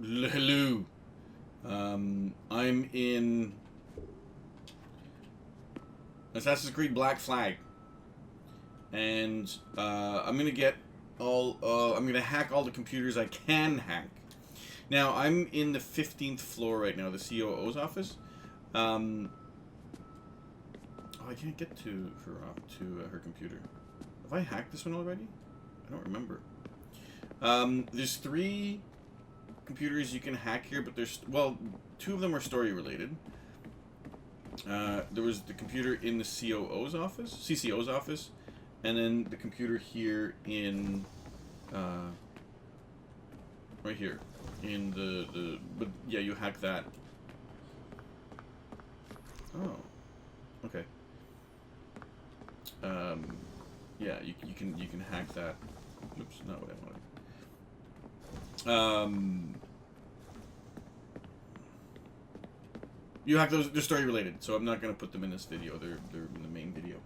Hello. I'm in Assassin's Creed Black Flag, and I'm gonna get all. I'm gonna hack all the computers I can hack. Now I'm in the 15th floor right now, the COO's office. Oh, I can't get to her computer. Have I hacked this one already? I don't remember. There's 3 computers you can hack here, but there's, well, 2 of them are story related. There was the computer in the CCO's office, and then the computer here in, right here, in but yeah, you hack that. Oh, okay. Yeah, you can hack that. Oops, not what I wanted. You hack those. They're story related, so I'm not gonna put them in this video. They're in the main video.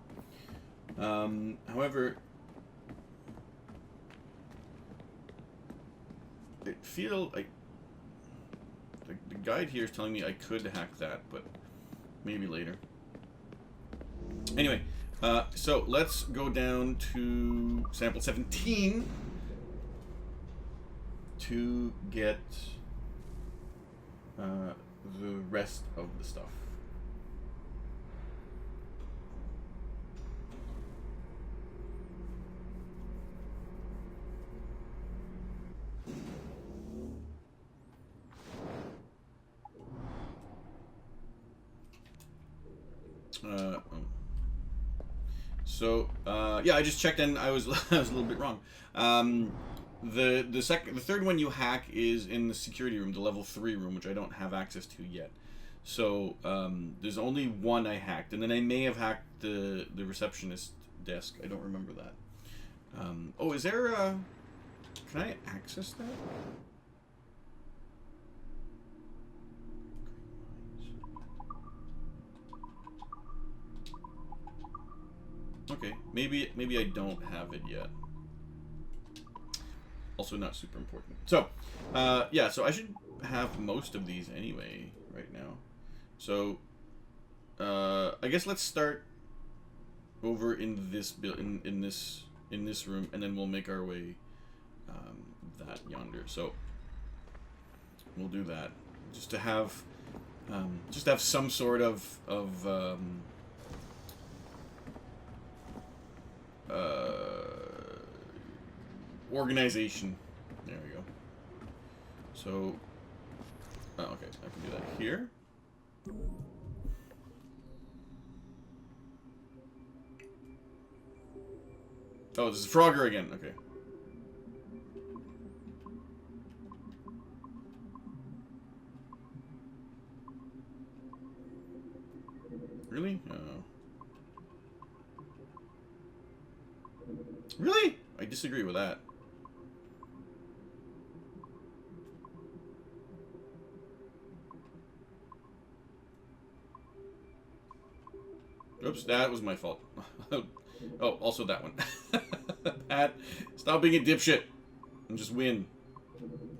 However, I feel like the guide here is telling me I could hack that, but maybe later. Anyway, so let's go down to sample 17 to get the rest of the stuff. Yeah, I just checked and I was I was a little bit wrong. The third one you hack is in the security room, the level 3 room, which I don't have access to yet. So there's only one I hacked, and then I may have hacked the receptionist desk. I don't remember that. Oh, is there a? Can I access that? Okay, maybe I don't have it yet. Also not super important. So, yeah, so I should have most of these anyway right now. So, I guess let's start over in this in this room, and then we'll make our way that yonder. So, we'll do that just to have some sort of organization. There we go. So, okay, I can do that here. Oh, this is Frogger again. Okay. Really? Really? I disagree with that. Oops, that was my fault. Oh, also that one. Pat, stop being a dipshit and just win.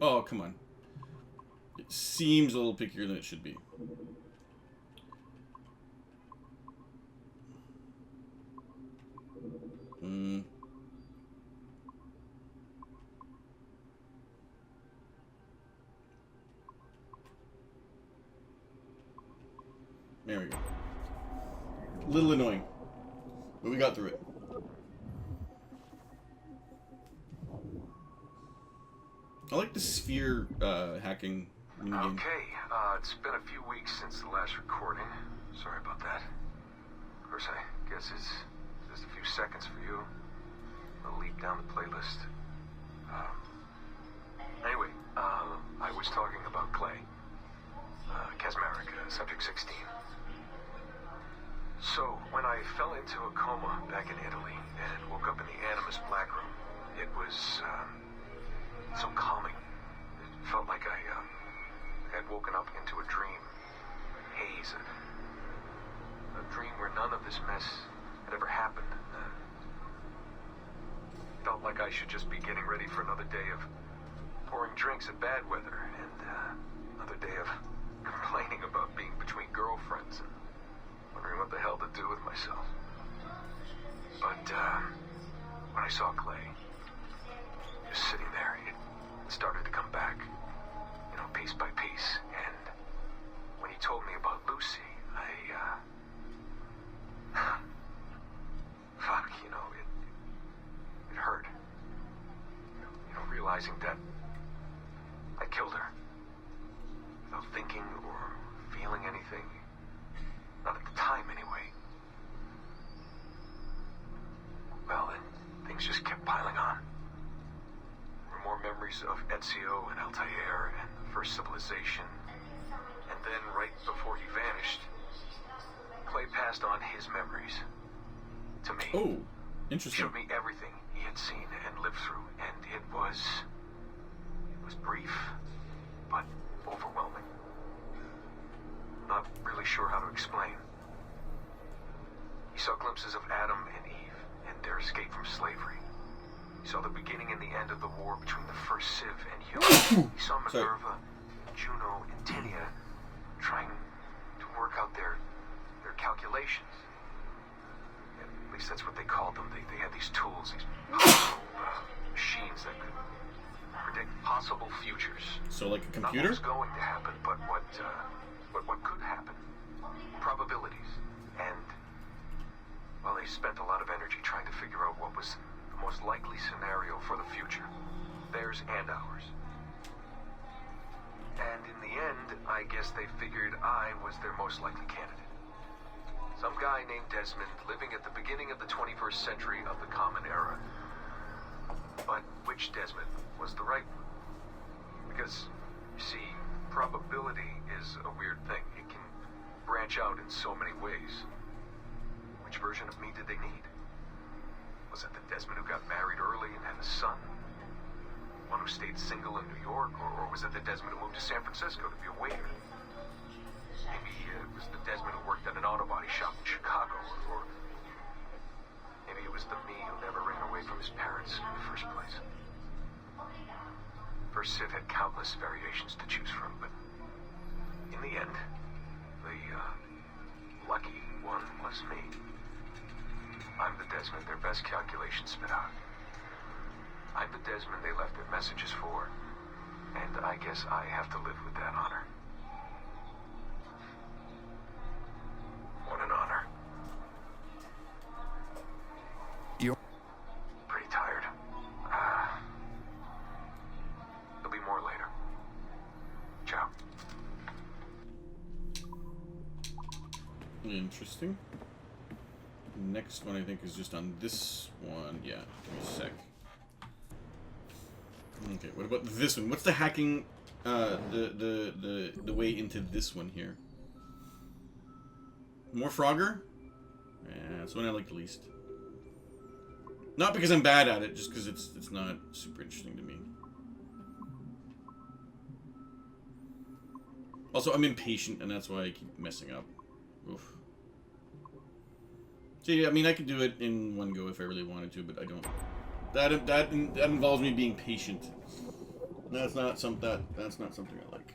Oh, come on. It seems a little pickier than it should be. There we go. A little annoying, but we got through it. I like the sphere hacking minigame. Okay, it's been a few weeks since the last recording. Sorry about that. Of course, I guess it's just a few seconds for you. I'll leap down the playlist. Anyway, I was talking about Clay. Casmeric, subject 16. So, when I fell into a coma back in Italy and woke up in the Animus Black Room, it was so calming. It felt like I had woken up into a dream, a haze, a dream where none of this mess had ever happened. Felt like I should just be getting ready for another day of pouring drinks at bad weather, and another day of complaining about being between girlfriends and wondering what the hell to do with myself. But when I saw Clay, just sitting there, it started to come back, you know, piece by piece. And when he told me about Lucy, fuck, you know, it hurt. You know, realizing that I killed her without thinking or feeling anything. Not at the time, anyway. Well, then things just kept piling on. There were more memories of Ezio and Altair and the first civilization. And then, right before he vanished, Clay passed on his memories to me. Oh, He interesting. showed me everything he had seen and lived through, and it was brief, but overwhelming. Not really sure how to explain. He saw glimpses of Adam and Eve and their escape from slavery. He saw the beginning and the end of the war between the first Civ and humans. He saw Minerva, Juno, and Tinia trying to work out their calculations. At least that's what they called them. They had these tools, these powerful machines that could predict possible futures. So like a Not what computer? was going to happen, but what could happen. Probabilities. And, well, they spent a lot of energy trying to figure out what was the most likely scenario for the future. Theirs and ours. And in the end, I guess they figured I was their most likely candidate. Some guy named Desmond living at the beginning of the 21st century of the Common Era. But which Desmond was the right one? Because, you see, probability is a weird thing. It can branch out in so many ways. Which version of me did they need? Was it the Desmond who got married early and had a son? One who stayed single in New York? Or was it the Desmond who moved to San Francisco to be a waiter? Maybe it was the Desmond who worked at an auto body shop in Chicago, or maybe it was the me who never ran away from his parents in the first place. First Civ had countless variations to choose from, but in the end, the lucky one was me. I'm the Desmond their best calculations spit out. I'm the Desmond they left their messages for, and I guess I have to live with that honor. What an honor. You're... Pretty tired. There'll be more later. Ciao. Interesting. Next one I think is just on this one. Yeah, give me a sec. Okay, what about this one? What's the hacking the way into this one here? More Frogger? Yeah, that's the one I like the least. Not because I'm bad at it, just because it's not super interesting to me. Also, I'm impatient, and that's why I keep messing up. Oof. See, I mean, I could do it in one go if I really wanted to, but I don't. That involves me being patient. That's not something I like.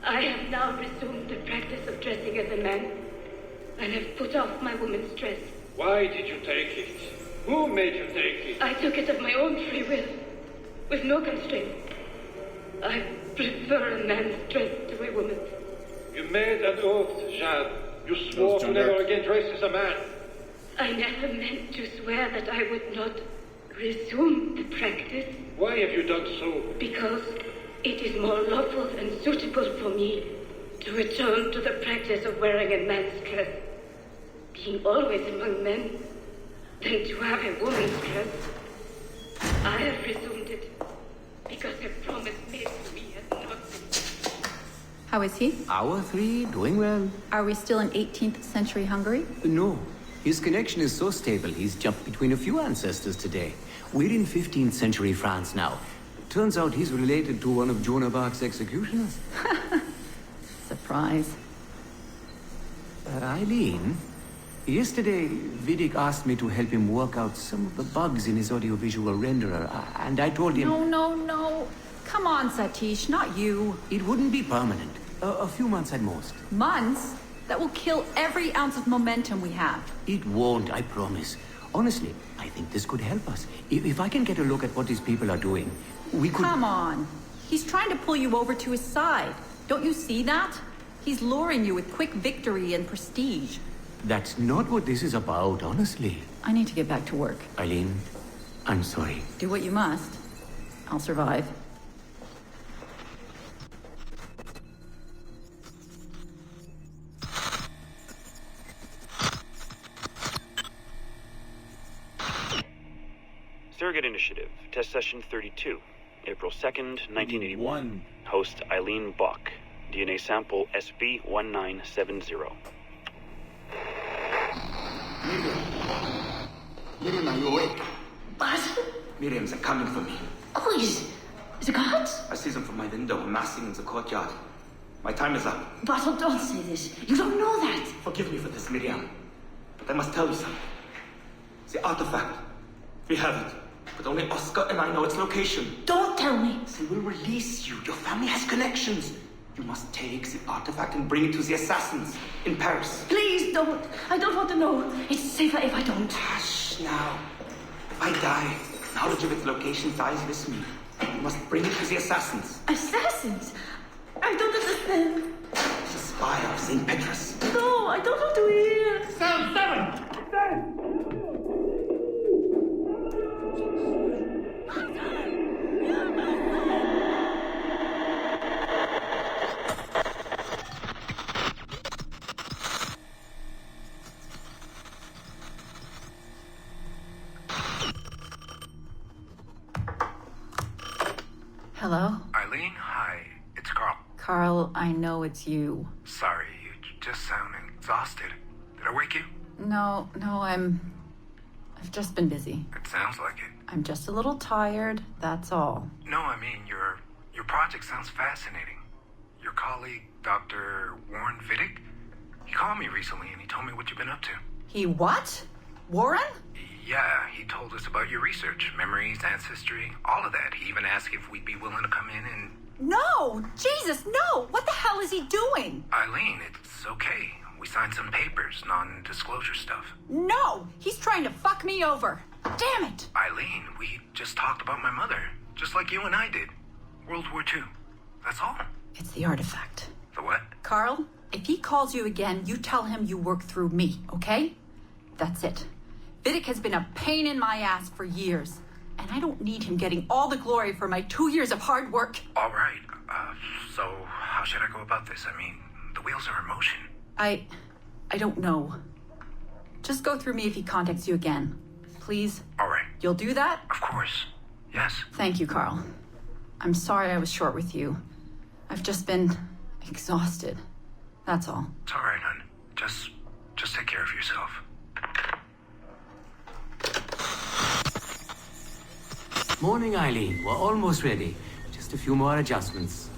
I have now resumed the practice of dressing as a man, and have put off my woman's dress. Why did you take it? Who made you take it? I took it of my own free will, with no constraint. I prefer a man's dress to a woman's. You made an oath, Jeanne. You swore to never again dress as a man. I never meant to swear that I would not resume the practice. Why have you done so? Because it is more lawful and suitable for me to return to the practice of wearing a man's dress, being always among men, than to have a woman's dress. I have resumed it because a promise made to me has not been. How is he? Our three doing well. Are we still in 18th century Hungary? No. His connection is so stable, he's jumped between a few ancestors today. We're in 15th century France now. Turns out he's related to one of Joan of Arc's executioners. Surprise. Eileen, yesterday Vidic asked me to help him work out some of the bugs in his audiovisual renderer, and I told him... No. Come on, Satish, not you. It wouldn't be permanent. A few months at most. Months? That will kill every ounce of momentum we have. It won't, I promise. Honestly, I think this could help us. If I can get a look at what these people are doing, we could... Come on. He's trying to pull you over to his side. Don't you see that? He's luring you with quick victory and prestige. That's not what this is about, honestly. I need to get back to work. Eileen, I'm sorry. Do what you must. I'll survive. Surrogate Initiative, Test Session 32, April 2nd, 1981. Host Eileen Bach. DNA sample SB1970. Miriam, are you awake? What? Miriam's coming for me. Oh, is it guards? I see them from my window, amassing in the courtyard. My time is up. Basil, don't say this. You don't know that. Forgive me for this, Miriam. But I must tell you something. The artifact. We have it. But only Oscar and I know its location. Don't tell me. They will release you. Your family has connections. You must take the artifact and bring it to the assassins in Paris. Please don't. I don't want to know. It's safer if I don't. Hush now. If I die, knowledge of its location dies with me. You must bring it to the assassins. Assassins? I don't understand. The spire of St. Petrus. No, I don't want to hear. Sound 7! Hello? Eileen, hi. It's Carl. Carl, I know it's you. Sorry, you just sound exhausted. Did I wake you? No, I've just been busy. It sounds like it. I'm just a little tired, that's all. No, I mean, your project sounds fascinating. Your colleague, Dr. Warren Vidic, he called me recently and he told me what you've been up to. He what? Warren? Yeah, he told us about your research, memories, ancestry, all of that. He even asked if we'd be willing to come in and... No! Jesus, no! What the hell is he doing? Eileen, it's okay. We signed some papers, non-disclosure stuff. No! He's trying to fuck me over. Damn it! Eileen, we just talked about my mother, just like you and I did. World War II. That's all. It's the artifact. The what? Carl, if he calls you again, you tell him you work through me, okay? That's it. Vidic has been a pain in my ass for years, and I don't need him getting all the glory for my 2 years of hard work. All right. So how should I go about this? I mean, the wheels are in motion. I don't know. Just go through me if he contacts you again. Please? All right. You'll do that? Of course. Yes. Thank you, Carl. I'm sorry I was short with you. I've just been exhausted. That's all. It's all right, hon. Just take care of yourself. Morning, Eileen. We're almost ready. Just a few more adjustments.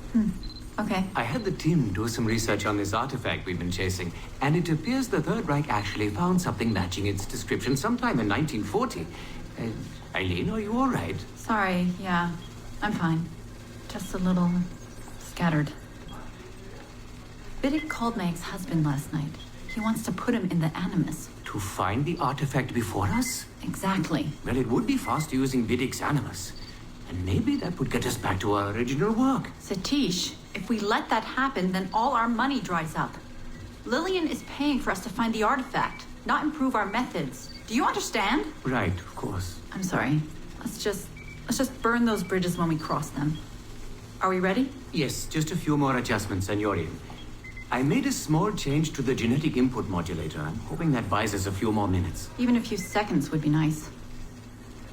Okay. I had the team do some research on this artifact we've been chasing, and it appears the Third Reich actually found something matching its description sometime in 1940. Eileen, are you all right? Sorry, yeah. I'm fine. Just a little scattered. Vidic called my ex-husband last night. He wants to put him in the Animus. To find the artifact before us? Exactly. Well, it would be fast using Vidic's Animus. And maybe that would get us back to our original work. Satish, if we let that happen, then all our money dries up. Lillian is paying for us to find the artifact, not improve our methods. Do you understand? Right, of course. I'm sorry. Let's just burn those bridges when we cross them. Are we ready? Yes, just a few more adjustments, Senorian. I made a small change to the genetic input modulator. I'm hoping that buys us a few more minutes. Even a few seconds would be nice.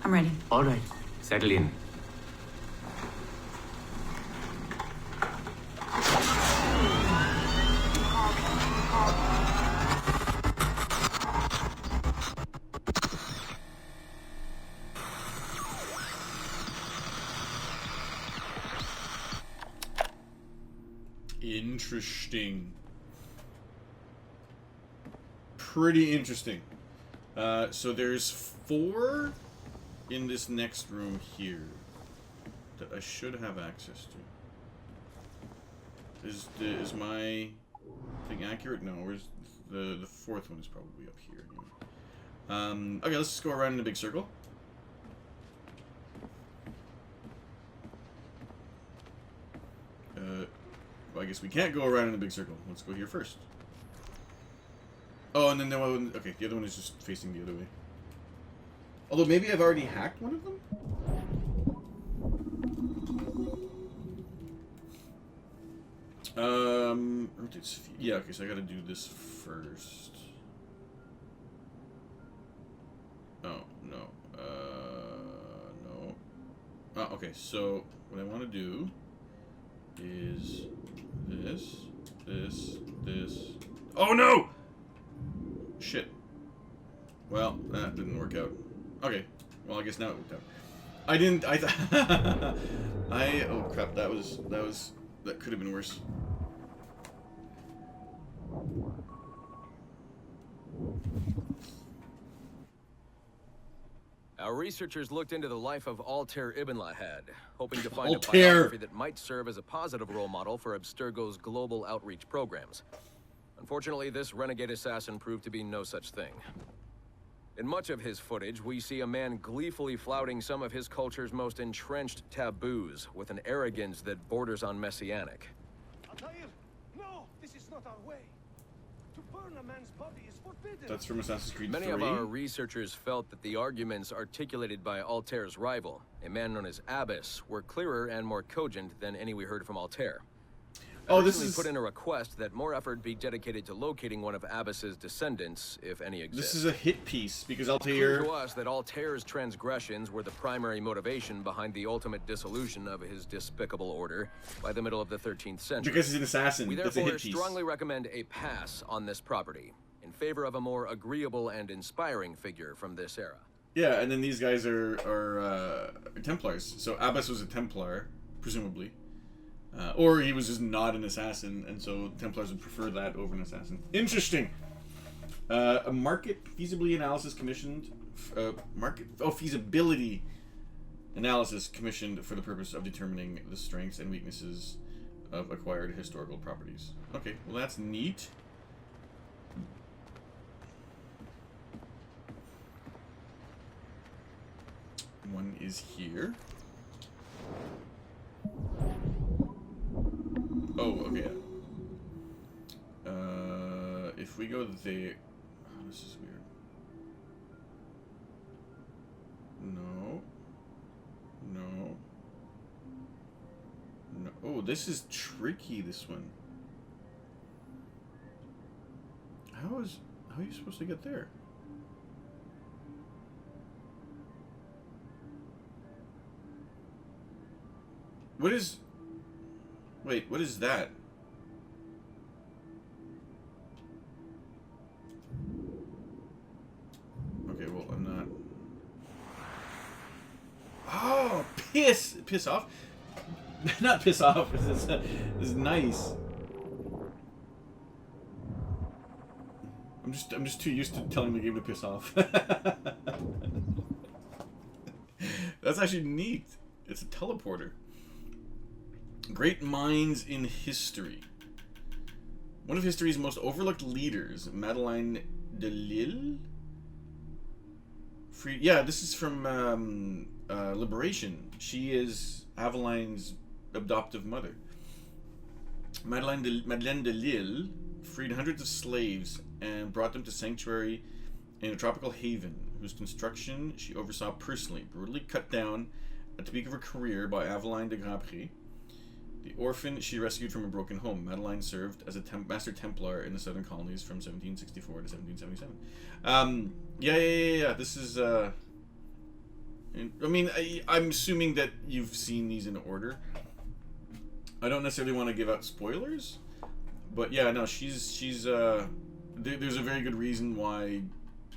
I'm ready. All right, settle in. Interesting. Pretty interesting. So there's 4 in this next room here that I should have access to. Is my thing accurate? No. Where's the 4th one? Is probably up here. Okay, let's just go around in a big circle. Well, I guess we can't go around in a big circle. Let's go here first. Oh, and then the one... Okay, the other one is just facing the other way. Although maybe I've already hacked one of them? Yeah, okay, so I gotta do this first. Oh, no. No. Oh, okay, so what I want to do is this. Oh, no! Shit. Well, that didn't work out. Okay. Well, I guess now it worked out. Oh crap, that could have been worse. Our researchers looked into the life of Altair Ibn Lahad, hoping to find Altair. a biography that might serve as a positive role model for Abstergo's global outreach programs. Unfortunately, this renegade assassin proved to be no such thing. In much of his footage, we see a man gleefully flouting some of his culture's most entrenched taboos with an arrogance that borders on messianic. Altair, no, this is not our way. To burn a man's body is forbidden. That's from Assassin's Creed 3. Many of our researchers felt that the arguments articulated by Altair's rival, a man known as Abbas, were clearer and more cogent than any we heard from Altair. Oh, this is... put in a request that more effort be dedicated to locating one of Abbas's descendants, if any exist. This is a hit piece, because It's clear Altair... to us that Altair's transgressions were the primary motivation behind the ultimate dissolution of his despicable order by the middle of the 13th century. Because he's an assassin. We That's a therefore hit piece. strongly recommend a pass on this property, in favor of a more agreeable and inspiring figure from this era. Yeah, and then these guys are Templars. So Abbas was a Templar, presumably. Or he was just not an assassin, and so Templars would prefer that over an assassin. Interesting. A market feasibility analysis commissioned. Feasibility analysis commissioned for the purpose of determining the strengths and weaknesses of acquired historical properties. Okay, well that's neat. One is here. Oh, okay. If we go there... Oh, this is weird. No. No. No. Oh, this is tricky, this one. How are you supposed to get there? What is... Wait, what is that? Okay, well, I'm not... Oh, piss off. Not piss off. This is nice. I'm just too used to telling the game to piss off. That's actually neat. It's a teleporter. Great minds in history. One of history's most overlooked leaders, Madeleine de Lille. Yeah, this is from Liberation. She is Aveline's adoptive mother. Madeleine de Lille freed hundreds of slaves and brought them to sanctuary in a tropical haven, whose construction she oversaw personally, brutally cut down at the peak of her career by Aveline de Grandpré. The orphan she rescued from a broken home. Madeleine served as a Master Templar in the southern colonies from 1764 to 1777. Yeah. This is, I mean, I'm assuming that you've seen these in order. I don't necessarily want to give out spoilers, but yeah, no, she's there's a very good reason why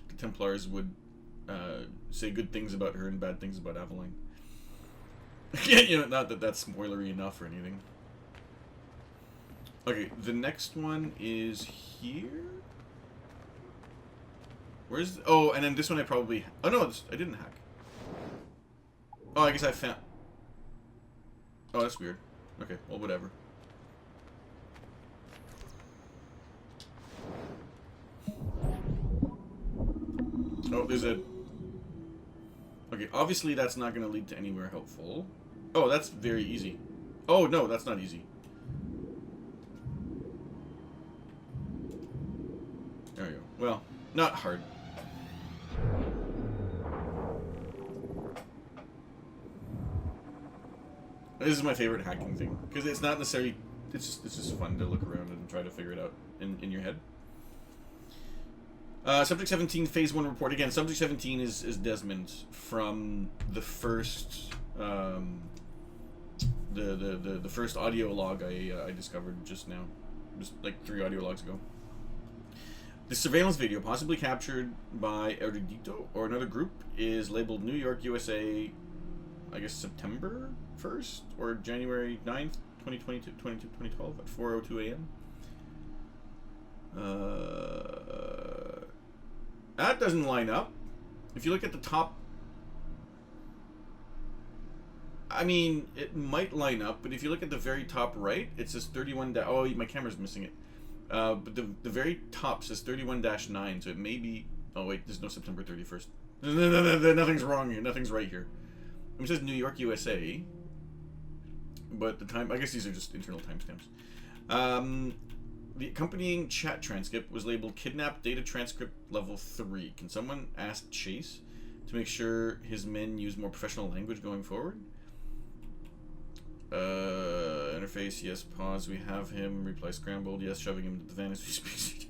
the Templars would say good things about her and bad things about Aveline. You know, not that that's spoilery enough or anything. Okay, the next one is here. Where's... Oh, and then this one I probably... Oh, no, I didn't hack. Oh, I guess I found... Oh, that's weird. Okay, well, whatever. Oh, there's a... Okay, obviously that's not going to lead to anywhere helpful. Oh, that's very easy. Oh, no, that's not easy. There we go. Well, not hard. This is my favorite hacking thing, because it's not necessarily... It's just fun to look around and try to figure it out in your head. Subject 17, Phase 1 report. Again, Subject 17 is Desmond from the first... the first audio log I discovered just now. Just like 3 audio logs ago. The surveillance video, possibly captured by Erudito or another group, is labeled New York, USA, I guess September 1st or January 9th, 2012 at 4:02 a.m. That doesn't line up. If you look at the top, I mean, it might line up, but if you look at the very top right, it says 31. Oh, my camera's missing it. But the very top says 31-9, so it may be... Oh, wait, there's no September 31st. No, nothing's wrong here. Nothing's right here. It says New York, USA. But the time... I guess these are just internal timestamps. The accompanying chat transcript was labeled Kidnap Data Transcript Level 3. Can someone ask Chase to make sure his men use more professional language going forward? Interface, yes. Pause, we have him. Reply scrambled, yes. Shoving him into the van as we speak.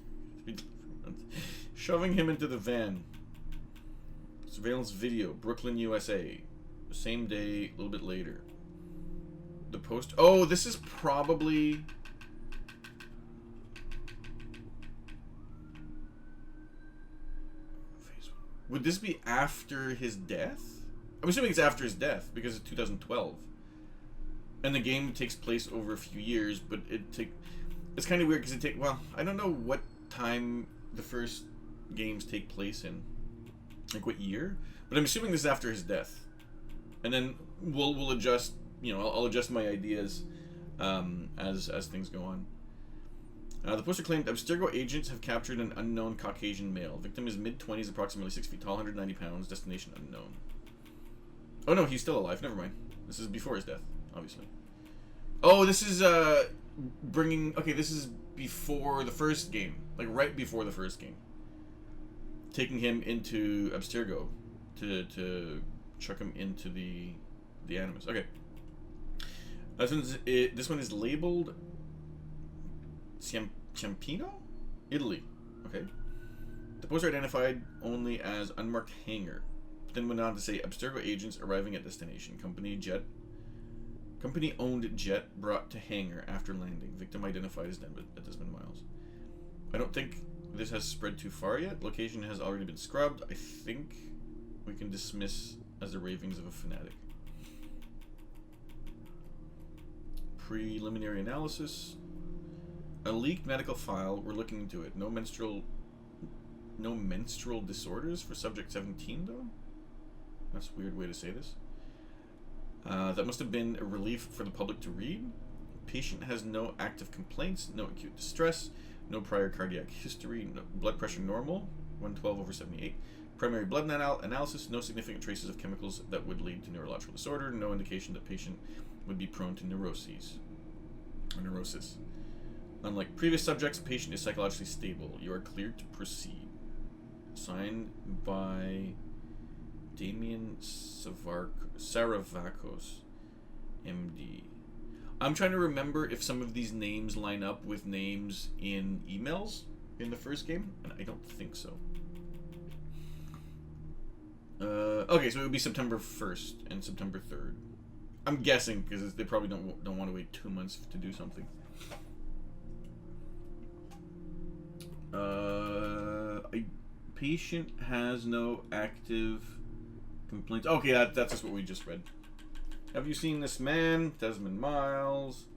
Shoving him into the van. Surveillance video, Brooklyn, USA. Same day, a little bit later. The post... Oh, this is probably... Would this be after his death? I'm assuming it's after his death, because it's 2012. And the game takes place over a few years, but it's kind of weird because well, I don't know what time the first games take place in, like what year, but I'm assuming this is after his death. And then we'll adjust, you know, I'll adjust my ideas as things go on. The poster claimed Abstergo agents have captured an unknown Caucasian male. Victim is mid-20s, approximately 6 feet tall, 190 pounds. Destination unknown. Oh no, he's still alive. Never mind. This is before his death, obviously. Oh, this is bringing... Okay, this is before the first game. Like, right before the first game. Taking him into Abstergo to chuck him into the Animus. Okay. This one is labeled... Ciampino? Italy. Okay. The poster identified only as unmarked hangar. But then went on to say Abstergo agents arriving at destination. Company-owned jet brought to hangar after landing. Victim identified as Desmond Miles. I don't think this has spread too far yet. Location has already been scrubbed. I think we can dismiss as the ravings of a fanatic. Preliminary analysis. A leaked medical file. We're looking into it. No menstrual disorders for subject 17 though. That's a weird way to say this. That must have been a relief for the public to read. Patient has no active complaints, no acute distress, no prior cardiac history, no blood pressure normal, 112/78. Primary blood analysis, no significant traces of chemicals that would lead to neurological disorder, no indication that patient would be prone to neurosis. Unlike previous subjects, patient is psychologically stable. You are cleared to proceed. Signed by Damien Saravakos, MD. I'm trying to remember if some of these names line up with names in emails in the first game, and I don't think so. Okay, so it would be September 1st and September 3rd. I'm guessing because they probably don't want to wait 2 months to do something. A patient has no active complaints. Okay, that's just what we just read. Have you seen this man? Desmond Miles.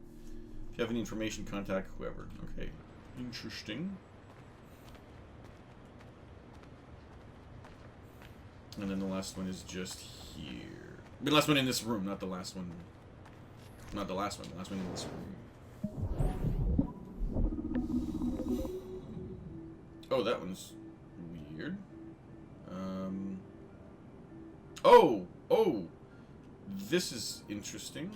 If you have any information, contact whoever. Okay. Interesting. And then the last one is just here. The last one in this room, not the last one. Not the last one. The last one in this room. Oh, that one's weird. Oh! Oh! This is interesting.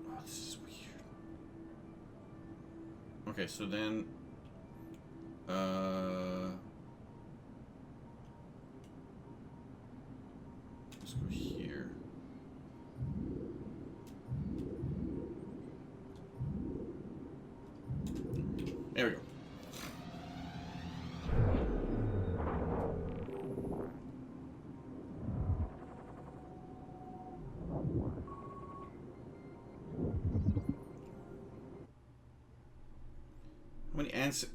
Oh, this is weird. Okay, so then... let's go here. There we go. How many ants?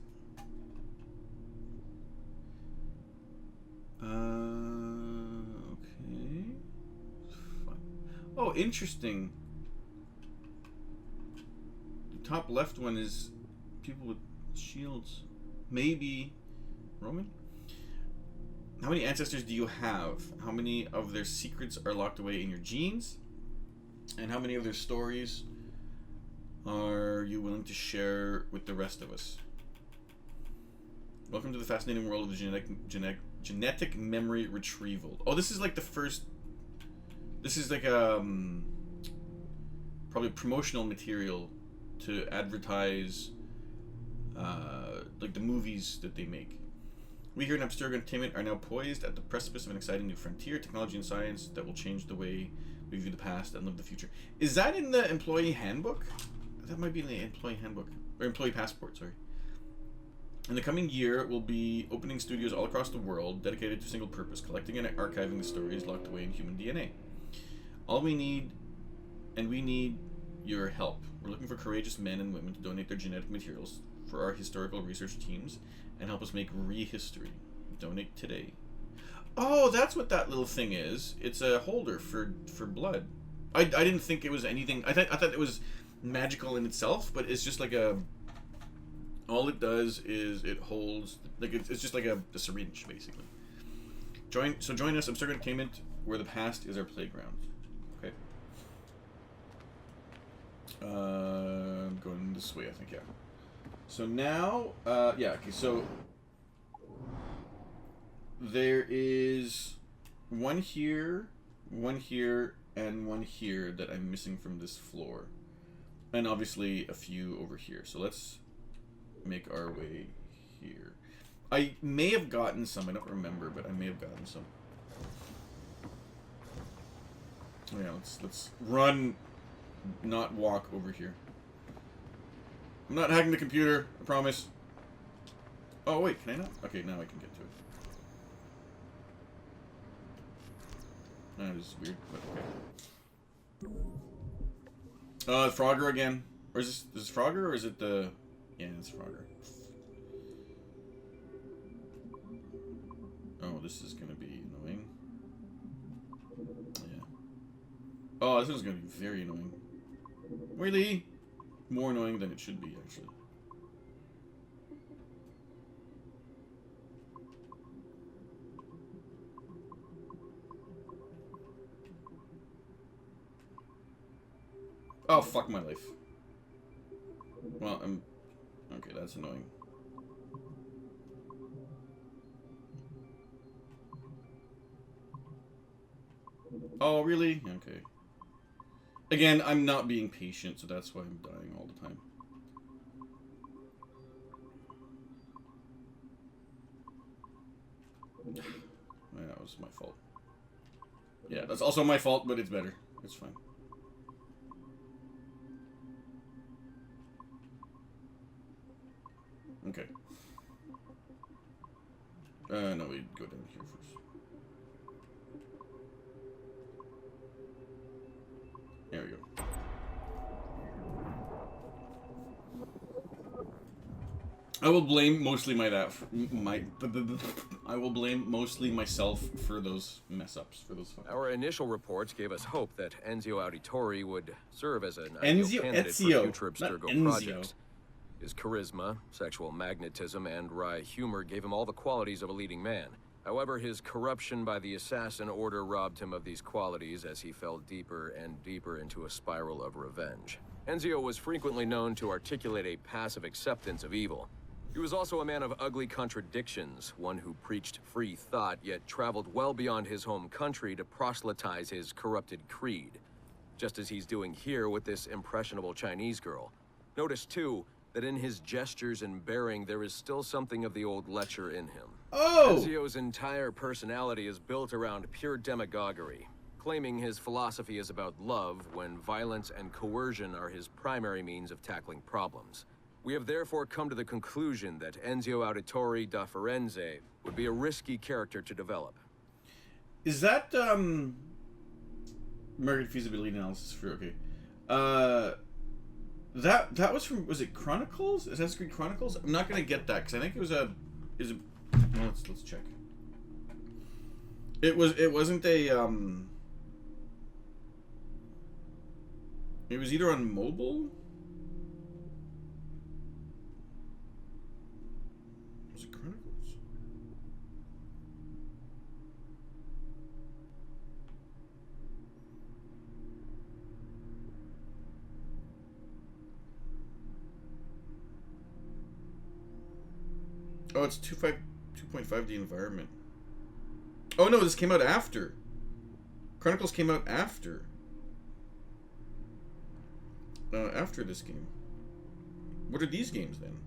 Okay. Fine. Oh, interesting. The top left one is people with shields. Maybe Roman? How many ancestors do you have? How many of their secrets are locked away in your genes? And how many of their stories are you willing to share with the rest of us? Welcome to the fascinating world of genetic memory retrieval. Oh, this is like the first... This is like probably promotional material to advertise like the movies that they make. We here in Abstergo Entertainment are now poised at the precipice of an exciting new frontier, technology and science that will change the way we view the past and live the future. Is that in the employee handbook? That might be in the employee handbook. Or employee passport, sorry. In the coming year, we'll be opening studios all across the world dedicated to a single purpose, collecting and archiving the stories locked away in human DNA. All we need, and we need your help. We're looking for courageous men and women to donate their genetic materials for our historical research teams and help us make rehistory. Donate today. Oh, that's what that little thing is. It's a holder for blood. I didn't think it was anything. I thought it was magical in itself, but it's just like a... All it does is it holds... Like it's just like a syringe, basically. Join us, Abstergo Entertainment, where the past is our playground. Okay. I'm going this way, I think, yeah. So now, yeah, okay, so there is one here, and one here that I'm missing from this floor. And obviously a few over here. So let's make our way here. I may have gotten some, I don't remember, but I may have gotten some. Oh yeah, let's run, not walk over here. I'm not hacking the computer, I promise. Oh wait, can I not? Okay, now I can get to it. That is weird, but okay. Frogger again. Or is this Frogger, or is it the... Yeah, it's Frogger. Oh, this is gonna be annoying. Yeah. Oh, this one's gonna be very annoying. Really? More annoying than it should be, actually. Oh, fuck my life. Well, okay, that's annoying. Oh, really? Okay. Again, I'm not being patient, so that's why I'm dying all the time. That was my fault. Yeah, that's also my fault, but it's better. It's fine. Okay. No, we go down here first. There we go. I will blame mostly I will blame mostly myself for those mess ups, for those fuck-ups. Our initial reports gave us hope that Enzio Auditore would serve as an ideal candidate for future Abstergo projects. His charisma, sexual magnetism, and wry humor gave him all the qualities of a leading man. However, his corruption by the Assassin Order robbed him of these qualities as he fell deeper and deeper into a spiral of revenge. Enzio was frequently known to articulate a passive acceptance of evil. He was also a man of ugly contradictions, one who preached free thought, yet traveled well beyond his home country to proselytize his corrupted creed. Just as he's doing here with this impressionable Chinese girl. Notice, too, that in his gestures and bearing, there is still something of the old lecher in him. Oh! Enzio's entire personality is built around pure demagoguery, claiming his philosophy is about love when violence and coercion are his primary means of tackling problems. We have therefore come to the conclusion that Enzio Auditore da Firenze would be a risky character to develop. Is that, market feasibility analysis for, okay. That was from, was it Chronicles? Assassin's Creed Chronicles? I'm not gonna get that, because I think it was well, let's check. It wasn't a, it was either on mobile? Was it Chronicles? Oh, it's 2.5D environment. Oh no, this came out after. Chronicles came out after. After this game. What are these games then?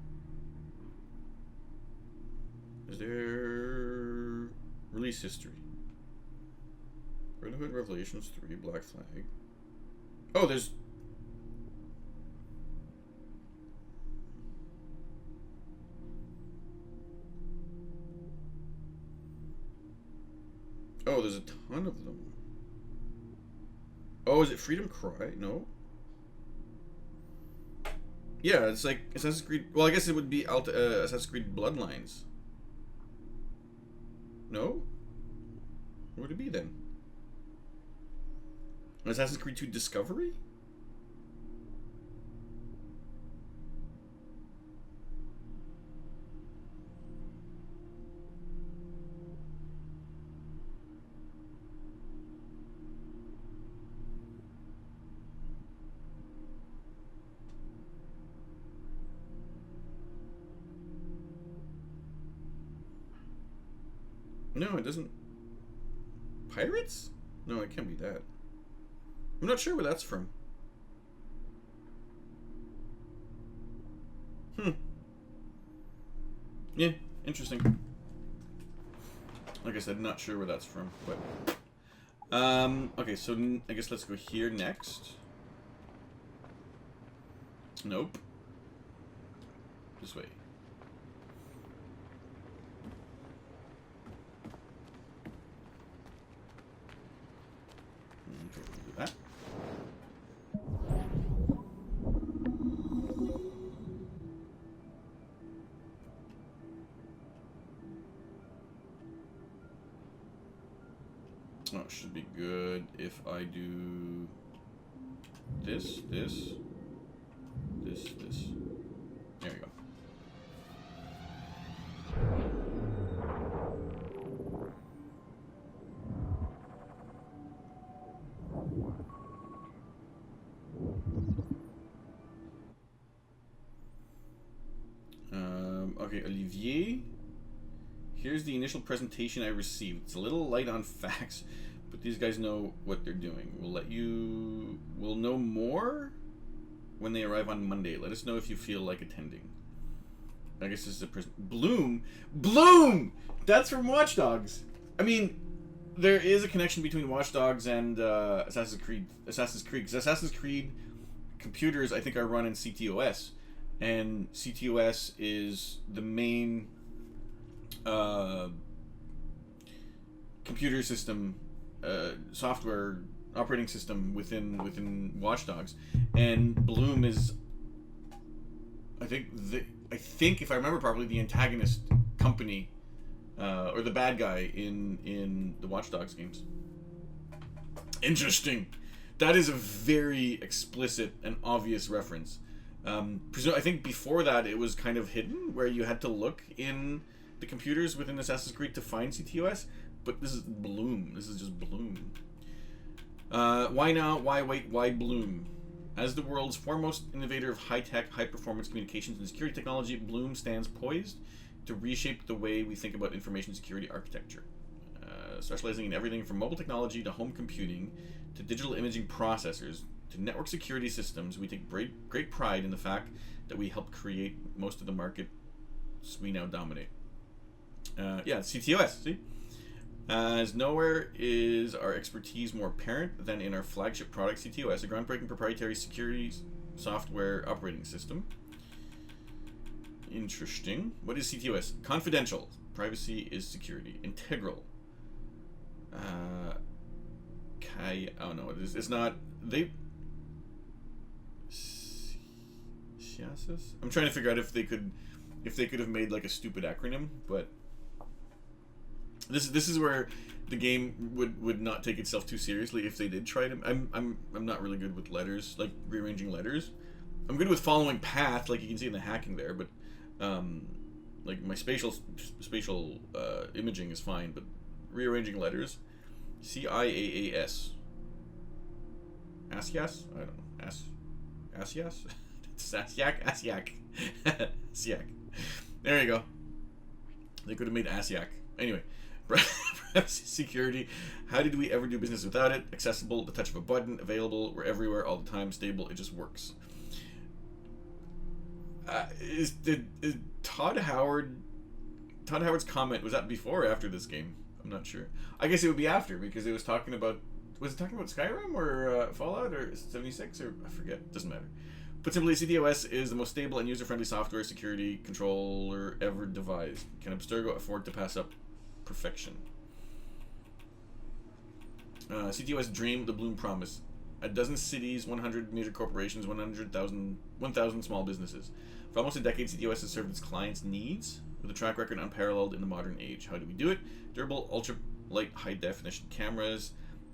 Is there release history? Red Hood Revelations 3, Black Flag. Oh, there's. Oh, there's a ton of them. Oh, is it Freedom Cry? No. Yeah, it's like Assassin's Creed. Well, I guess it would be Assassin's Creed Bloodlines. No? What would it be then? Assassin's Creed 2 Discovery? No, it doesn't. Pirates? No, it can't be that. I'm not sure where that's from. Yeah, interesting. Like I said, not sure where that's from, but... okay, so I guess let's go here next. Nope. This way. Okay, we'll do that. Oh, it should be good if I do this. There we go. Okay, Olivier. Here's the initial presentation I received. It's a little light on facts, but these guys know what they're doing. We'll know more when they arrive on Monday. Let us know if you feel like attending. I guess this is a Bloom! That's from Watch Dogs! I mean, there is a connection between Watch Dogs and Assassin's Creed. Because Assassin's Creed computers, I think, are run in CTOS. And CTOS is the main computer system, software operating system within Watch Dogs, and Bloom is I think if I remember properly, the antagonist company or the bad guy in the Watch Dogs games. Interesting. That is a very explicit and obvious reference. I think before that it was kind of hidden, where you had to look in the computers within Assassin's Creed to find CTOS. But this is Bloom. This is just Bloom. Why now? Why wait? Why Bloom? As the world's foremost innovator of high-tech, high-performance communications and security technology, Bloom stands poised to reshape the way we think about information security architecture. Specializing in everything from mobile technology to home computing to digital imaging processors to network security systems, we take great pride in the fact that we help create most of the markets we now dominate. CTOS, see? As nowhere is our expertise more apparent than in our flagship product, CTOS, a groundbreaking proprietary security software operating system. Interesting. What is CTOS? Confidential. Privacy is security. Integral. Oh no, it's not. I'm trying to figure out if they could have made like a stupid acronym, but this is where the game would not take itself too seriously if they did try to. I'm not really good with letters, like rearranging letters. I'm good with following path, like you can see in the hacking there, but like my spatial imaging is fine, but rearranging letters. CIAAS. Asias? I don't know. Asias? Asiac? Asiac. Asiac. There you go. They could have made Asiac. Anyway. Privacy security. How did we ever do business without it? Accessible, the touch of a button, available, we're everywhere, all the time, stable, it just works. Is Todd Howard's comment, was that before or after this game? I'm not sure. I guess it would be after, because it was talking about... Was it talking about Skyrim or Fallout or 76 or... I forget. Doesn't matter. Put simply, CTOS is the most stable and user-friendly software security controller ever devised. Can Abstergo afford to pass up perfection? CTOS dream, the Bloom promise. A dozen cities, 100 major corporations, 1,000 small businesses. For almost a decade, CTOS has served its clients' needs with a track record unparalleled in the modern age. How do we do it? Durable, ultra-light, high-definition cameras,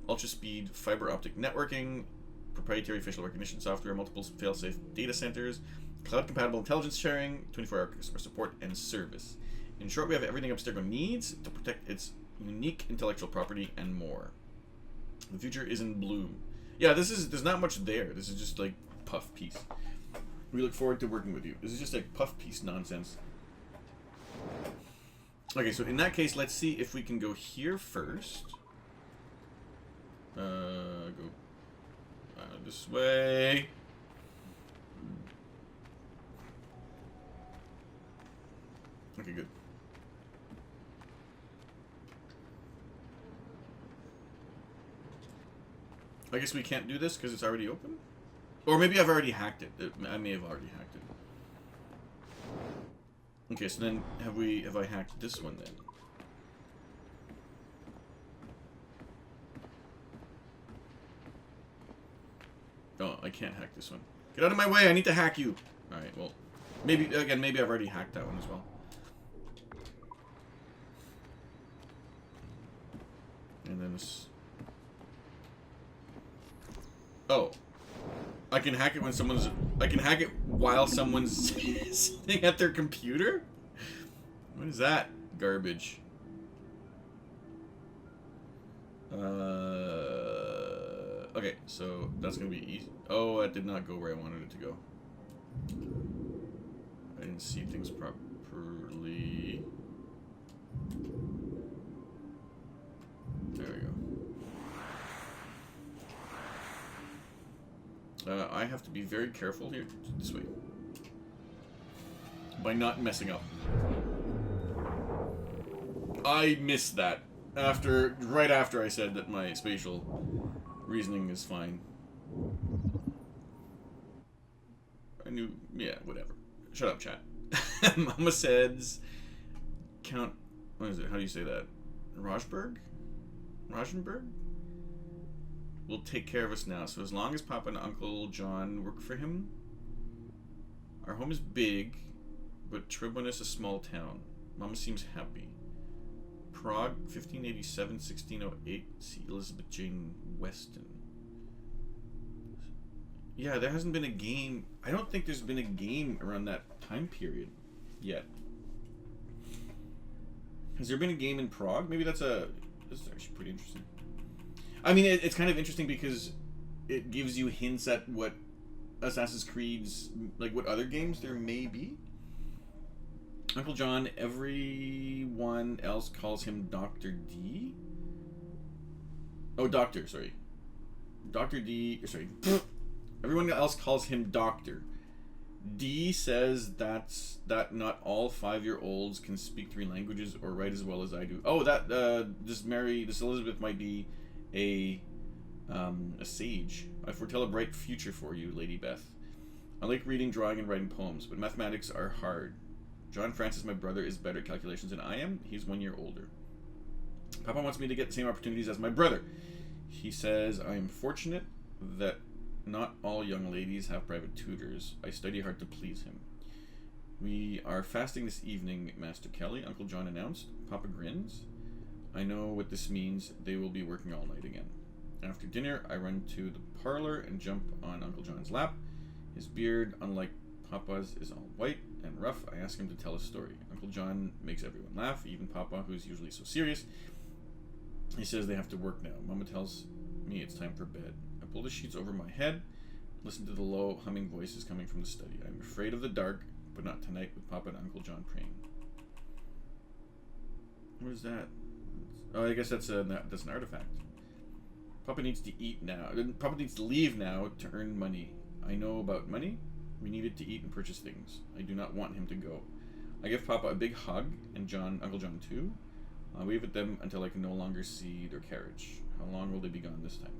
ultra-speed fiber optic networking, proprietary facial recognition software, multiple fail-safe data centers, cloud-compatible intelligence sharing, 24-hour customer support, and service. In short, we have everything Abstergo needs to protect its unique intellectual property and more. The future is in bloom. Yeah, there's not much there. This is just like puff piece. We look forward to working with you. This is just like puff piece nonsense. Okay, so in that case, let's see if we can go here first. Go this way. Okay, good. I guess we can't do this because it's already open? Or maybe I've already hacked it. I may have already hacked it. Okay, so then have I hacked this one then? Oh, I can't hack this one. Get out of my way, I need to hack you. Alright, well, maybe I've already hacked that one as well. And then this... Oh. I can hack it when someone's... I can hack it while someone's sitting at their computer? What is that garbage? Okay, so that's gonna be easy. Oh, that did not go where I wanted it to go. I didn't see things properly. There we go. I have to be very careful here. This way. By not messing up. I missed that. Right after I said that my spatial reasoning is fine. I knew... Yeah, whatever. Shut up, chat. Mama says... Count... What is it? How do you say that? Rajberg? Will take care of us now. So as long as Papa and Uncle John work for him, Our home is big, but Tribune is a small town. Mama seems happy. Prague, 1587, 1608. See Elizabeth Jane Weston. Yeah, there hasn't been a game. I don't think there's been a game around that time period yet. Has there been a game in Prague? Maybe this is actually pretty interesting. I mean, it's kind of interesting because it gives you hints at what Assassin's Creed's, like what other games there may be. Uncle John, everyone else calls him Dr. D. Oh, Doctor, sorry. Dr. D, sorry. Everyone else calls him Doctor. D says that not all 5-year-olds can speak 3 languages or write as well as I do. Oh, this Elizabeth might be a sage. I foretell a bright future for you, Lady Beth. I like reading, drawing, and writing poems, but mathematics are hard. John Francis, my brother, is better at calculations than I am. He's 1 year older. Papa wants me to get the same opportunities as my brother. He says I am fortunate that not all young ladies have private tutors. I study hard to please him. We are fasting this evening, Master Kelly, Uncle John announced. Papa grins. I know what this means. They will be working all night again. After dinner, I run to the parlor and jump on Uncle John's lap. His beard, unlike Papa's, is all white and rough. I ask him to tell a story. Uncle John makes everyone laugh, even Papa, who's usually so serious. He says they have to work now. Mama tells me it's time for bed. I pull the sheets over my head, listen to the low, humming voices coming from the study. I'm afraid of the dark, but not tonight with Papa and Uncle John praying. What is that? Oh, I guess that's an artifact. Papa needs to eat now. Papa needs to leave now to earn money. I know about money. We need it to eat and purchase things. I do not want him to go. I give Papa a big hug, and Uncle John too. I wave at them until I can no longer see their carriage. How long will they be gone this time?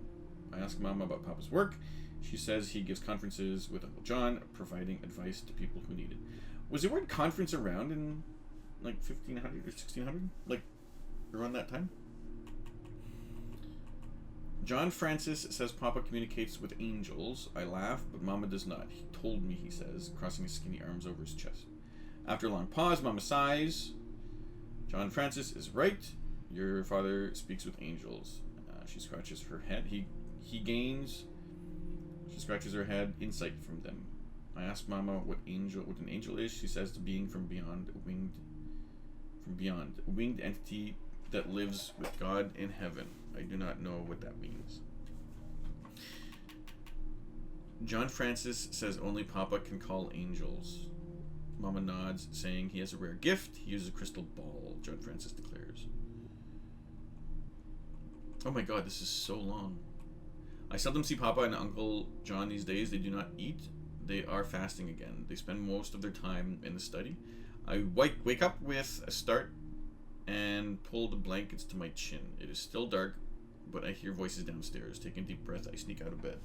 I ask Mama about Papa's work. She says he gives conferences with Uncle John, providing advice to people who need it. Was the word conference around in like 1500 or 1600? Like around that time? John Francis says Papa communicates with angels. I laugh, but Mama does not. He told me, he says, crossing his skinny arms over his chest. After a long pause, Mama sighs. John Francis is right. Your father speaks with angels. She scratches her head. She scratches her head. Insight from them. I ask Mama what an angel is. She says the being from beyond, a winged entity that lives with God in heaven. I do not know what that means. John Francis says only Papa can call angels. Mama nods, saying he has a rare gift. He uses a crystal ball, John Francis declares. Oh my god, this is so long. I seldom see Papa and Uncle John these days. They do not eat. They are fasting again. They spend most of their time in the study. I wake up with a start and pull the blankets to my chin. It is still dark, but I hear voices downstairs. Taking a deep breath, I sneak out of bed.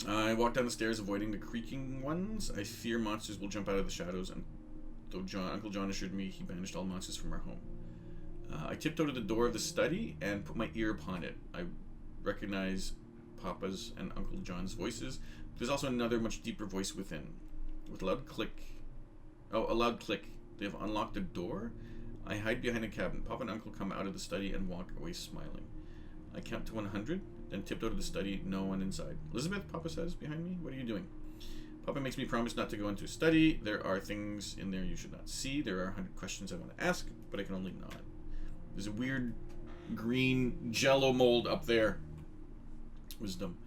I walk down the stairs, avoiding the creaking ones. I fear monsters will jump out of the shadows, and though Uncle John assured me he banished all monsters from our home. I tiptoe to the door of the study and put my ear upon it. I recognize Papa's and Uncle John's voices. There's also another, much deeper voice within. With a loud click. They have unlocked the door. I hide behind a cabinet. Papa and Uncle come out of the study and walk away smiling. I count to 100, then tiptoe to the study. No one inside. Elizabeth, Papa says behind me. What are you doing? Papa makes me promise not to go into a study. There are things in there you should not see. There are 100 questions I want to ask, but I can only nod. There's a weird green jello mold up there. Wisdom.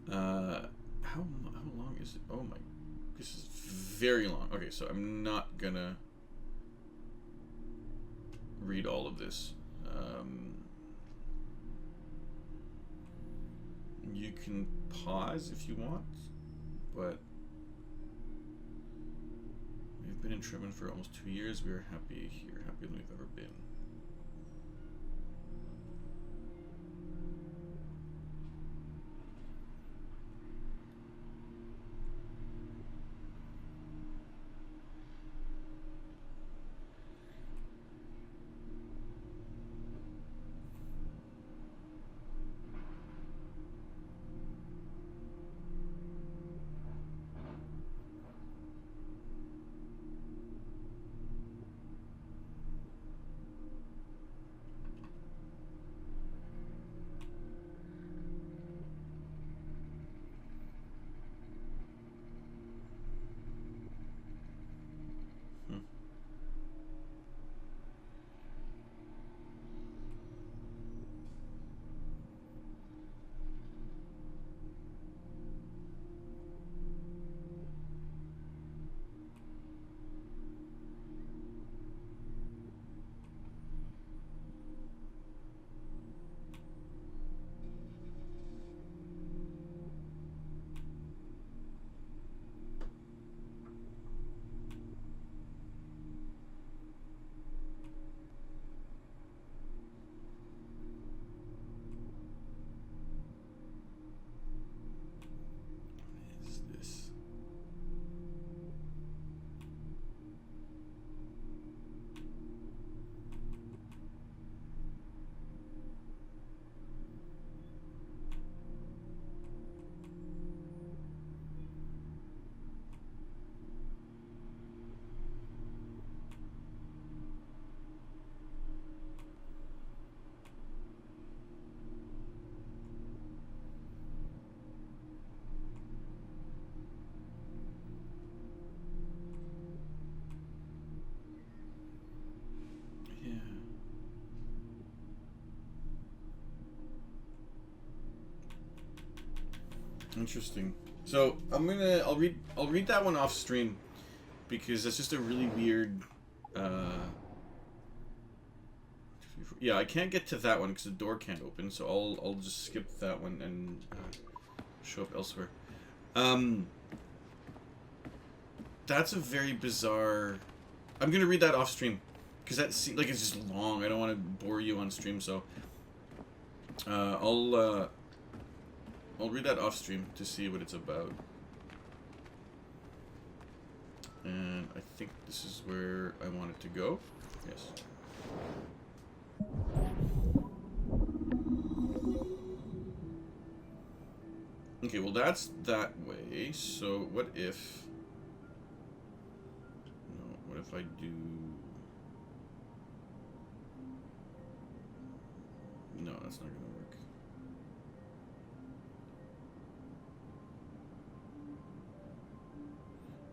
How long is it? Oh my, this is very long. Okay, so I'm not gonna read all of this. You can pause if you want, but we've been in Tribune for almost 2 years. We are happy here, happier than we've ever been. Interesting. So I'll read that one off stream because that's just a really weird. Yeah, I can't get to that one because the door can't open. So I'll just skip that one and show up elsewhere. That's a very bizarre. I'm gonna read that off stream because that seems like it's just long. I don't want to bore you on stream, so I'll read that off stream to see what it's about. And I think this is where I want it to go. Yes. Okay, well that's that way. So what if... No, what if I do... No, that's not gonna work.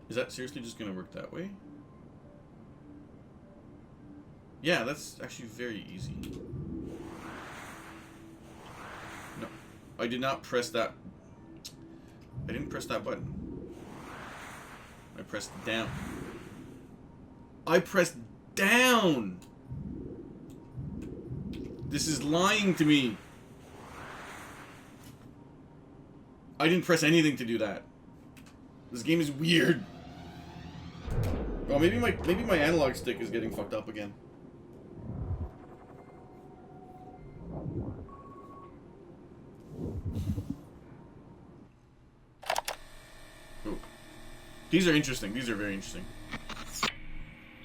Is that seriously just gonna work that way? Yeah, that's actually very easy. No, I did not press that. I didn't press that button. I pressed down. I pressed down! This is lying to me. I didn't press anything to do that. This game is weird. Oh, maybe my analog stick is getting fucked up again. Ooh. These are interesting. These are very interesting.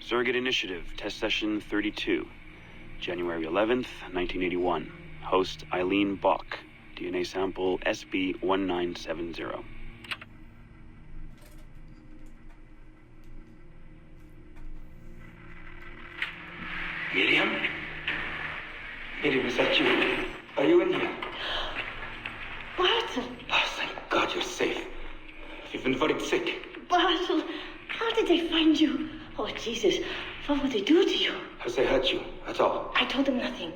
Surrogate Initiative, Test Session 32. January 11th, 1981. Host Eileen Bach. DNA sample SB1970. Miriam? Miriam, is that you? Are you in here? Bartle! Oh, thank God you're safe. You've been very sick. Bartle! How did they find you? Oh, Jesus. What would they do to you? Has they hurt you at all? I told them nothing.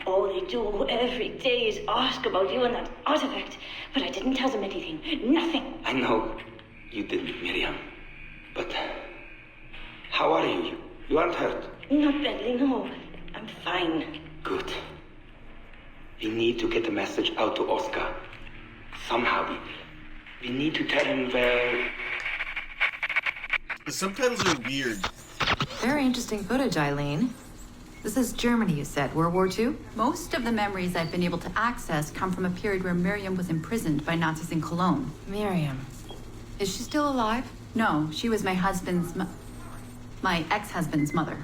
All they do every day is ask about you and that artifact. But I didn't tell them anything. Nothing. I know you didn't, Miriam. But how are you? You aren't hurt? Not badly, no. I'm fine. Good. We need to get the message out to Oscar. Somehow. We need to tell him where... The subtitles are weird. Very interesting footage, Eileen. This is Germany, you said. World War II? Most of the memories I've been able to access come from a period where Miriam was imprisoned by Nazis in Cologne. Miriam. Is she still alive? No, she was my my ex-husband's mother.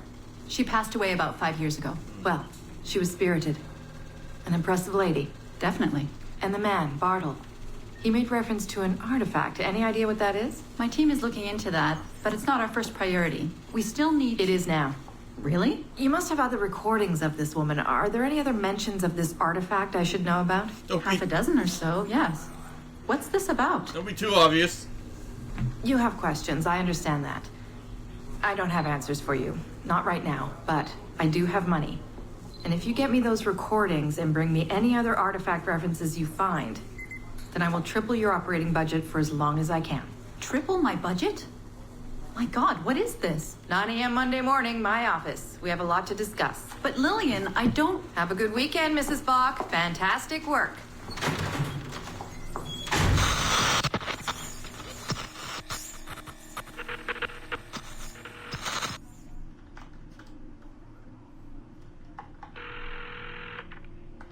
She passed away about 5 years ago. Well, she was spirited. An impressive lady. Definitely. And the man, Bartle. He made reference to an artifact. Any idea what that is? My team is looking into that, but it's not our first priority. We still need... It is now. Really? You must have other recordings of this woman. Are there any other mentions of this artifact I should know about? Half a dozen or so, yes. What's this about? Don't be too obvious. You have questions, I understand that. I don't have answers for you. Not right now, but I do have money. And if you get me those recordings and bring me any other artifact references you find, then I will triple your operating budget for as long as I can. Triple my budget? My God, what is this? 9 a.m. Monday morning, my office. We have a lot to discuss. But Lillian, I don't... Have a good weekend, Mrs. Bach. Fantastic work.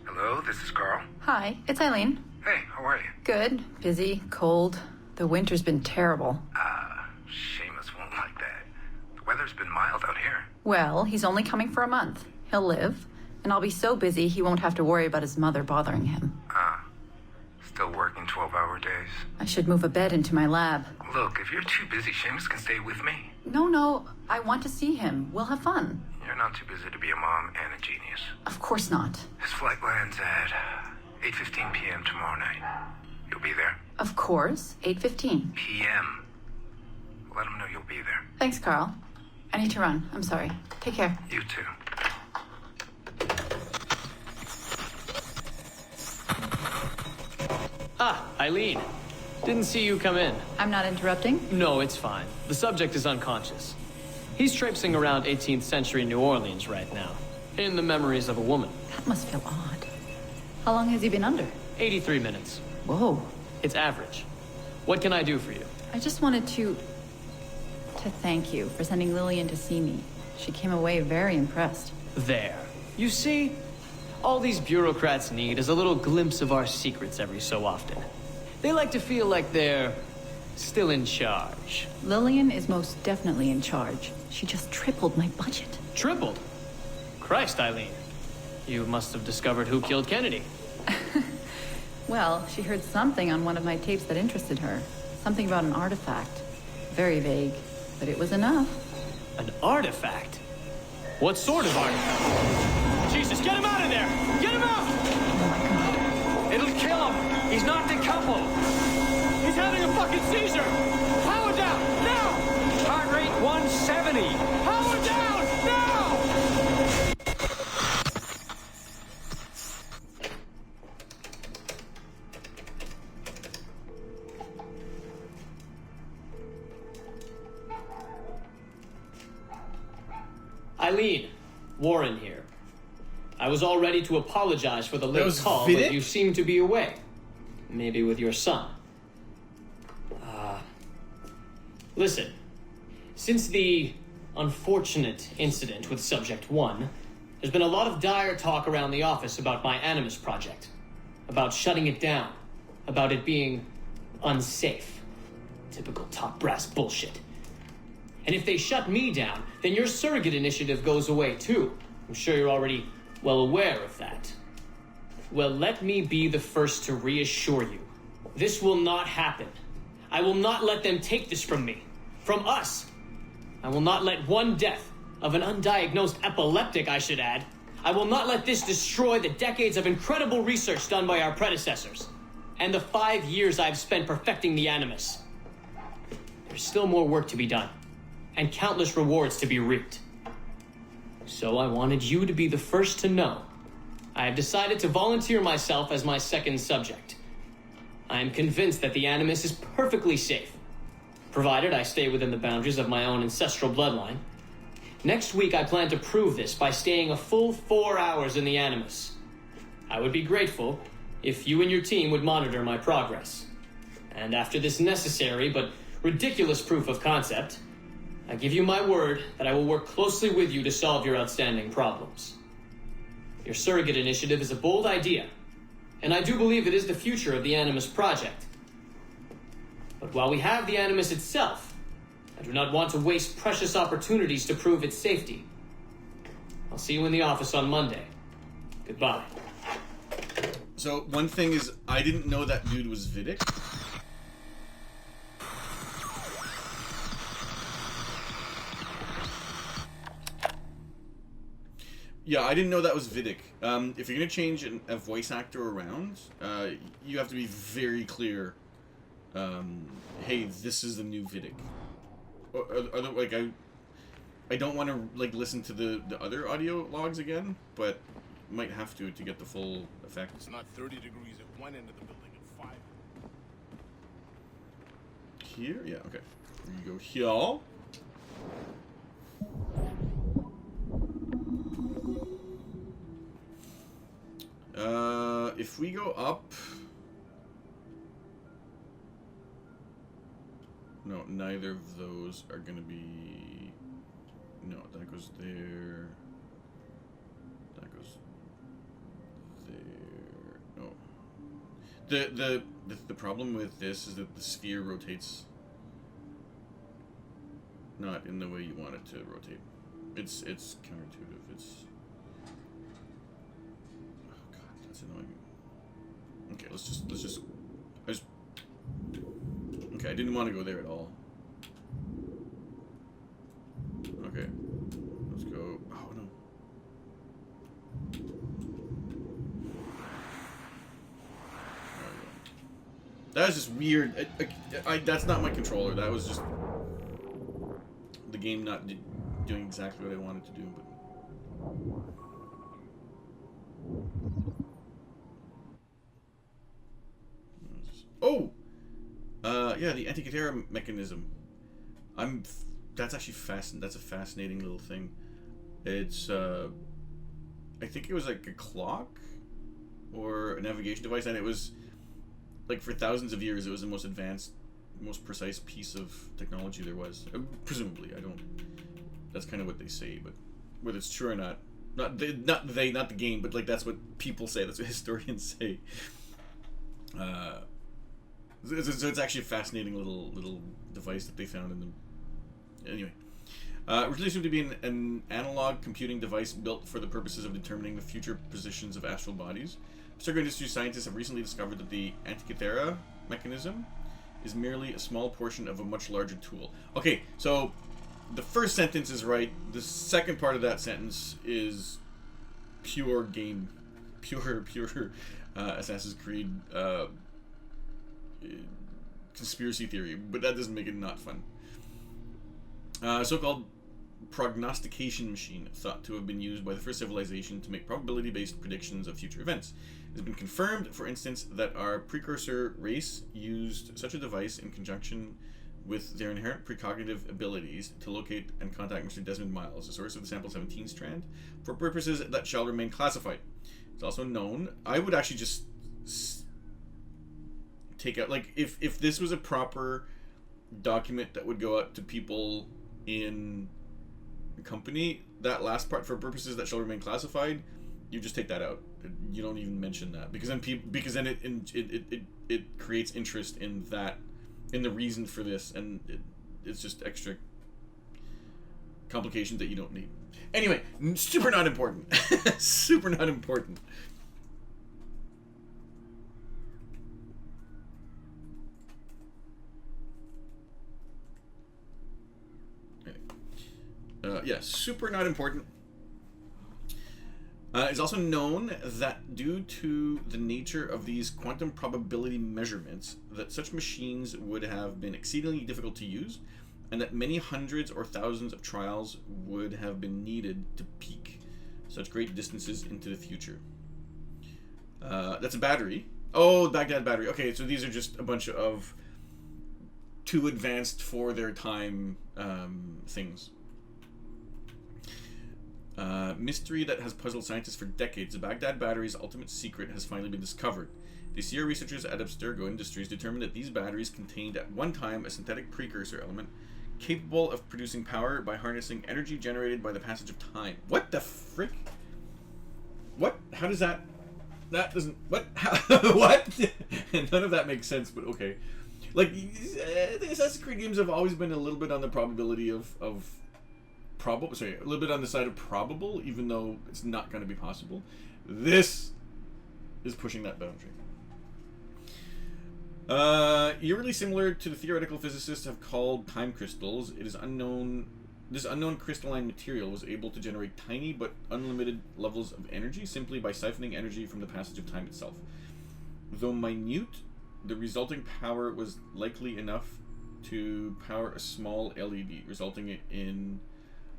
Hello, this is Carl. Hi, it's Eileen. Hey, how are you? Good. Busy. Cold. The winter's been terrible. Seamus won't like that. The weather's been mild out here. Well, he's only coming for a month. He'll live. And I'll be so busy he won't have to worry about his mother bothering him. Still working 12-hour days. I should move a bed into my lab. Look, if you're too busy, Seamus can stay with me. No. I want to see him. We'll have fun. You're not too busy to be a mom and a genius. Of course not. His flight lands at 8:15 p.m. tomorrow night. You'll be there? Of course. 8:15. p.m. Let him know you'll be there. Thanks, Carl. I need to run. I'm sorry. Take care. You too. Ah, Eileen. Didn't see you come in. I'm not interrupting? No, it's fine. The subject is unconscious. He's traipsing around 18th century New Orleans right now, in the memories of a woman. That must feel odd. How long has he been under? 83 minutes. Whoa. It's average. What can I do for you? I just wanted to thank you for sending Lillian to see me. She came away very impressed. There. You see, all these bureaucrats need is a little glimpse of our secrets every so often. They like to feel like they're still in charge. Lillian is most definitely in charge. She just tripled my budget. Tripled? Christ, Eileen. You must have discovered who killed Kennedy. Well, she heard something on one of my tapes that interested her. Something about an artifact. Very vague, but it was enough. An artifact? What sort of artifact? Jesus, get him out of there! Get him out! Oh my god. It'll kill him! He's not decoupled! He's having a fucking seizure! Power down! Now! Heart rate 170! Power down! Now! Eileen, Warren here. I was all ready to apologize for the late call, but you seem to be away. Maybe with your son. Listen. Since the unfortunate incident with Subject 1, there's been a lot of dire talk around the office about my Animus project. About shutting it down. About it being unsafe. Typical top brass bullshit. And if they shut me down, then your surrogate initiative goes away too. I'm sure you're already well aware of that. Well, let me be the first to reassure you. This will not happen. I will not let them take this from me. From us. I will not let one death, of an undiagnosed epileptic, I should add. I will not let this destroy the decades of incredible research done by our predecessors. And the 5 years I've spent perfecting the Animus. There's still more work to be done. And countless rewards to be reaped. So I wanted you to be the first to know. I have decided to volunteer myself as my second subject. I am convinced that the Animus is perfectly safe, provided I stay within the boundaries of my own ancestral bloodline. Next week I plan to prove this by staying a full 4 hours in the Animus. I would be grateful if you and your team would monitor my progress. And after this necessary but ridiculous proof of concept, I give you my word that I will work closely with you to solve your outstanding problems. Your surrogate initiative is a bold idea, and I do believe it is the future of the Animus project. But while we have the Animus itself, I do not want to waste precious opportunities to prove its safety. I'll see you in the office on Monday. Goodbye. So, one thing is, I didn't know that dude was Vidic. Yeah, I didn't know that was Vidic. If you're going to change a voice actor around, you have to be very clear. Hey, this is the new Vidic. Like, I don't want to like listen to the other audio logs again, but might have to get the full effect. It's not 30 degrees at one end of the building and 5. Here? Yeah, okay. Here you go. Here. If we go up... No, neither of those are gonna be... No, that goes there. That goes there. No. The problem with this is that the sphere rotates not in the way you want it to rotate. It's counterintuitive. It's... Oh god, that's annoying. Okay, let's just okay, I didn't want to go there at all. Okay. Let's go. Oh no. That was just weird. That's not my controller. That was just the game not doing exactly what I wanted to do. But Yeah, the Antikythera mechanism. That's actually fascinating. That's a fascinating little thing. It's, I think it was like a clock or a navigation device, and it was, like, for thousands of years, it was the most advanced, most precise piece of technology there was. Presumably, I don't. That's kind of what they say, but whether it's true or not, not the game, but like that's what people say. That's what historians say. So it's actually a fascinating little device that they found in the. Anyway, originally assumed to be an analog computing device built for the purposes of determining the future positions of astral bodies. Abstergo Industries scientists have recently discovered that the Antikythera mechanism is merely a small portion of a much larger tool. Okay, so the first sentence is right. The second part of that sentence is pure Assassin's Creed conspiracy theory, but that doesn't make it not fun. So-called prognostication machine thought to have been used by the first civilization to make probability-based predictions of future events. It has been confirmed, for instance, that our precursor race used such a device in conjunction with their inherent precognitive abilities to locate and contact Mr. Desmond Miles, the source of the Sample 17 strand, for purposes that shall remain classified. It's also known, I would actually just take out, like, if this was a proper document that would go out to people in a company, that last part, for purposes that shall remain classified, you just take that out. You don't even mention that, because then it creates interest in that, in the reason for this, and it's just extra complications that you don't need. Anyway, super not important. Super not important. Yeah, super not important. It's also known that due to the nature of these quantum probability measurements, that such machines would have been exceedingly difficult to use, and that many hundreds or thousands of trials would have been needed to peak such great distances into the future. That's a battery. Oh, Baghdad battery. Okay, so these are just a bunch of too advanced for their time things. Mystery that has puzzled scientists for decades. The Baghdad battery's ultimate secret has finally been discovered. This year, researchers at Abstergo Industries determined that these batteries contained at one time a synthetic precursor element capable of producing power by harnessing energy generated by the passage of time. What the frick? What? How does that... That doesn't... What? How, what? None of that makes sense, but okay. Like, the Assassin's Creed games have always been a little bit on the probability of probable, sorry, a little bit on the side of probable, even though it's not going to be possible. This is pushing that boundary. Eerily similar to the theoretical physicists have called time crystals, it is unknown. This unknown crystalline material was able to generate tiny but unlimited levels of energy simply by siphoning energy from the passage of time itself. Though minute, the resulting power was likely enough to power a small LED, resulting in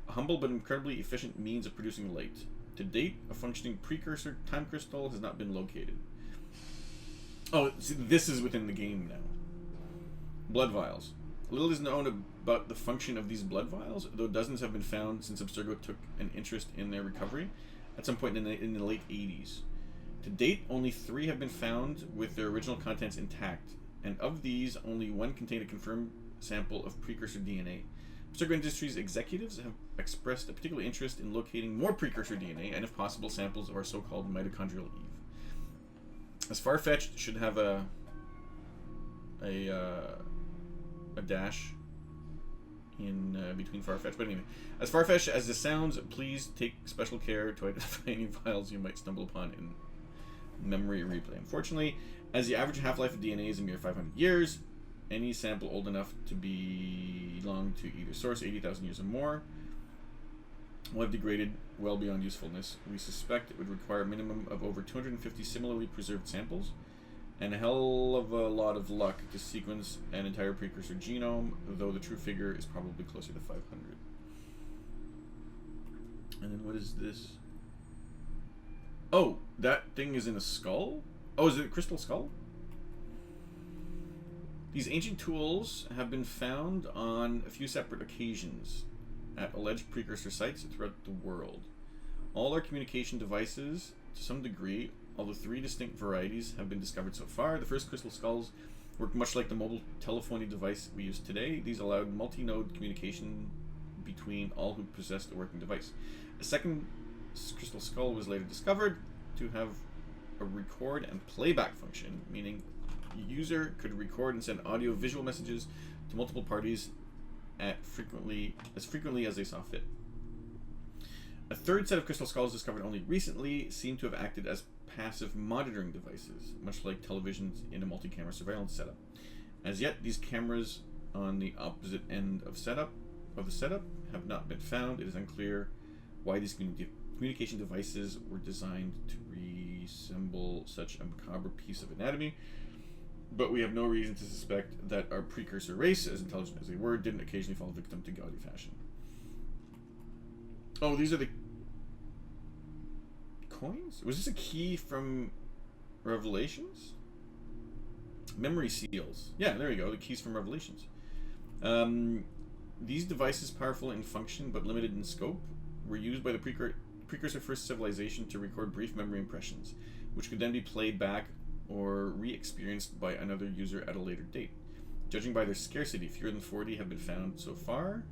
a humble but incredibly efficient means of producing light. To date, a functioning precursor time crystal has not been located. Oh, see, this is within the game now. Blood vials. Little is known about the function of these blood vials, though dozens have been found since Abstergo took an interest in their recovery at some point in the late 80s. To date, only 3 have been found with their original contents intact, and of these, only 1 contained a confirmed sample of precursor DNA. Abstergo Industries executives have expressed a particular interest in locating more precursor DNA and, if possible, samples of our so-called mitochondrial Eve. As Farfetch'd should have a dash in between Farfetch'd, but anyway, as far-fetched as this sounds, please take special care to identify any files you might stumble upon in memory replay. Unfortunately, as the average half-life of DNA is a mere 500 years, any sample old enough to belong to either source 80,000 years or more will have degraded well beyond usefulness. We suspect it would require a minimum of over 250 similarly preserved samples and a hell of a lot of luck to sequence an entire precursor genome, though the true figure is probably closer to 500. And then what is this? Oh, that thing is in a skull? Oh, is it a crystal skull? These ancient tools have been found on a few separate occasions at alleged precursor sites throughout the world. All are communication devices to some degree, although 3 distinct varieties have been discovered so far. The first crystal skulls worked much like the mobile telephony device we use today. These allowed multi-node communication between all who possessed a working device. A second crystal skull was later discovered to have a record and playback function, meaning the user could record and send audio-visual messages to multiple parties as frequently as they saw fit. A third set of crystal skulls discovered only recently seem to have acted as passive monitoring devices, much like televisions in a multi-camera surveillance setup. As yet, these cameras on the opposite end of the setup have not been found. It is unclear why these communication devices were designed to resemble such a macabre piece of anatomy, but we have no reason to suspect that our precursor race, as intelligent as they were, didn't occasionally fall victim to gaudy fashion. Oh, these are the coins? Was this a key from Revelations? Memory seals. Yeah, there you go, the keys from Revelations. These devices, powerful in function but limited in scope, were used by the precursor first civilization to record brief memory impressions, which could then be played back or re-experienced by another user at a later date. Judging by their scarcity, fewer than 40 have been found so far,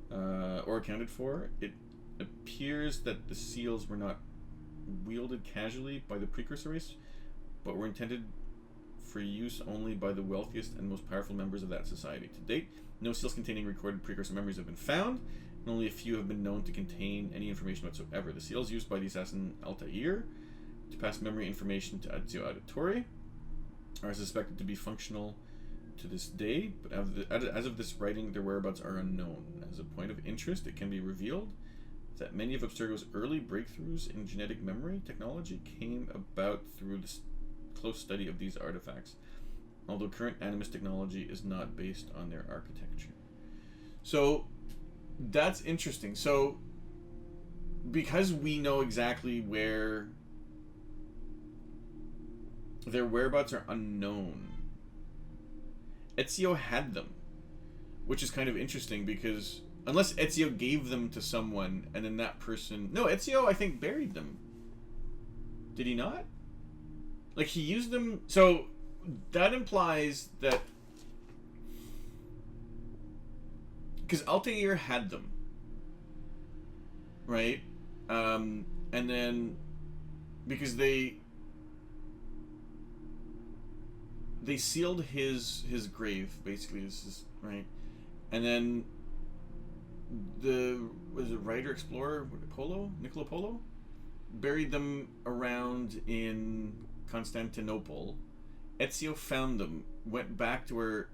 or accounted for. It appears that the seals were not wielded casually by the precursor race, but were intended for use only by the wealthiest and most powerful members of that society. To date, no seals containing recorded precursor memories have been found, and only a few have been known to contain any information whatsoever. The seals used by the assassin Altair to pass memory information to Ezio Auditore are suspected to be functional to this day, but as of this writing, their whereabouts are unknown. As a point of interest, it can be revealed that many of Abstergo's early breakthroughs in genetic memory technology came about through the close study of these artifacts, although current Animus technology is not based on their architecture. So that's interesting. So because we know exactly where their whereabouts are unknown, Ezio had them, which is kind of interesting because unless Ezio gave them to someone and then that person... No, Ezio, I think, buried them. Did he not? Like, he used them... So, that implies that... Because Altair had them. Right? And then... Because they sealed his grave, basically, right? And then was it writer explorer Niccolo Polo buried them around in Constantinople. Ezio found them, went back to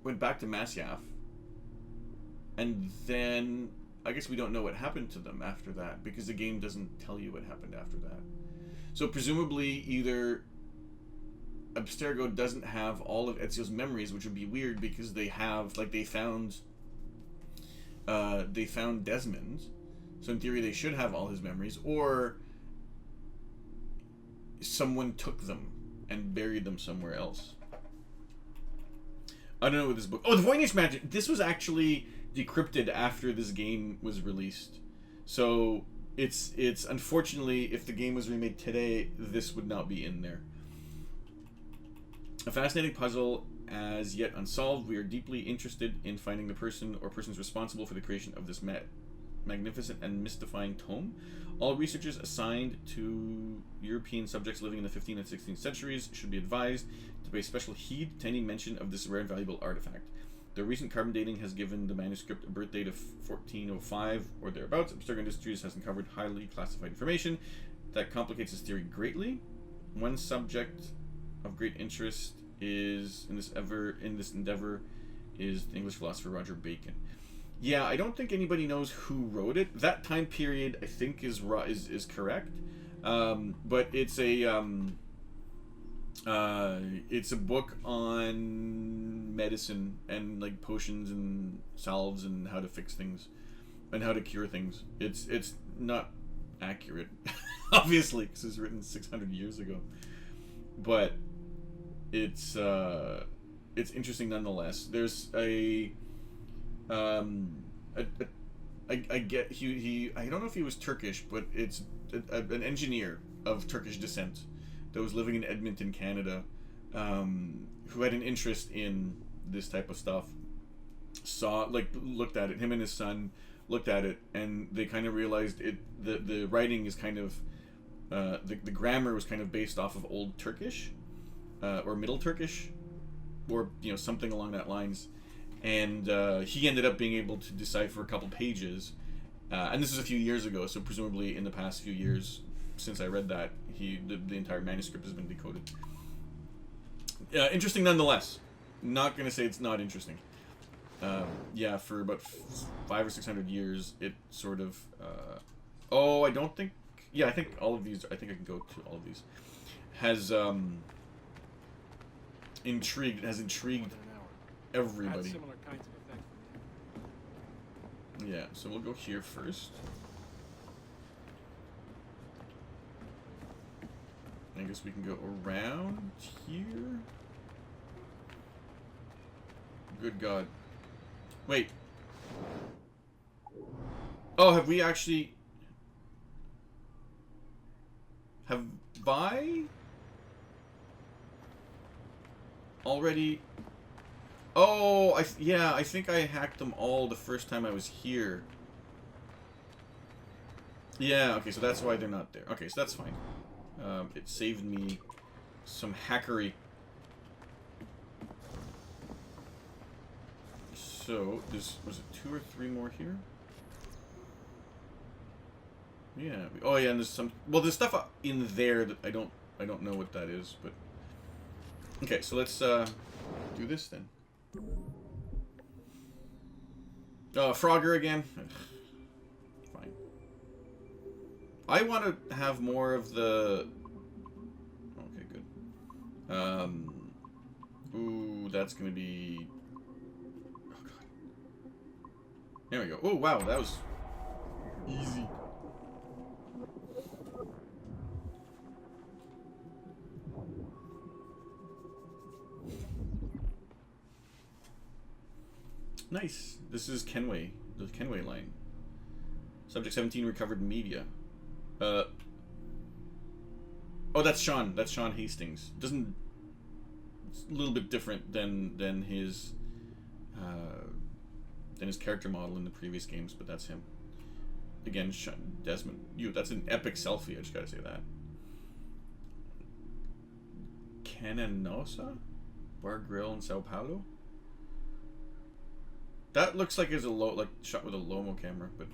Masyaf, and then I guess we don't know what happened to them after that because the game doesn't tell you what happened after that. So presumably either Abstergo doesn't have all of Ezio's memories, which would be weird because they have, like, they found Desmond, so in theory they should have all his memories, or someone took them and buried them somewhere else. I don't know what this book... Oh, the Voynich Magic! This was actually decrypted after this game was released. So it's unfortunately, if the game was remade today, this would not be in there. A fascinating puzzle as yet unsolved. We are deeply interested in finding the person or persons responsible for the creation of this magnificent and mystifying tome. All researchers assigned to European subjects living in the 15th and 16th centuries should be advised to pay special heed to any mention of this rare and valuable artifact. The recent carbon dating has given the manuscript a birth date of 1405 or thereabouts. Abstergo Industries has uncovered highly classified information that complicates his theory greatly. One subject of great interest is in this endeavor is the English philosopher Roger Bacon. Yeah, I don't think anybody knows who wrote it. That time period, I think, is correct, but it's a book on medicine and like potions and salves and how to fix things and how to cure things. It's not accurate, obviously, because it was written 600 years ago, but it's it's interesting nonetheless. There's I get he I don't know if he was Turkish, but it's an engineer of Turkish descent that was living in Edmonton, Canada, who had an interest in this type of stuff. Looked at it. Him and his son looked at it, and they kind of realized it. The writing is kind of the grammar was kind of based off of Old Turkish, or Middle Turkish, or something along that lines. And he ended up being able to decipher a couple pages, and this is a few years ago. So presumably in the past few years since I read that, the entire manuscript has been decoded. Interesting nonetheless. Not gonna say it's not interesting. Yeah, for about 500 or 600 years, it sort of. Oh, I don't think. Yeah, I think all of these. I think I can go to all of these. Has intrigued everybody. Yeah, so we'll go here first. I guess we can go around here. Good God. Wait. Oh, have we actually... Have I... already... Oh, yeah, I think I hacked them all the first time I was here. Yeah, okay, so that's why they're not there. Okay, so that's fine. It saved me some hackery. So, was it 2 or 3 more here? Yeah. Oh yeah, and there's some. Well, there's stuff in there that I don't know what that is, but. Okay, so let's do this then. Oh, Frogger again. Ugh. Fine. I want to have more of the. Okay, good. Ooh, that's gonna be. Oh God. There we go. Oh wow, that was easy. Nice. This is Kenway, the Kenway line. Subject 17 recovered media. Oh, that's Sean. That's Sean Hastings. Doesn't. It's a little bit different than his character model in the previous games, but that's him. Again, Desmond. That's an epic selfie. I just gotta say that. Cananosa? Bar Grill in Sao Paulo? That looks like it's a shot with a Lomo camera, but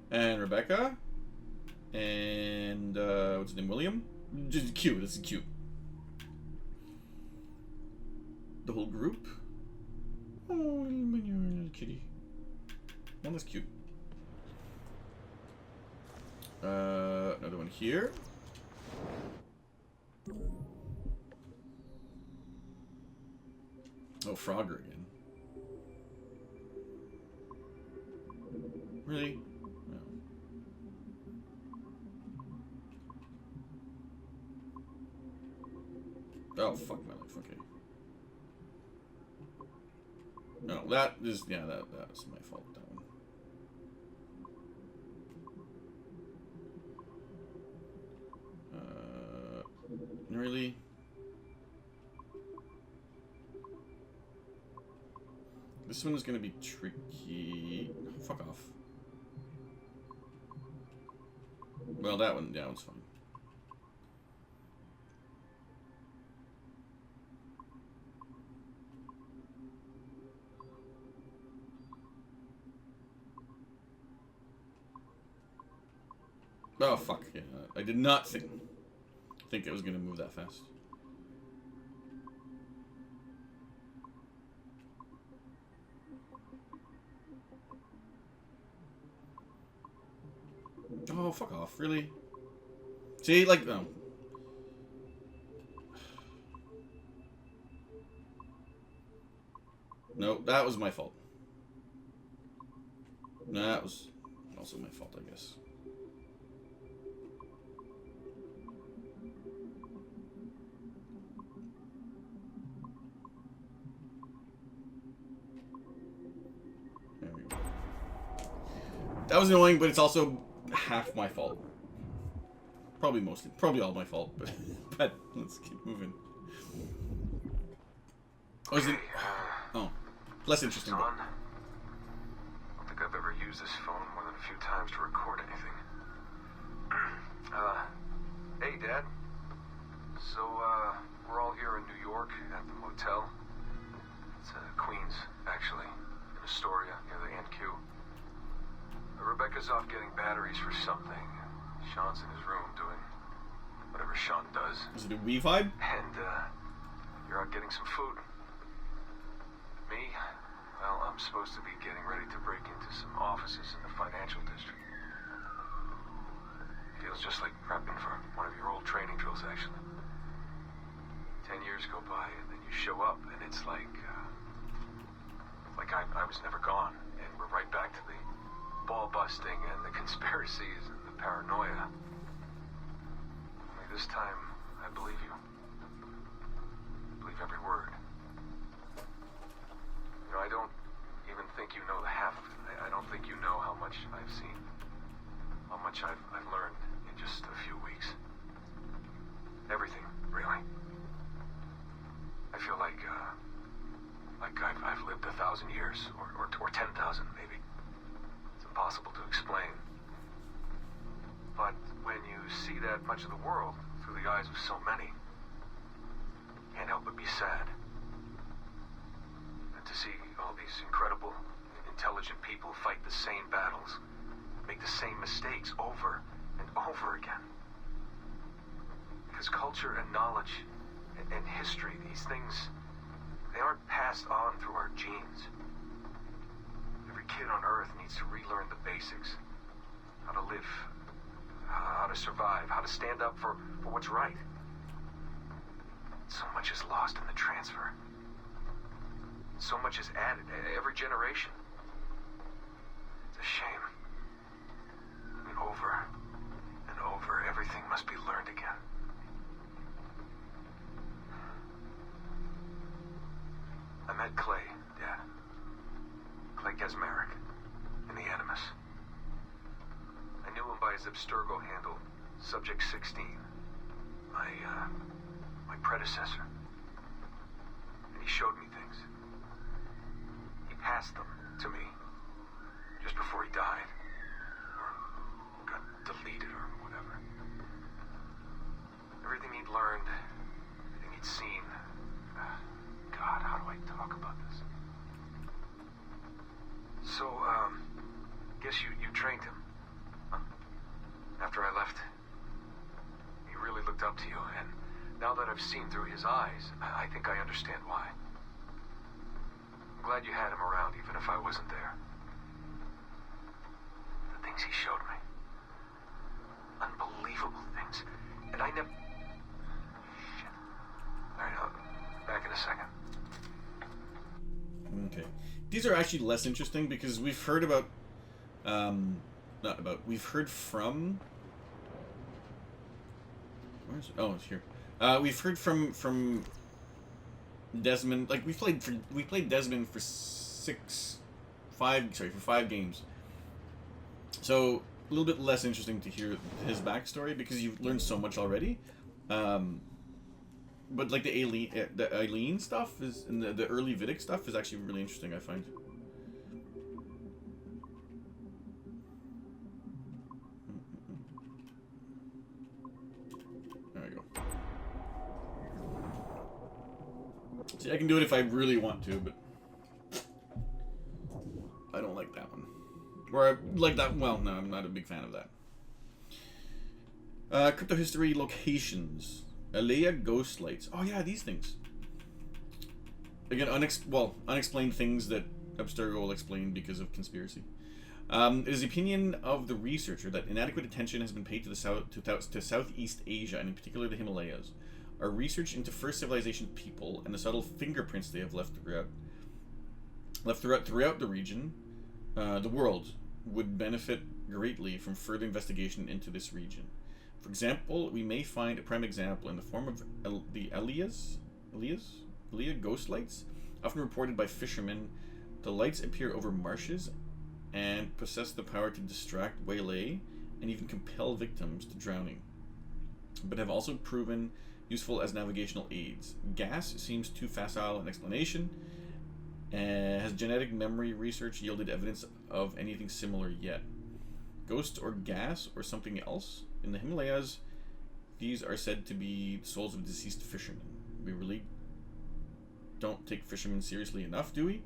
and Rebecca and what's his name? William? Just cute. This is cute. The whole group. Oh, little kitty. One that's cute. Another one here. Oh, Frogger again. Really? No. Oh, fuck my life. Okay. No, that is... Yeah, that's my fault, that one. Really? This one is going to be tricky. Fuck off. Well, that one's fine. Oh, fuck. Yeah, I did not think it was going to move that fast. Oh, fuck off. Really? See, like, no. No, that was my fault. No, that was also my fault, I guess. That was annoying, but it's also half my fault. Probably all my fault, but let's keep moving. Oh, is it? Oh, less interesting. Son, I don't think I've ever used this phone more than a few times to record anything. Hey, Dad. So, we're all here in New York at the motel. It's Queens, actually, in Astoria, near the NQ. Rebecca's off getting batteries for something. Sean's in his room doing whatever Sean does. Is it a Wii vibe? And, you're out getting some food. Me? Well, I'm supposed to be getting ready to break into some offices in the financial district. Feels just like prepping for one of your old training drills, actually. 10 years go by, and then you show up, and it's like I was never gone, and we're right back to the ball busting and the conspiracies and the paranoia. Only this time, I believe you. I believe every word. You know, I don't even think you know the half of it. I don't think you know how much I've seen. How much I've learned in just a few weeks. Everything, really. I feel like I've lived 1,000 years, or 10,000 maybe. It's impossible to explain. But when you see that much of the world through the eyes of so many, you can't help but be sad. And to see all these incredible, intelligent people fight the same battles, make the same mistakes over and over again. Because culture and knowledge and history, these things, they aren't passed on through our genes. Every kid on Earth needs to relearn the basics. How to live, how to survive, how to stand up for what's right. So much is lost in the transfer. So much is added every generation. It's a shame. I mean, over and over, everything must be learned again. I met Clay, Dad. Clay Gesmerick, in the Animus. I knew him by his Abstergo handle, Subject 16. My predecessor. And he showed me things. He passed them to me just before he died. Or got deleted or whatever. Everything he'd learned, everything he'd seen. God, how do I talk about this? So, guess you trained him. Huh? After I left, he really looked up to you, and now that I've seen through his eyes, I think I understand why. I'm glad you had him around, even if I wasn't there. The things he showed me. Unbelievable things. And I never... Shit. Alright, back in a second. Okay. These are actually less interesting because we've heard about... we've heard from... Where's... Oh, it's here. We've heard from Desmond. Like we played Desmond for 5 games. So a little bit less interesting to hear his backstory because you've learned so much already. But like the Eileen stuff is, and the early Vidic stuff is actually really interesting, I find. There we go. See, I can do it if I really want to, but I don't like that one. Or I like that. Well, no, I'm not a big fan of that. Crypto history locations. Alea ghost lights. Oh yeah, these things. Again, unexplained things that Abstergo will explain because of conspiracy. It is the opinion of the researcher that inadequate attention has been paid to to Southeast Asia, and in particular the Himalayas. Our research into first civilization people and the subtle fingerprints they have left throughout the region, the world, would benefit greatly from further investigation into this region. For example, we may find a prime example in the form of the Alea ghost lights, often reported by fishermen. The lights appear over marshes and possess the power to distract, waylay, and even compel victims to drowning, but have also proven useful as navigational aids. Gas seems too facile an explanation. Has genetic memory research yielded evidence of anything similar yet? Ghosts or gas or something else? In the Himalayas, these are said to be souls of deceased fishermen. We really don't take fishermen seriously enough, do we?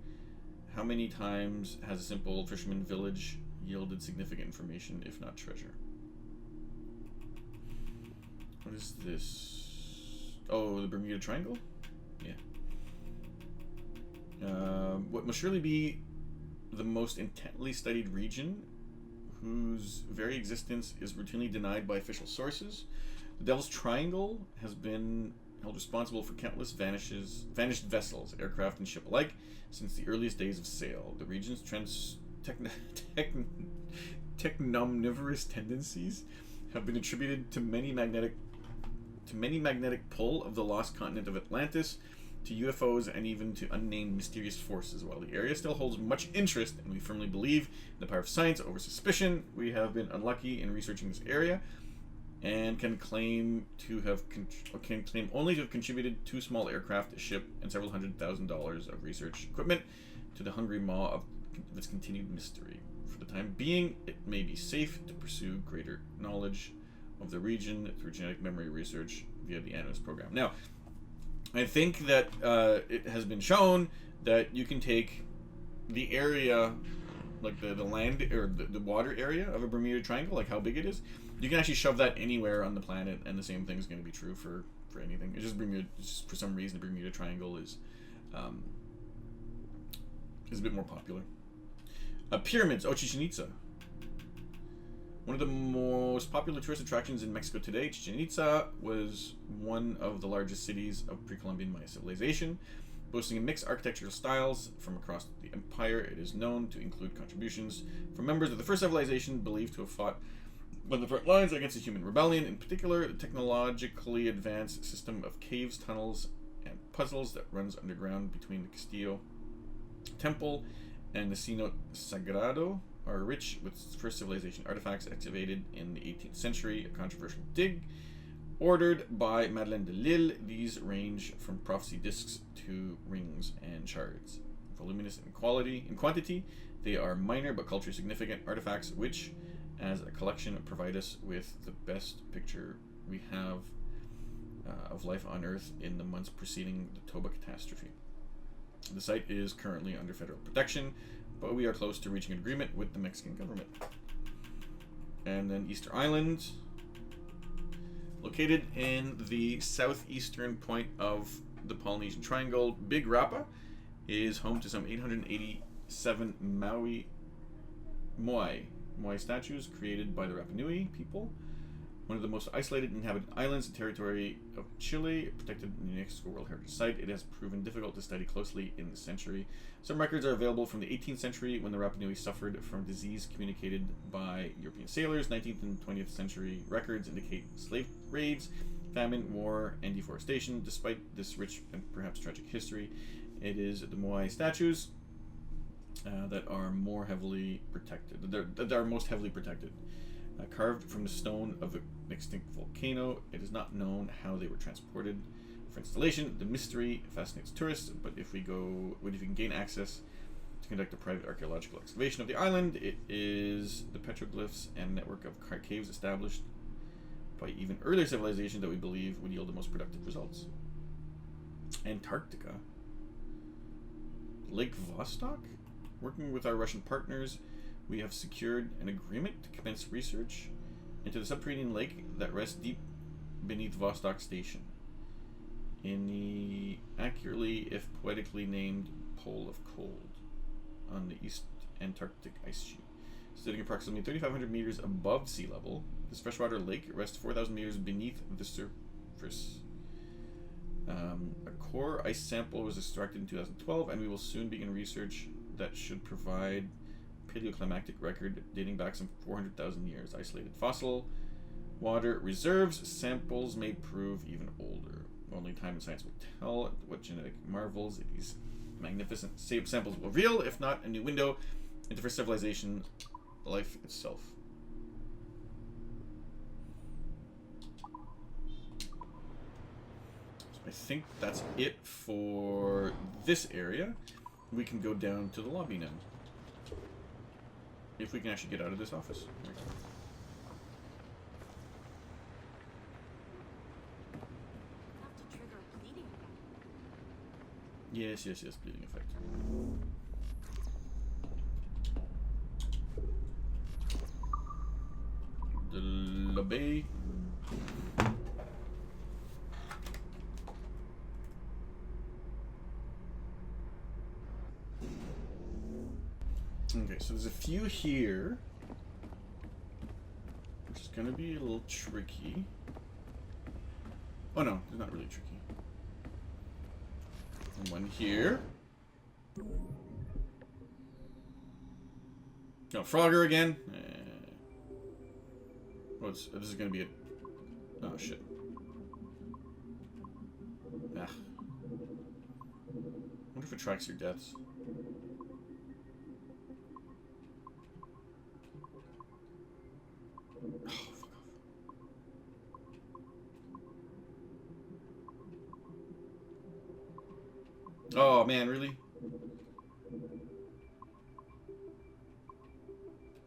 How many times has a simple fisherman village yielded significant information, if not treasure? What is this? Oh, the Bermuda Triangle? Yeah. What must surely be the most intently studied region, whose very existence is routinely denied by official sources. The Devil's Triangle has been held responsible for countless vanished vessels, aircraft, and ship alike since the earliest days of sail. The region's technomnivorous tendencies have been attributed to many magnetic pull of the lost continent of Atlantis, to UFOs, and even to unnamed mysterious forces. While the area still holds much interest, and we firmly believe in the power of science over suspicion, we have been unlucky in researching this area, and can claim only to have contributed 2 small aircraft, a ship, and several $100,000 of research equipment to the hungry maw of its continued mystery. For the time being, it may be safe to pursue greater knowledge of the region through genetic memory research via the Animus program. Now, I think that it has been shown that you can take the area, like the land or the water area of a Bermuda Triangle, like how big it is. You can actually shove that anywhere on the planet, and the same thing is going to be true for anything. It's just Bermuda. It's just for some reason, the Bermuda Triangle is a bit more popular. Pyramids. Chichen Itza. One of the most popular tourist attractions in Mexico today, Chichen Itza was one of the largest cities of pre-Columbian Maya civilization. Boasting a mixed architectural styles from across the empire, it is known to include contributions from members of the first civilization believed to have fought on the front lines against a human rebellion. In particular, the technologically advanced system of caves, tunnels, and puzzles that runs underground between the Castillo Temple and the Cenote Sagrado are rich with first civilization artifacts excavated in the 18th century. A controversial dig ordered by Madeleine de Lille, these range from prophecy discs to rings and shards. Voluminous in quantity, they are minor but culturally significant artifacts which, as a collection, provide us with the best picture we have of life on Earth in the months preceding the Toba catastrophe. The site is currently under federal protection, but we are close to reaching an agreement with the Mexican government. And then Easter Island, located in the southeastern point of the Polynesian Triangle, Big Rapa is home to some 887 Moai statues created by the Rapa Nui people, one of the most isolated inhabited islands in the territory of Chile, protected in the UNESCO World Heritage Site. It has proven difficult to study closely in the century. Some records are available from the 18th century when the Rapa Nui suffered from disease communicated by European sailors. 19th and 20th century records indicate slave raids, famine, war, and deforestation. Despite this rich and perhaps tragic history, it is the Moai statues that are more heavily protected. That are most heavily protected. Carved from the stone of an extinct volcano, it is not known how they were transported for installation. The mystery fascinates tourists, but if you can gain access to conduct a private archaeological excavation of the island, it is the petroglyphs and network of caves established by even earlier civilizations that we believe would yield the most productive results. Antarctica. Lake Vostok? Working with our Russian partners, we have secured an agreement to commence research into the subterranean lake that rests deep beneath Vostok Station in the accurately, if poetically named, Pole of Cold on the East Antarctic ice sheet. Sitting approximately 3,500 meters above sea level, this freshwater lake rests 4,000 meters beneath the surface. A core ice sample was extracted in 2012, and we will soon begin research that should provide paleoclimatic record dating back some 400,000 years. Isolated fossil water reserves. Samples may prove even older. Only time and science will tell what genetic marvels these magnificent samples will reveal. If not, a new window and for civilization, life itself. So I think that's it for this area. We can go down to the lobby now. If we can actually get out of this office. There we go. Yes, yes, yes, bleeding effect. The lobby. Okay, so there's a few here, which is gonna be a little tricky. Oh no, it's not really tricky. And one here. No, Frogger again. Oh, this is gonna be a. Oh shit. Ah. Wonder if it tracks your deaths. Oh, fuck off. Oh man, really?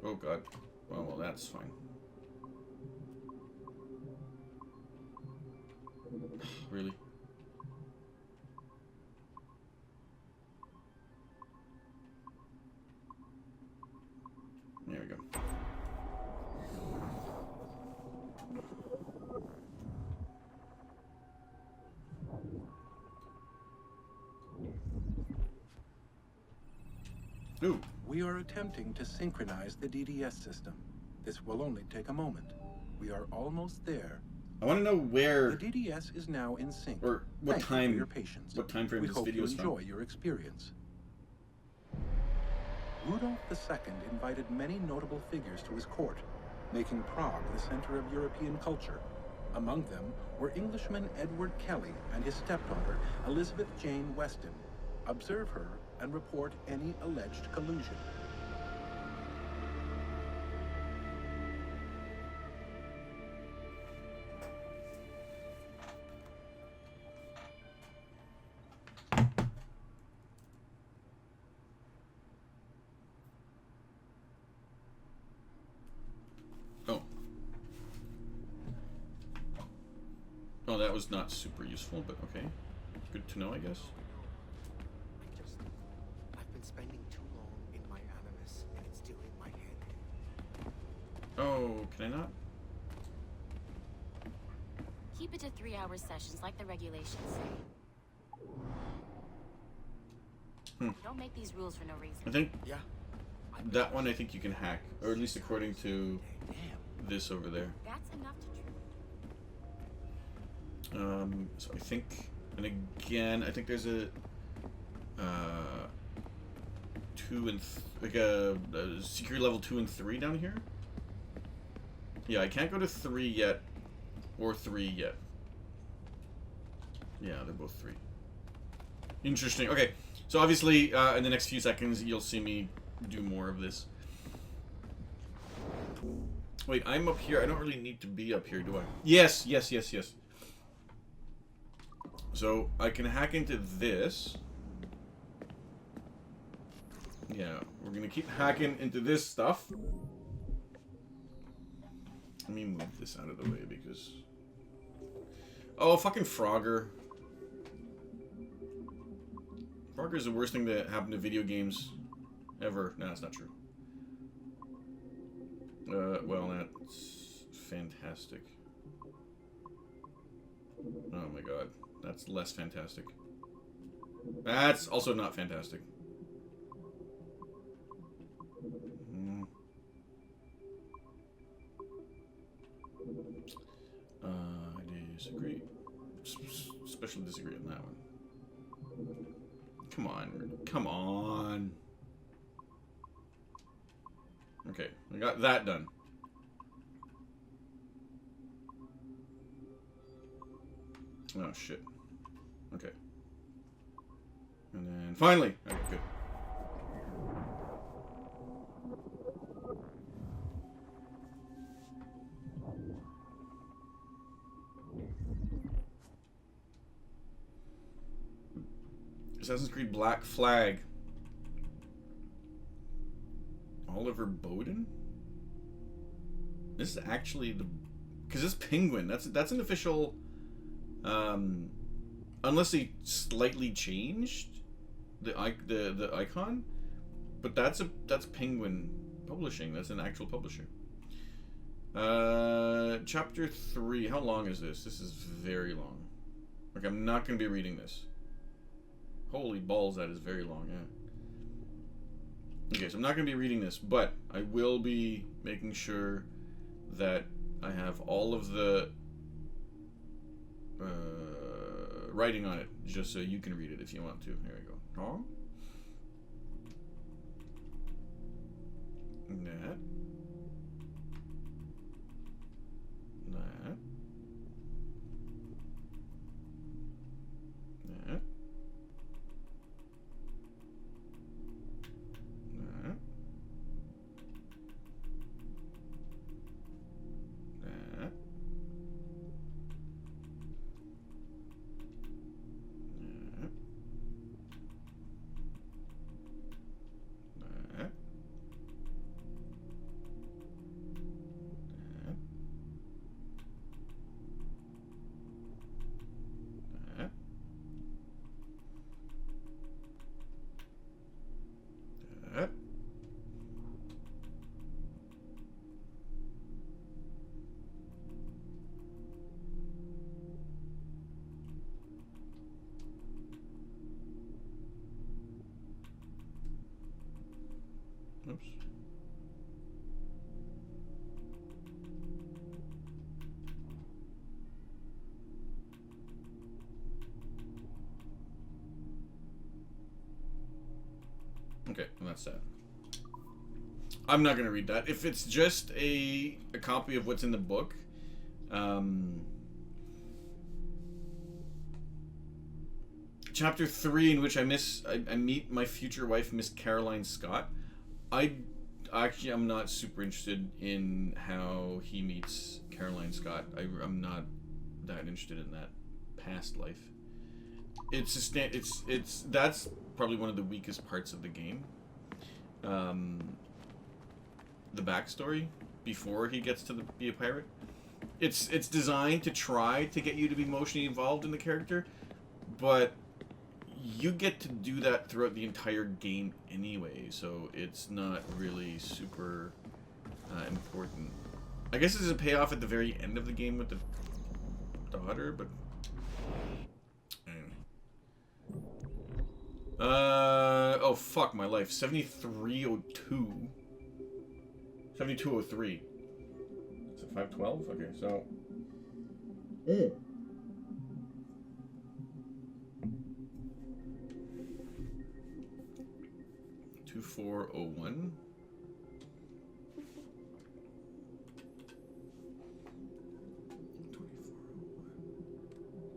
Oh god. Well, that's fine. Really? There we go. Ooh. We are attempting to synchronize the DDS system. This will only take a moment. We are almost there. I want to know where the DDS is now in sync. Or what Thank time? You for your patience. What time frame we this hope video you is from? enjoy your experience. Rudolph II invited many notable figures to his court, making Prague the center of European culture. Among them were Englishman Edward Kelly and his stepdaughter Elizabeth Jane Weston. Observe her and report any alleged collusion. Oh, that was not super useful, but okay. Good to know, I guess. I've been spending too long in my animus, and it's doing my head. Oh, can I not? Keep it to 3-hour sessions like the regulations say. Don't make these rules for no reason. I think that one I think you can hack, or at least according to this over there. That's enough to So I think, and again, I think there's a security level 2 and 3 down here. Yeah, I can't go to 3 yet, or 3 yet. Yeah, they're both 3. Interesting. Okay, so obviously, in the next few seconds, you'll see me do more of this. Wait, I'm up here. I don't really need to be up here, do I? Yes, yes, yes, yes. So, I can hack into this. Yeah, we're gonna keep hacking into this stuff. Let me move this out of the way because... Oh, fucking Frogger. Frogger's the worst thing that happened to video games ever. No, that's not true. Well, that's fantastic. Oh my god. That's less fantastic. That's also not fantastic. I disagree. Especially disagree on that one. Come on. Come on. Okay, we got that done. Oh, shit. Okay. And then finally. Okay, good. Assassin's Creed Black Flag. Oliver Bowden? This is actually the... Because this Penguin, that's an official... unless they slightly changed the icon, but that's Penguin Publishing. That's an actual publisher. Chapter 3. How long is this? This is very long. Like, I'm not going to be reading this. Holy balls, that is very long, yeah. Okay, so I'm not going to be reading this, but I will be making sure that I have all of the writing on it, just so you can read it if you want to. Here we go. Tom? That. That. That. Oops. Okay, well that's that. I'm not going to read that. If it's just a copy of what's in the book, Chapter 3, in which I meet my future wife, Miss Caroline Scott. I'm not super interested in how he meets Caroline Scott. I'm not that interested in that past life. That's probably one of the weakest parts of the game. The backstory before he gets to be a pirate. It's designed to try to get you to be emotionally involved in the character, but you get to do that throughout the entire game anyway, so it's not really super important. I guess there's a payoff at the very end of the game with the daughter, but... oh fuck my life. 7302. 7203. Is it 512? Okay, so... 2401.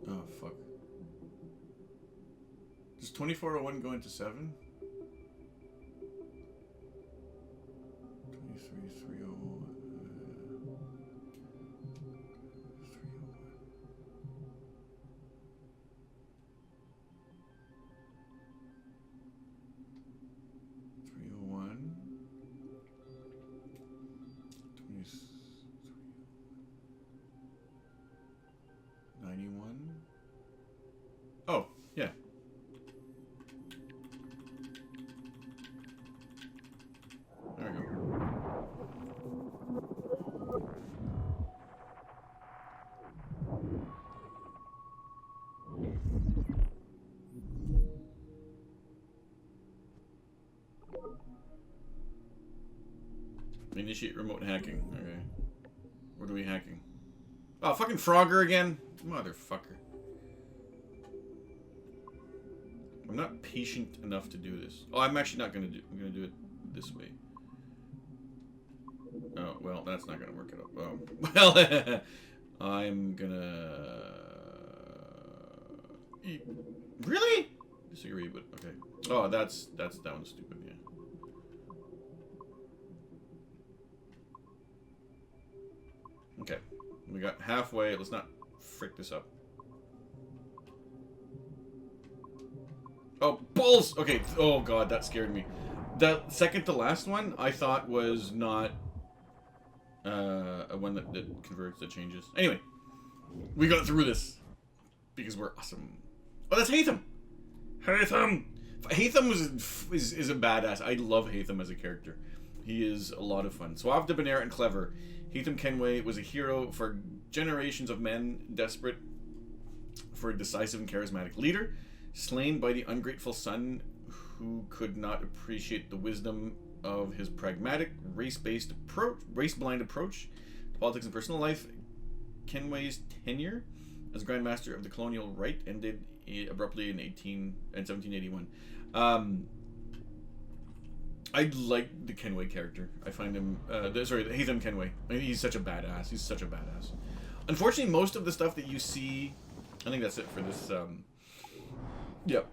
Oh fuck. Does 2401 go into 7? 23301. Oh, yeah. There we go. Initiate remote hacking. Okay. What are we hacking? Oh, fucking Frogger again? Motherfucker. I'm not patient enough to do this. Oh, I'm actually not gonna do. I'm gonna do it this way. Oh well, that's not gonna work it out. Oh, well, I'm gonna. Really? Disagree, but okay. Oh, that one's stupid. Yeah. Okay, we got halfway. Let's not frick this up. Oh, balls! Okay, oh god, that scared me. The second to last one, I thought was not a one that converts, that changes. Anyway, we got through this because we're awesome. Oh, that's Hatham! Hatham! Hatham is a badass. I love Hatham as a character. He is a lot of fun. Suave, debonair, and clever, Hatham Kenway was a hero for generations of men desperate for a decisive and charismatic leader, slain by the ungrateful son who could not appreciate the wisdom of his pragmatic, race-blind approach to politics and personal life. Kenway's tenure as Grand Master of the Colonial Rite ended abruptly in 1781. I like the Kenway character. I find him, Hatham Kenway. I mean, he's such a badass. He's such a badass. Unfortunately, most of the stuff that you see, I think that's it for this, yep.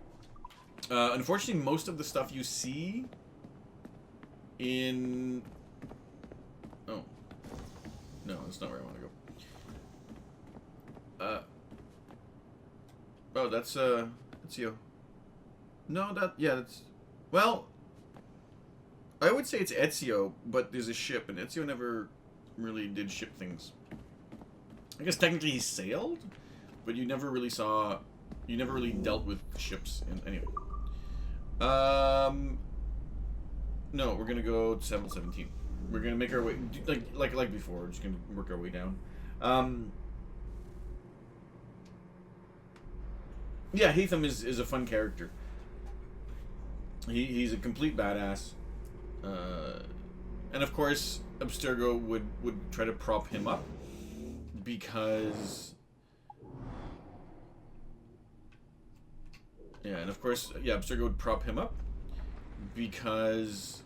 Unfortunately, most of the stuff you see in... Oh. No, that's not where I want to go. Oh, that's you. No, that's... Well, I would say it's Ezio, but there's a ship, and Ezio never really did ship things. I guess technically he sailed, but you never really saw... You never really dealt with ships in... Anyway. No, we're gonna go to 717. We're gonna make our way... Like before, we're just gonna work our way down. Yeah, Hatham is a fun character. He's a complete badass. And of course, Abstergo would try to prop him up because... Yeah, and of course, yeah, Abstergo would prop him up because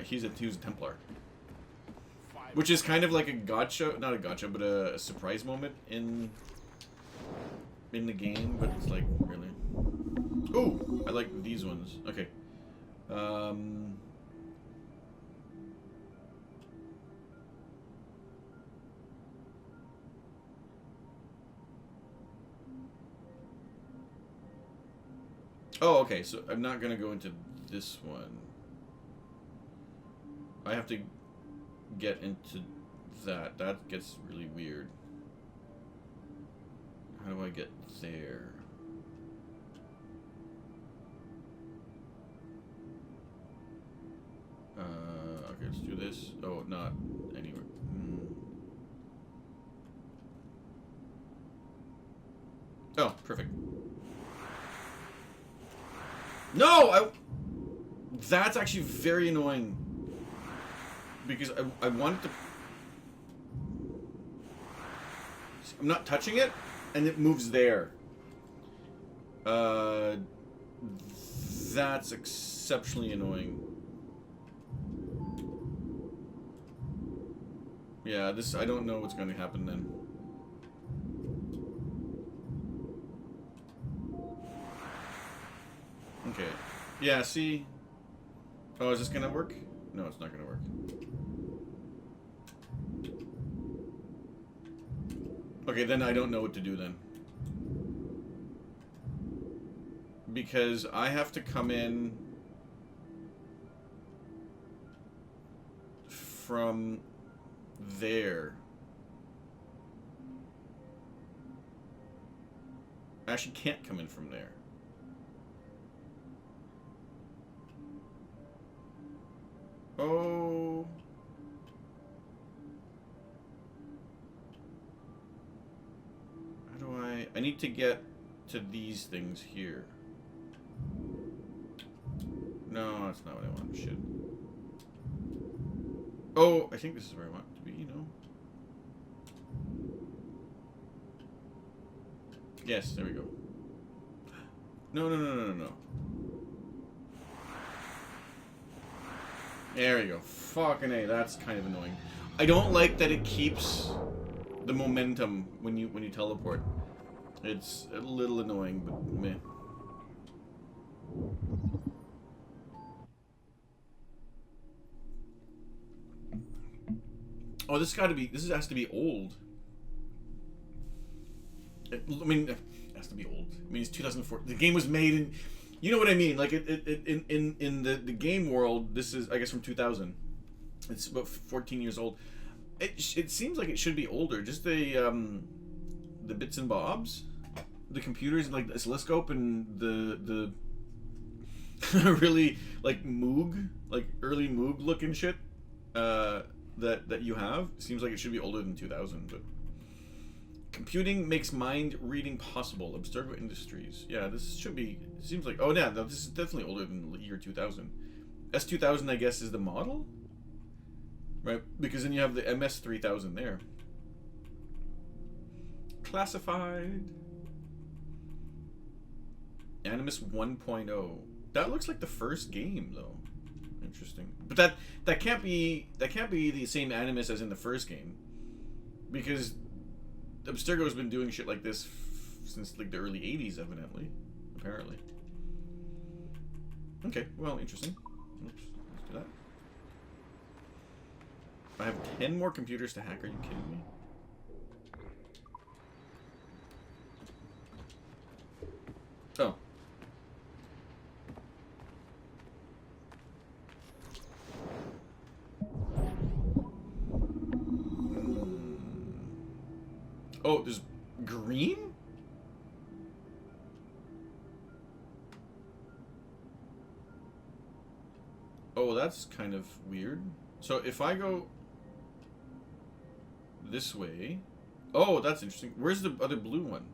he was a Templar. Which is kind of like a gotcha, not a gotcha, but a surprise moment in the game, but it's like, really. Ooh, I like these ones. Okay. Oh, okay, so I'm not gonna go into this one. I have to get into that. That gets really weird. How do I get there? Okay, let's do this. Oh, not anywhere. Oh, perfect. No! That's actually very annoying. Because I wanted to... I'm not touching it, and it moves there. That's exceptionally annoying. Yeah, this... I don't know what's going to happen then. Okay. Yeah, see? Oh, is this gonna work? No, it's not gonna work. Okay, then I don't know what to do then. Because I have to come in from there. I actually can't come in from there. Oh. How do I need to get to these things here. No, that's not what I want. Shit. Oh, I think this is where I want to be, you know. Yes, there we go. No. There we go. Fucking A, that's kind of annoying. I don't like that it keeps the momentum when you teleport. It's a little annoying, but meh. Oh, this has to be old. I mean, it has to be old. I mean, it's 2004. The game was made in, you know what I mean? Like in the game world, this is, I guess, from 2000. It's about 14 years old. It seems like it should be older. Just the bits and bobs, the computers, like the oscilloscope and the really like Moog, like early Moog looking shit that you have seems like it should be older than 2000. But computing makes mind reading possible. Abstergo Industries. Yeah, this should be. It seems like. Oh yeah, no, this is definitely older than the year 2000. S2000, I guess, is the model, right? Because then you have the MS3000 there. Classified. Animus 1.0. That looks like the first game, though. Interesting, but that can't be the same Animus as in the first game, because Abstergo has been doing shit like this since like the early 80s, evidently, apparently. Okay, well, interesting. Oops, let's do that. I have 10 more computers to hack. Are you kidding me? Oh. Oh, there's green? Oh, that's kind of weird. So if I go this way... Oh, that's interesting. Where's the other blue one?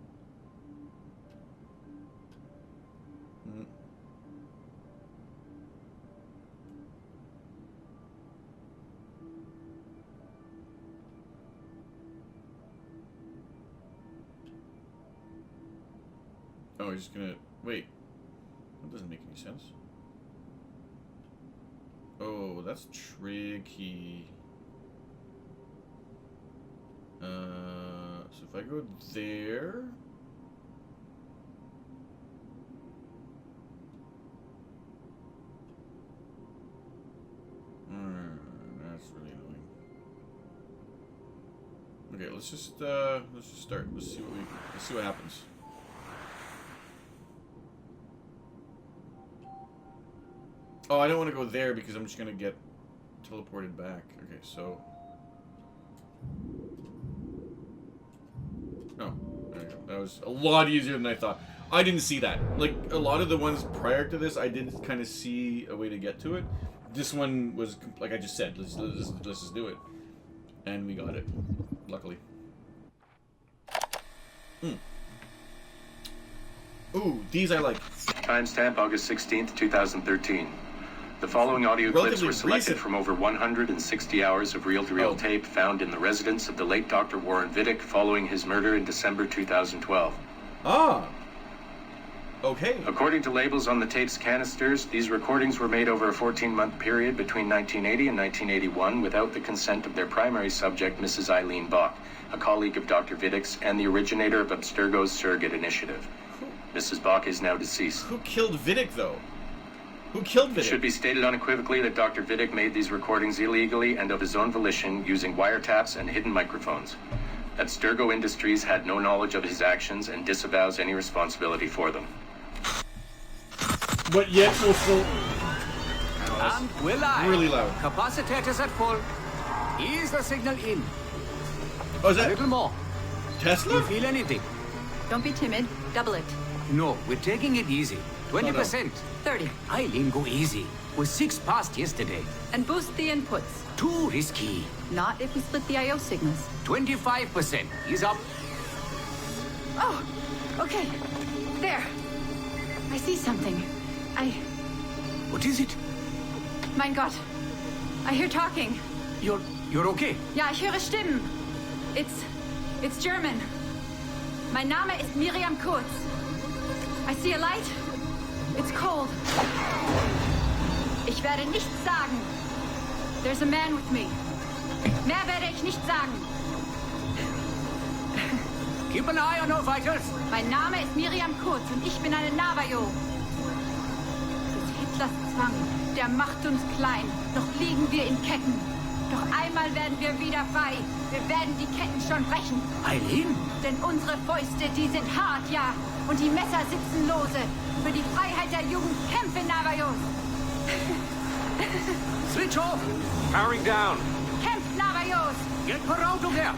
Oh, he's just gonna... Wait. That doesn't make any sense. Oh, that's tricky. So if I go there... That's really annoying. Okay, let's just start. Let's see what happens. Oh, I don't want to go there because I'm just gonna get teleported back. Okay, so. Oh, there we go. That was a lot easier than I thought. I didn't see that. Like, a lot of the ones prior to this, I did kind of see a way to get to it. This one was, like I just said, let's just do it. And we got it, luckily. Ooh, these I like. Timestamp August 16th, 2013. The following audio clips were selected from over 160 hours of reel-to-reel tape found in the residence of the late Dr. Warren Vidic following his murder in December 2012. Ah. Okay. According to labels on the tape's canisters, these recordings were made over a 14-month period between 1980 and 1981 without the consent of their primary subject, Mrs. Eileen Bach, a colleague of Dr. Vidic's and the originator of Abstergo's surrogate initiative. Mrs. Bach is now deceased. Who killed Vidic, though? Who killed Vidic? It should be stated unequivocally that Dr. Vidic made these recordings illegally and of his own volition using wiretaps and hidden microphones. Abstergo Industries had no knowledge of his actions and disavows any responsibility for them. But yet we'll still... And we're live. Really loud. Capacitors at full. Ease the signal in. Oh, is that... A little more. Tesla? You feel anything? Don't be timid. Double it. No, we're taking it easy. 20%. 30. Eileen, go easy. We're 6 past yesterday. And boost the inputs. Too risky. Not if we split the I/O signals. 25%. He's up. Oh, okay. There. I see something. What is it? Mein Gott. I hear talking. You're okay? Ja, ich höre Stimmen. It's German. Mein Name ist Miriam Kurz. I see a light. It's cold. Ich werde nichts sagen. There's a man with me. Mehr werde ich nicht sagen. Keep an eye on our vitals. Mein Name ist Miriam Kurz und ich bin eine Navajo. Des Hitlers Zwang, der macht uns klein. Noch liegen wir in Ketten. Doch einmal werden wir wieder frei. Wir werden die Ketten schon brechen. Eileen? Denn unsere Fäuste, die sind hart, ja. Und die Messer sitzen lose. Für die Freiheit der Jugend kämpfen, Navajos. Switch off! Powering down. Kämpft, Navajos! Get Peralta there!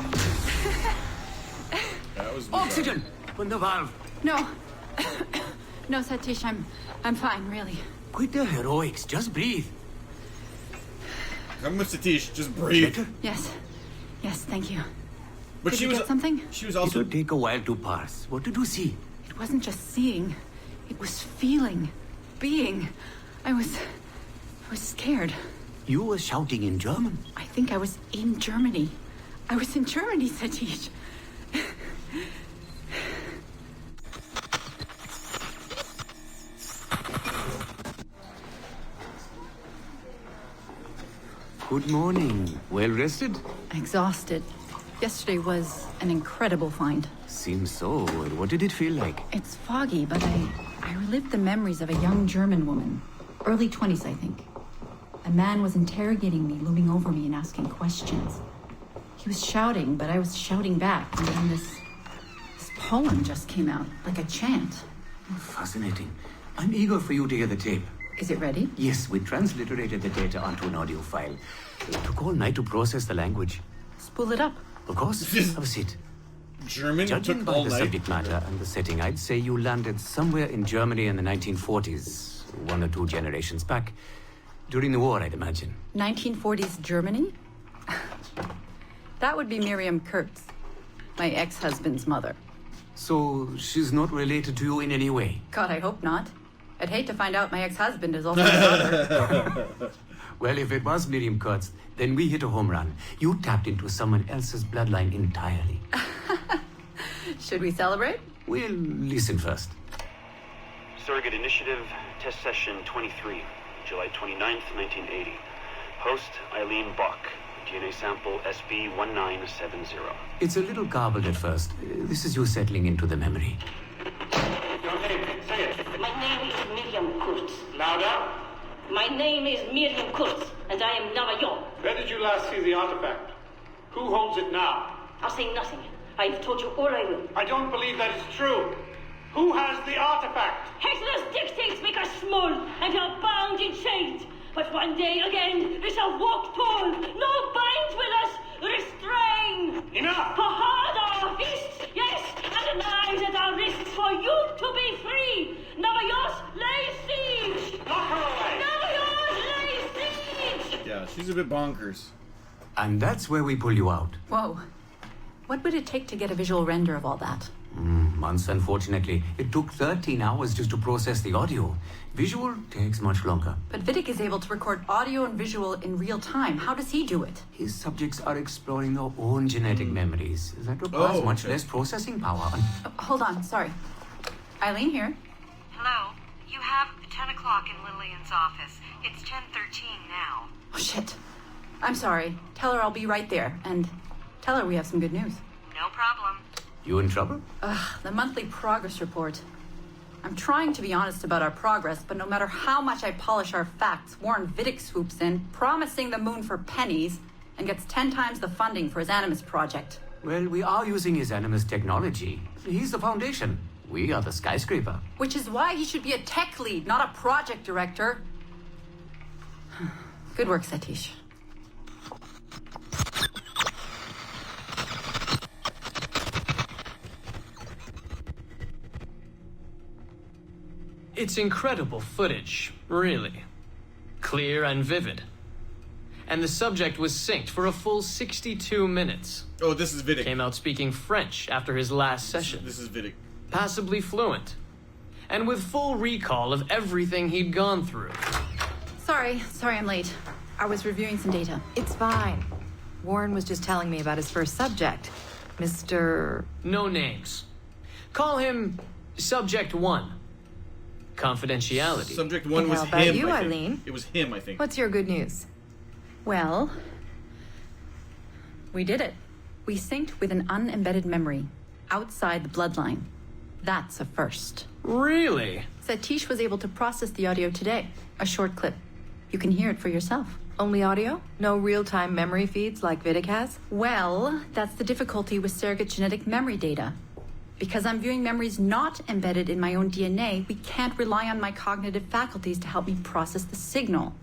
Oxygen! From the valve. No. No, Satish, I'm fine, really. Quit the heroics. Just breathe. Come with Satish. Just breathe. Yes. Yes, thank you. But Did she you was get something? She was also. It would take a while to parse. What did you see? It wasn't just seeing. It was feeling. Being. I was scared. You were shouting in German. I think I was in Germany. I was in Germany, Satish. Good morning. Well rested? Exhausted. Yesterday was an incredible find. Seems so. What did it feel like? It's foggy, but I relived the memories of a young German woman. Early 20s, I think. A man was interrogating me, looming over me and asking questions. He was shouting, but I was shouting back. And then this poem just came out, like a chant. Fascinating. I'm eager for you to hear the tape. Is it ready? Yes, we transliterated the data onto an audio file. It took all night to process the language. Spool it up. Of course. Have a seat. German Judging took by all the night. subject matter and the setting, I'd say you landed somewhere in Germany in the 1940s, 1 or 2 generations back. During the war, I'd imagine. 1940s Germany? That would be Miriam Kurtz, my ex-husband's mother. So she's not related to you in any way? God, I hope not. I'd hate to find out my ex-husband is also my brother. Well, if it was Miriam Kurtz, then we hit a home run. You tapped into someone else's bloodline entirely. Should we celebrate? We'll listen first. Surrogate Initiative, Test Session 23, July 29th, 1980. Host Eileen Bach, DNA sample SB1970. It's a little garbled at first. This is you settling into the memory. Your name, say it. My name is Miriam Kurtz. Louder. My name is Miriam Kurtz, and I am Navajo. Where did you last see the artifact? Who holds it now? I'll say nothing. I've told you all I will. I don't believe that is true. Who has the artifact? Hexler's dictates make us small, and you're bound in chains. But one day again, we shall walk tall. No binds will us restrain. Enough! For hard our fists, yes, and knives at our wrists for you to be free. Navajos lay siege. Lock her away. Navajos lay siege. Yeah, she's a bit bonkers. And that's where we pull you out. Whoa. What would it take to get a visual render of all that? Months, unfortunately. It took 13 hours just to process the audio. Visual takes much longer. But Vidic is able to record audio and visual in real time. How does he do it? His subjects are exploring their own genetic memories. That requires much less processing power. Hold on, sorry. Eileen here. Hello. You have 10 o'clock in Lillian's office. It's 10:13 now. Oh, shit. I'm sorry. Tell her I'll be right there. And tell her we have some good news. No problem. You in trouble? The monthly progress report. I'm trying to be honest about our progress, but no matter how much I polish our facts, Warren Vidic swoops in, promising the moon for pennies, and gets 10 times the funding for his Animus project. Well, we are using his Animus technology. He's the foundation. We are the skyscraper. Which is why he should be a tech lead, not a project director. Good work, Satish. It's incredible footage, really. Clear and vivid. And the subject was synced for a full 62 minutes. Oh, this is Vidic. Came out speaking French after his last session. This is Vidic. Passably fluent. And with full recall of everything he'd gone through. Sorry I'm late. I was reviewing some data. It's fine. Warren was just telling me about his first subject, Mr. No names. Call him Subject 1. Confidentiality. Subject 1 was How about him, you, I think. Eileen? It was him, I think. What's your good news? Well, we did it. We synced with an unembedded memory outside the bloodline. That's a first. Really? Satish was able to process the audio today. A short clip. You can hear it for yourself. Only audio? No real-time memory feeds like Vidic has? Well, that's the difficulty with surrogate genetic memory data. Because I'm viewing memories not embedded in my own DNA, we can't rely on my cognitive faculties to help me process the signal.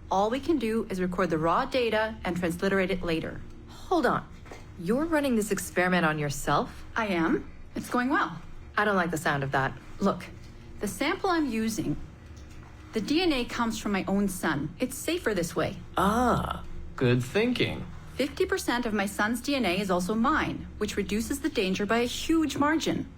All we can do is record the raw data and transliterate it later. Hold on. You're running this experiment on yourself? I am. It's going well. I don't like the sound of that. Look, the sample I'm using, the DNA comes from my own son. It's safer this way. Ah, good thinking. 50% of my son's DNA is also mine, which reduces the danger by a huge margin.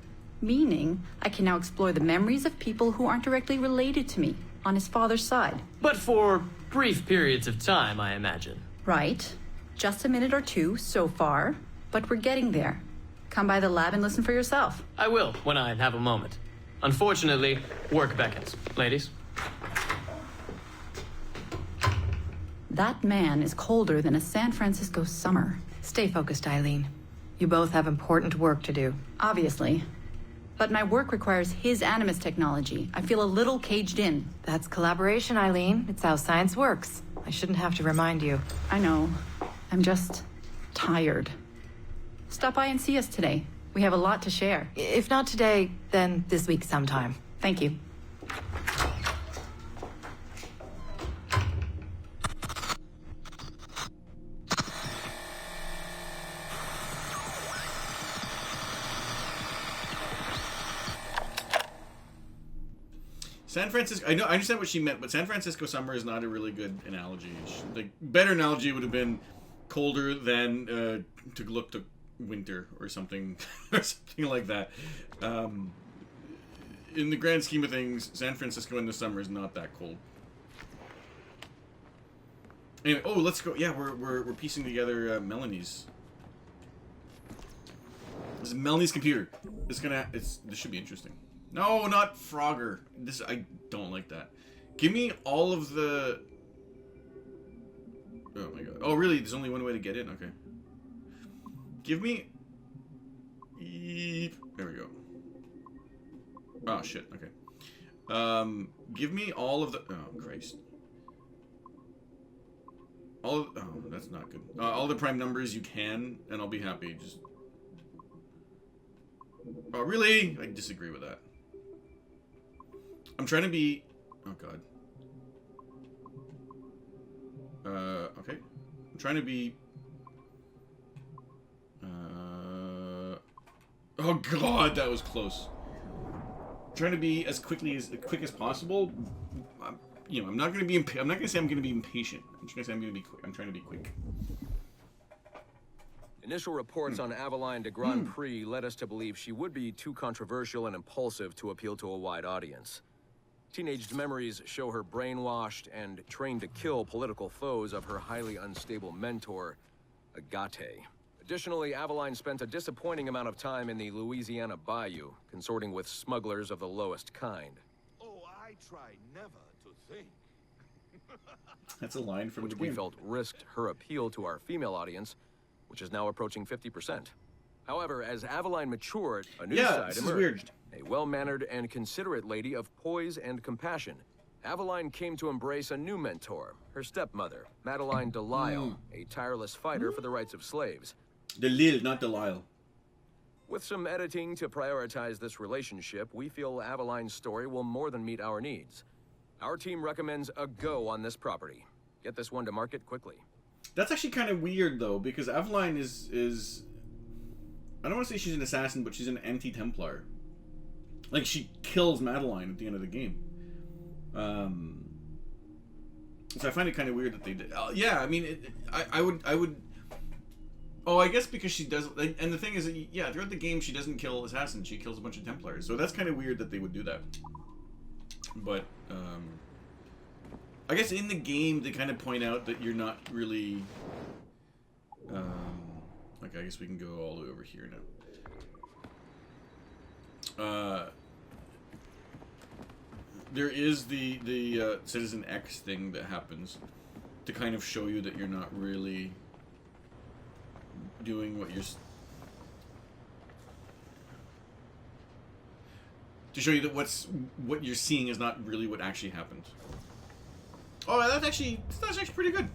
Meaning, I can now explore the memories of people who aren't directly related to me on his father's side. But for brief periods of time, I imagine. Right. Just a minute or two so far, but we're getting there. Come by the lab and listen for yourself. I will, when I have a moment. Unfortunately, work beckons. Ladies? That man is colder than a San Francisco summer. Stay focused, Eileen. You both have important work to do. Obviously. But my work requires his Animus technology. I feel a little caged in. That's collaboration, Eileen. It's how science works. I shouldn't have to remind you. I know. I'm just tired. Stop by and see us today. We have a lot to share. If not today, then this week sometime. Thank you. San Francisco. I understand what she meant, but San Francisco summer is not a really good analogy. The better analogy would have been colder than to look to winter or something, or something like that. In the grand scheme of things, San Francisco in the summer is not that cold. Anyway, oh, let's go. Yeah, we're piecing together Melanie's. This is Melanie's computer. This should be interesting. No, not Frogger. I don't like that. Give me all of the... Oh my god. Oh, really? There's only one way to get in? Okay. Give me... There we go. Oh, shit. Okay. Give me all of the... Oh, Christ. Oh, that's not good. All the prime numbers you can, and I'll be happy. Just... Oh, really? I disagree with that. I'm trying to be... Oh, God. Okay. I'm trying to be... Oh, God, that was close. I'm trying to be as quick as possible. I'm not going to be... I'm not going to say I'm going to be impatient. I'm just going to say I'm going to be quick. I'm trying to be quick. Initial reports on Aveline de Grand Prix led us to believe she would be too controversial and impulsive to appeal to a wide audience. Teenage memories show her brainwashed and trained to kill political foes of her highly unstable mentor, Agate. Additionally, Aveline spent a disappointing amount of time in the Louisiana Bayou, consorting with smugglers of the lowest kind. Oh, I try never to think. That's a line from which we felt risked her appeal to our female audience, which is now approaching 50%. However, as Aveline matured, a new side emerged. A well-mannered and considerate lady of poise and compassion. Aveline came to embrace a new mentor, her stepmother, Madeline Delisle, a tireless fighter for the rights of slaves. Delisle, not Delisle. With some editing to prioritize this relationship, we feel Aveline's story will more than meet our needs. Our team recommends a go on this property. Get this one to market quickly. That's actually kind of weird, though, because Aveline is... I don't want to say she's an assassin, but she's an anti-Templar. Like, she kills Madeline at the end of the game. So I find it kind of weird that they did... yeah, I mean, I would... Oh, I guess because she does... And the thing is, that, yeah, throughout the game, she doesn't kill assassins. She kills a bunch of Templars. So that's kind of weird that they would do that. But, I guess in the game, they kind of point out that you're not really... okay, I guess we can go all the way over here now. There is the Citizen X thing that happens to kind of show you that you're not really doing what you're... To show you that what you're seeing is not really what actually happened. Oh, that's actually pretty good.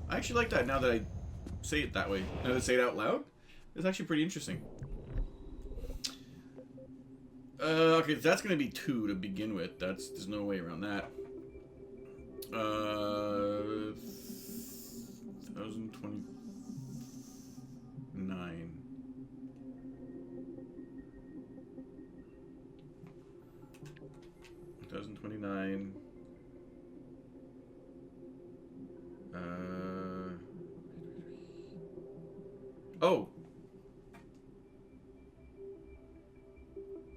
I actually like that now that I say it that way. Now that I say it out loud, it's actually pretty interesting. Okay, that's gonna be 2 to begin with. There's no way around that. 1029. 1029. Oh.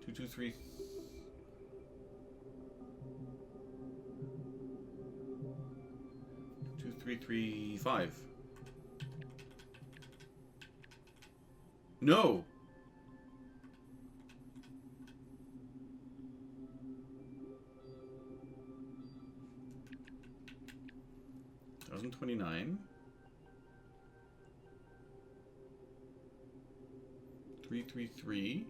223. 2335. No. $1,029. 333.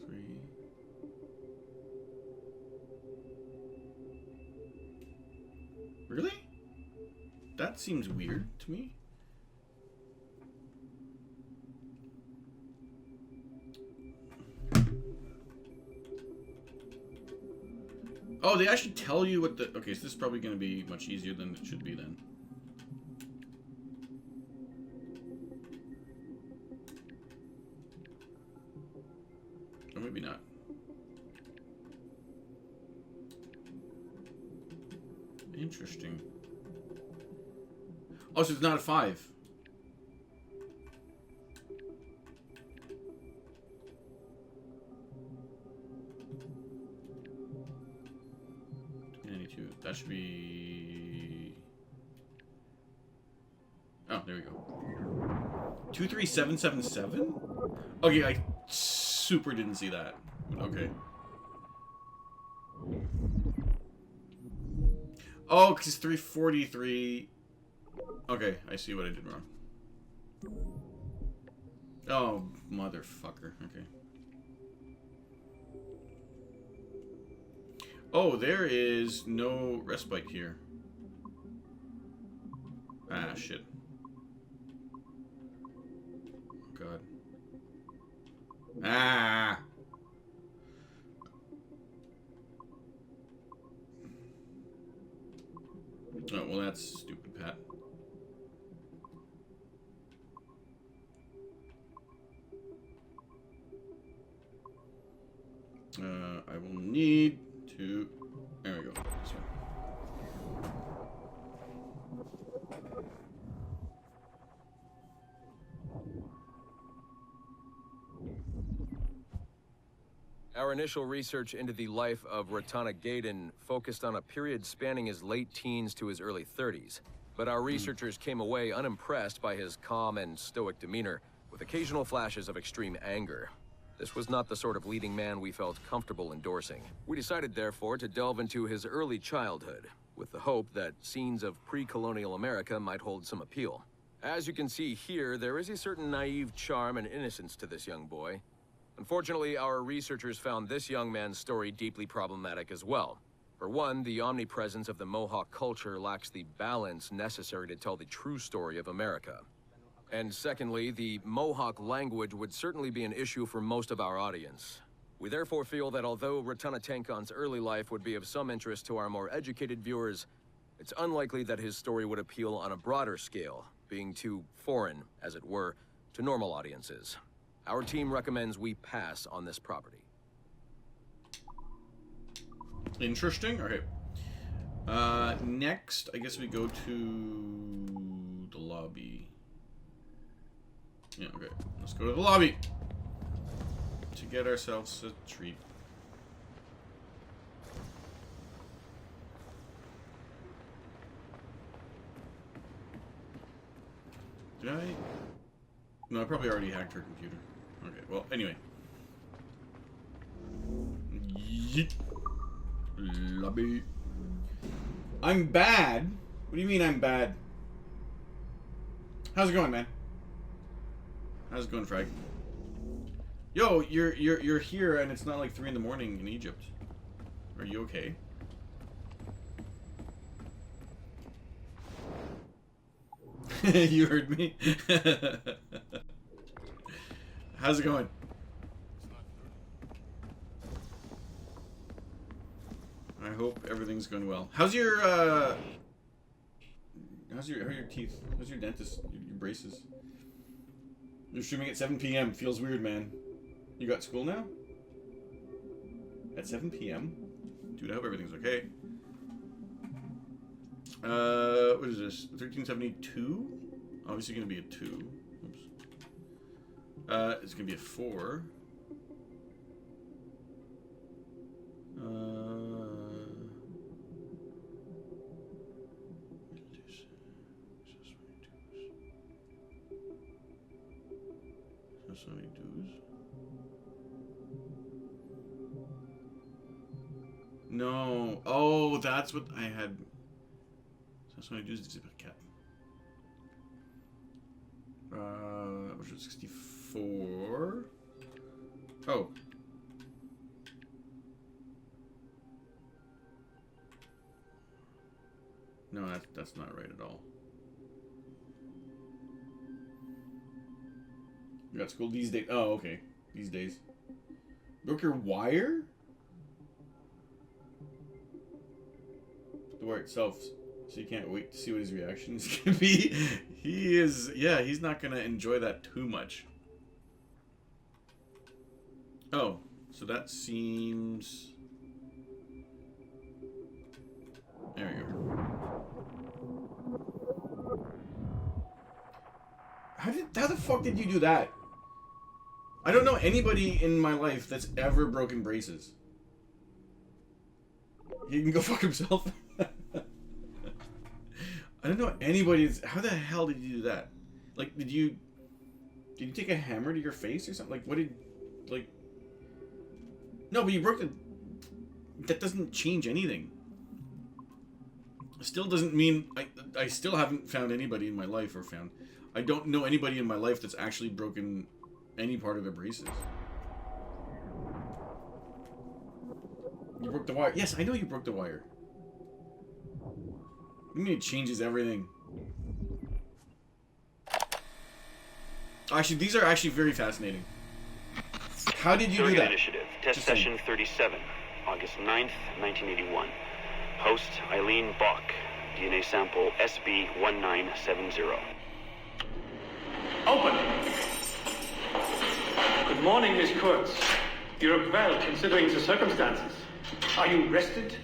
3. Really? That seems weird to me. Oh, they actually tell you what the... Okay, so this is probably going to be much easier than it should be then. Or maybe not. Interesting. Oh, so it's not a 5. That should be... Oh, there we go. 23777? Okay, I super didn't see that. Okay. Oh, because 343... Okay, I see what I did wrong. Oh, motherfucker. Okay. Oh, there is no respite here. Ah, shit. Oh, God. Ah! Oh, well, that's stupid, Pat. I will need to... There we go. This one. Our initial research into the life of Ratana Gaydon focused on a period spanning his late teens to his early 30s. But our researchers came away unimpressed by his calm and stoic demeanor, with occasional flashes of extreme anger. This was not the sort of leading man we felt comfortable endorsing. We decided, therefore, to delve into his early childhood, with the hope that scenes of pre-colonial America might hold some appeal. As you can see here, there is a certain naive charm and innocence to this young boy. Unfortunately, our researchers found this young man's story deeply problematic as well. For one, the omnipresence of the Mohawk culture lacks the balance necessary to tell the true story of America. And secondly, the Mohawk language would certainly be an issue for most of our audience. We therefore feel that although Ratana Tenkon's early life would be of some interest to our more educated viewers, it's unlikely that his story would appeal on a broader scale, being too foreign, as it were, to normal audiences. Our team recommends we pass on this property. Interesting. Okay. Next, I guess we go to the lobby. Yeah, okay. Let's go to the lobby to get ourselves a treat. Did I? No, I probably already hacked her computer. Okay, well, anyway. Yeet. Lobby. I'm bad? What do you mean I'm bad? How's it going, man? How's it going, Frag? Yo, you're here and it's not like 3 in the morning in Egypt. Are you okay? You heard me. How's it going? I hope everything's going well. How's your how are your teeth? How's your dentist? Your braces? You're streaming at 7 p.m. Feels weird, man. You got school now? At 7 p.m? Dude, I hope everything's okay. What is this? 1372? Obviously gonna be a 2. Oops. It's gonna be a 4. So many dues. No. Oh, that's what I had. So many dues to cap. Which was 64. Oh. No, that's not right at all. You got school these days. Oh, okay. These days. Broke your wire? The wire itself. So you can't wait to see what his reaction is going to be. He is... Yeah, he's not going to enjoy that too much. Oh. So that seems... There we go. How the fuck did you do that? I don't know anybody in my life that's ever broken braces. He can go fuck himself. I don't know anybody that's... How the hell did you do that? Like, did you take a hammer to your face or something? Like, what did... Like... No, but you broke the... That doesn't change anything. Still doesn't mean... I still haven't found anybody in my life or found... I don't know anybody in my life that's actually broken any part of their braces. You broke the wire. Yes, I know you broke the wire. I mean, it changes everything. Actually, these are actually very fascinating. How did you do that? Initiative. Test session 37, August 9th, 1981. Host Eileen Bach. DNA sample SB1970. Open! Good morning, Miss Kurtz. You look well, considering the circumstances. Are you rested?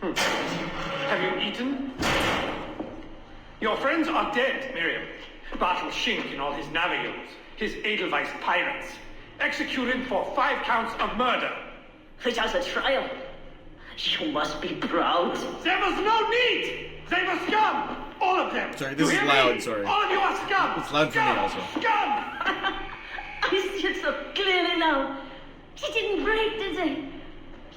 Have you eaten? Your friends are dead, Miriam. Bartel Schink and all his navios, his Edelweiss pirates, executed for 5 counts of murder. Without a trial. You must be proud. There was no need! They were scum! All of them! Sorry, this is loud, me? sorry. All of you are scum! It's loud for me also. Scum! I see it so clearly now. He didn't break, did he?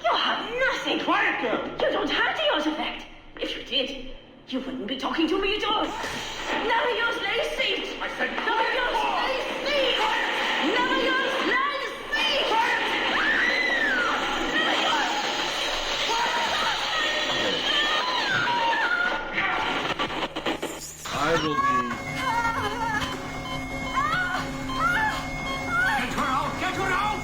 You have nothing. Quiet, girl! You don't have the artifact. If you did, you wouldn't be talking to me at all. Never use lay seat. I said never use lay seat. Never use lay seat. I will be... Get her out! Get her out!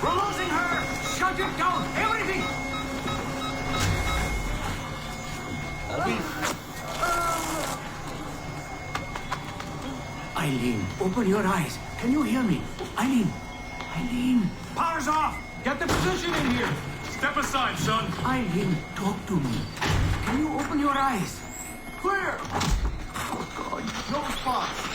We're losing her! Shut it down! Everything! Eileen, open your eyes. Can you hear me? Eileen! Eileen! Power's off! Get the position in here! Step aside, son! Eileen, talk to me. Can you open your eyes? Clear! Oh, God. No spots!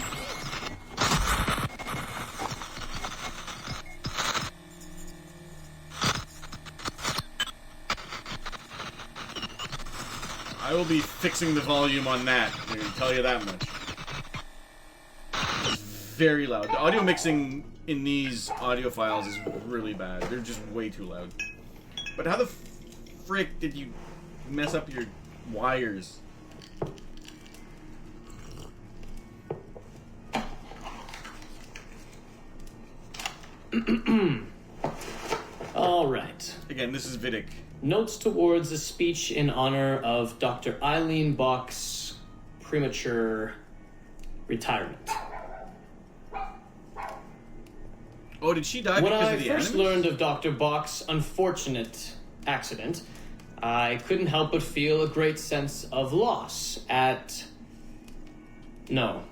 I will be fixing the volume on that. I can tell you that much. It's very loud. The audio mixing in these audio files is really bad. They're just way too loud. But how the frick did you mess up your wires? All right. Again, this is Vidic. Notes towards a speech in honor of Dr. Eileen Bach's premature retirement. Oh, did she die When because I of the first animals? learned of Dr. Bach's unfortunate accident, I couldn't help but feel a great sense of loss at... No.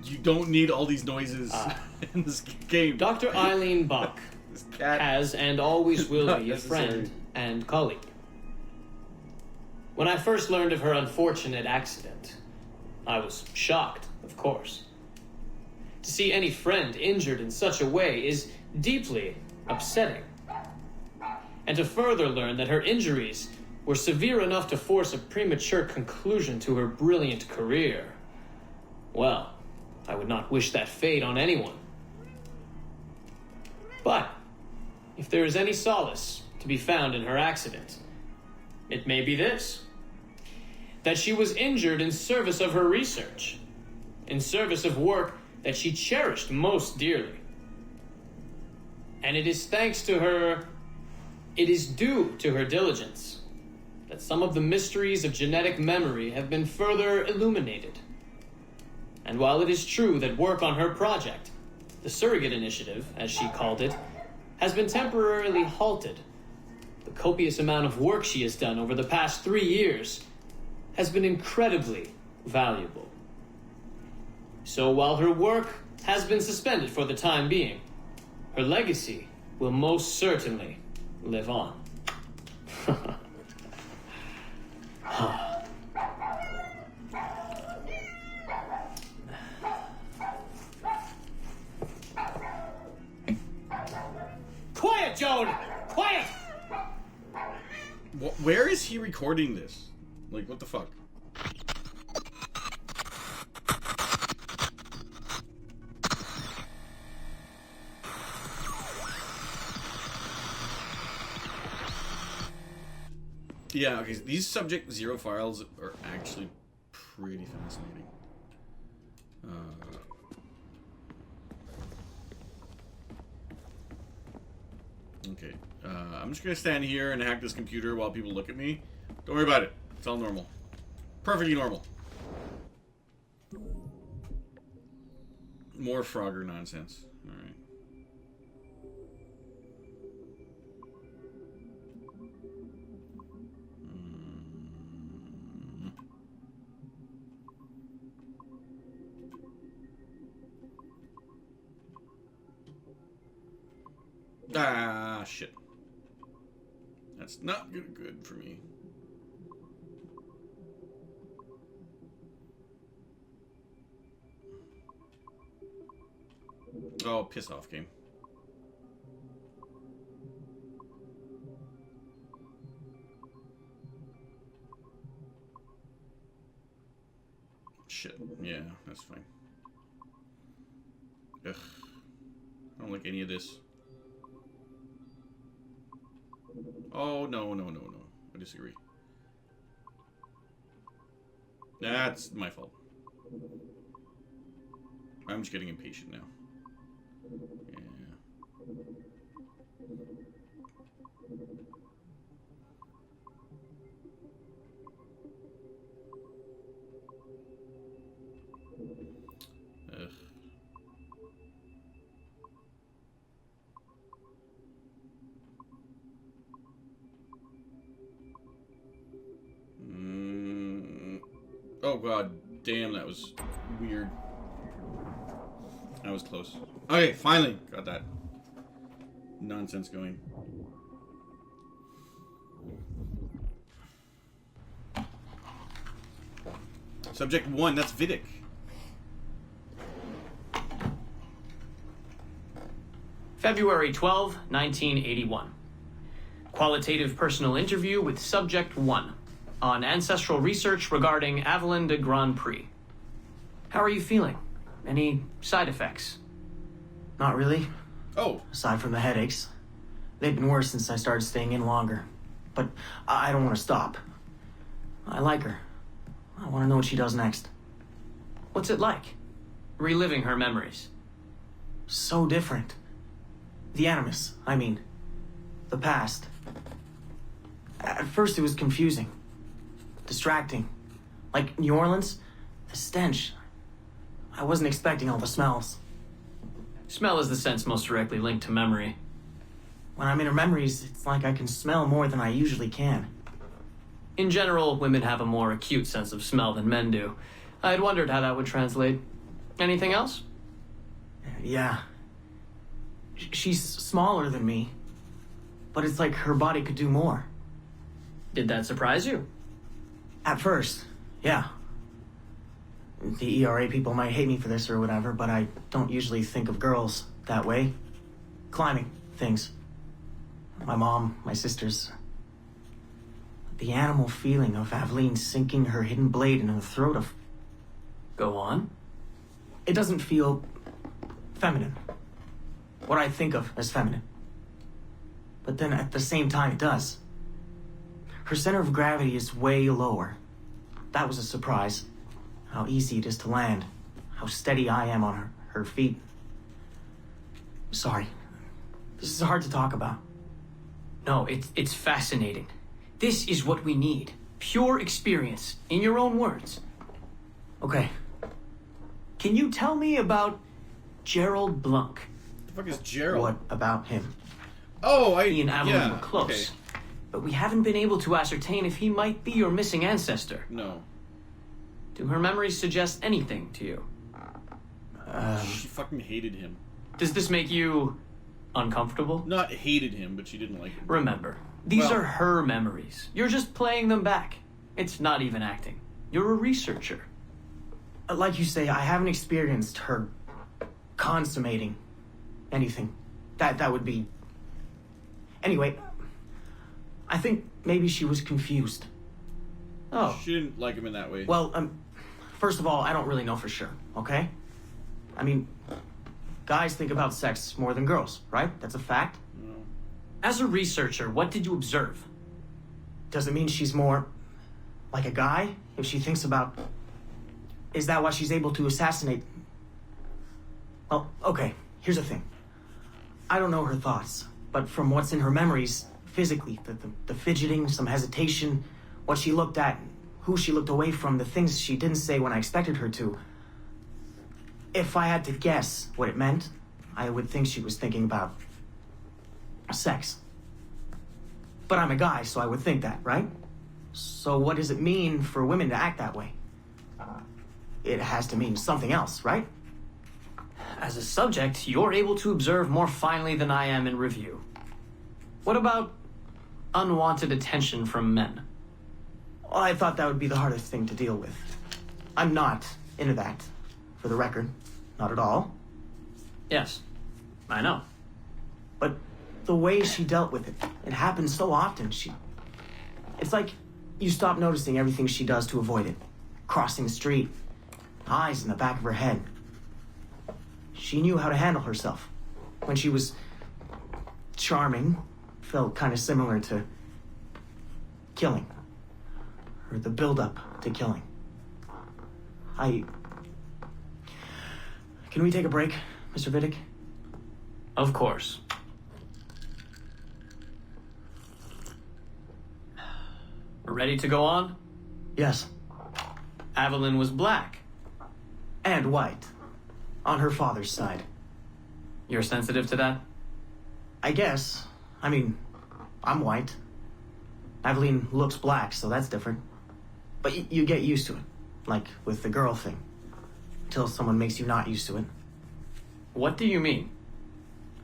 You don't need all these noises in this game. Dr. Eileen Bach has and always will Not be a necessary. friend and colleague. When I first learned of her unfortunate accident, I was shocked, of course. To see any friend injured in such a way is deeply upsetting. And to further learn that her injuries were severe enough to force a premature conclusion to her brilliant career, well, I would not wish that fate on anyone. But if there is any solace to be found in her accident, it may be this: that she was injured in service of her research, in service of work that she cherished most dearly. And it is thanks to her, it is due to her diligence, that some of the mysteries of genetic memory have been further illuminated. And while it is true that work on her project, the surrogate initiative, as she called it, has been temporarily halted, the copious amount of work she has done over the past 3 years has been incredibly valuable. So while her work has been suspended for the time being, her legacy will most certainly live on. Quiet, Joan! Quiet! Where is he recording this? Like, what the fuck? Yeah, okay, these Subject Zero files are actually pretty fascinating. Okay, I'm just gonna stand here and hack this computer while people look at me. Don't worry about it. It's all normal. Perfectly normal. More Frogger nonsense. Alright. Ah, shit. That's not good for me. Oh, piss off, game. Shit. Yeah, that's fine. Ugh. I don't like any of this. Oh, no. I disagree. That's my fault. I'm just getting impatient now. Yeah. Ugh. Oh god damn, that was weird. That was close. Okay, finally got that nonsense going. Subject 1, that's Vidic. February 12, 1981. Qualitative personal interview with Subject 1 on ancestral research regarding Avalon de Grand Prix. How are you feeling? Any side effects? Not really. Oh. Aside from the headaches. They've been worse since I started staying in longer. But I don't want to stop. I like her. I want to know what she does next. What's it like? Reliving her memories. So different. The Animus, I mean. The past. At first it was confusing. Distracting. Like New Orleans, the stench. I wasn't expecting all the smells. Smell is the sense most directly linked to memory. When I'm in her memories, it's like I can smell more than I usually can. In general, women have a more acute sense of smell than men do. I had wondered how that would translate. Anything else? Yeah. She's smaller than me, but it's like her body could do more. Did that surprise you? At first, yeah. The ERA people might hate me for this or whatever, but I don't usually think of girls that way. Climbing things. My mom, my sisters. The animal feeling of Aveline sinking her hidden blade into the throat of... Go on. It doesn't feel feminine. What I think of as feminine. But then at the same time it does. Her center of gravity is way lower. That was a surprise. How easy it is to land. How steady I am on her feet. Sorry. This is hard to talk about. No, it's fascinating. This is what we need. Pure experience, in your own words. Okay. Can you tell me about Gerald Blunk? The fuck is Gerald? What about him? Oh, He and Aveline were close. Okay. But we haven't been able to ascertain if he might be your missing ancestor. No. Do her memories suggest anything to you? She fucking hated him. Does this make you uncomfortable? Not hated him, but she didn't like him. Remember, these are her memories. You're just playing them back. It's not even acting. You're a researcher. Like you say, I haven't experienced her consummating anything. That would be... Anyway, I think maybe she was confused. Oh. She didn't like him in that way. Well, first of all, I don't really know for sure, okay? I mean, guys think about sex more than girls, right? That's a fact. No. As a researcher, what did you observe? Does it mean she's more like a guy if she thinks about... Is that why she's able to assassinate... Well, okay, here's the thing. I don't know her thoughts, but from what's in her memories, physically, the fidgeting, some hesitation, what she looked at, who she looked away from, the things she didn't say when I expected her to. If I had to guess what it meant, I would think she was thinking about sex. But I'm a guy, so I would think that, right? So what does it mean for women to act that way? It has to mean something else, right? As a subject, you're able to observe more finely than I am in review. What about unwanted attention from men? Well, I thought that would be the hardest thing to deal with. I'm not into that, for the record. Not at all. Yes, I know. But the way she dealt with it, it happens so often. It's like you stop noticing everything she does to avoid it. Crossing the street, eyes in the back of her head. She knew how to handle herself. When she was charming, felt kind of similar to killing. Or the build-up to killing. Can we take a break, Mr. Vidic? Of course. We're ready to go on? Yes. Aveline was black. And white. On her father's side. You're sensitive to that? I guess. I mean, I'm white. Aveline looks black, so that's different. But you get used to it. Like with the girl thing. Until someone makes you not used to it. What do you mean?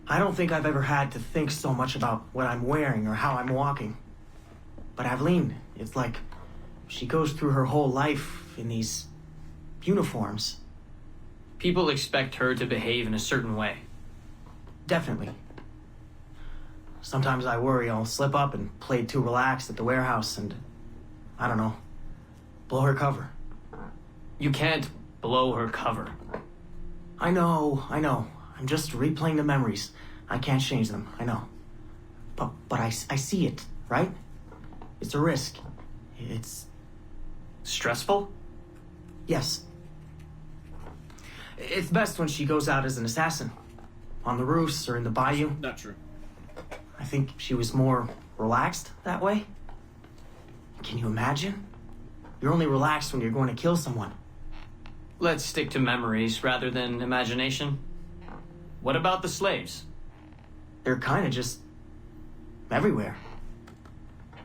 I don't think I've ever had to think so much about what I'm wearing or how I'm walking. But Aveline, it's like she goes through her whole life in these uniforms. People expect her to behave in a certain way. Definitely. Sometimes I worry I'll slip up and play too relaxed at the warehouse and, I don't know, blow her cover. You can't blow her cover. I know. I'm just replaying the memories. I can't change them, I know. But I see it, right? It's a risk. It's... Stressful? Yes. It's best when she goes out as an assassin. On the roofs or in the bayou. Not true. I think she was more relaxed that way. Can you imagine? You're only relaxed when you're going to kill someone. Let's stick to memories rather than imagination. What about the slaves? They're kind of just everywhere.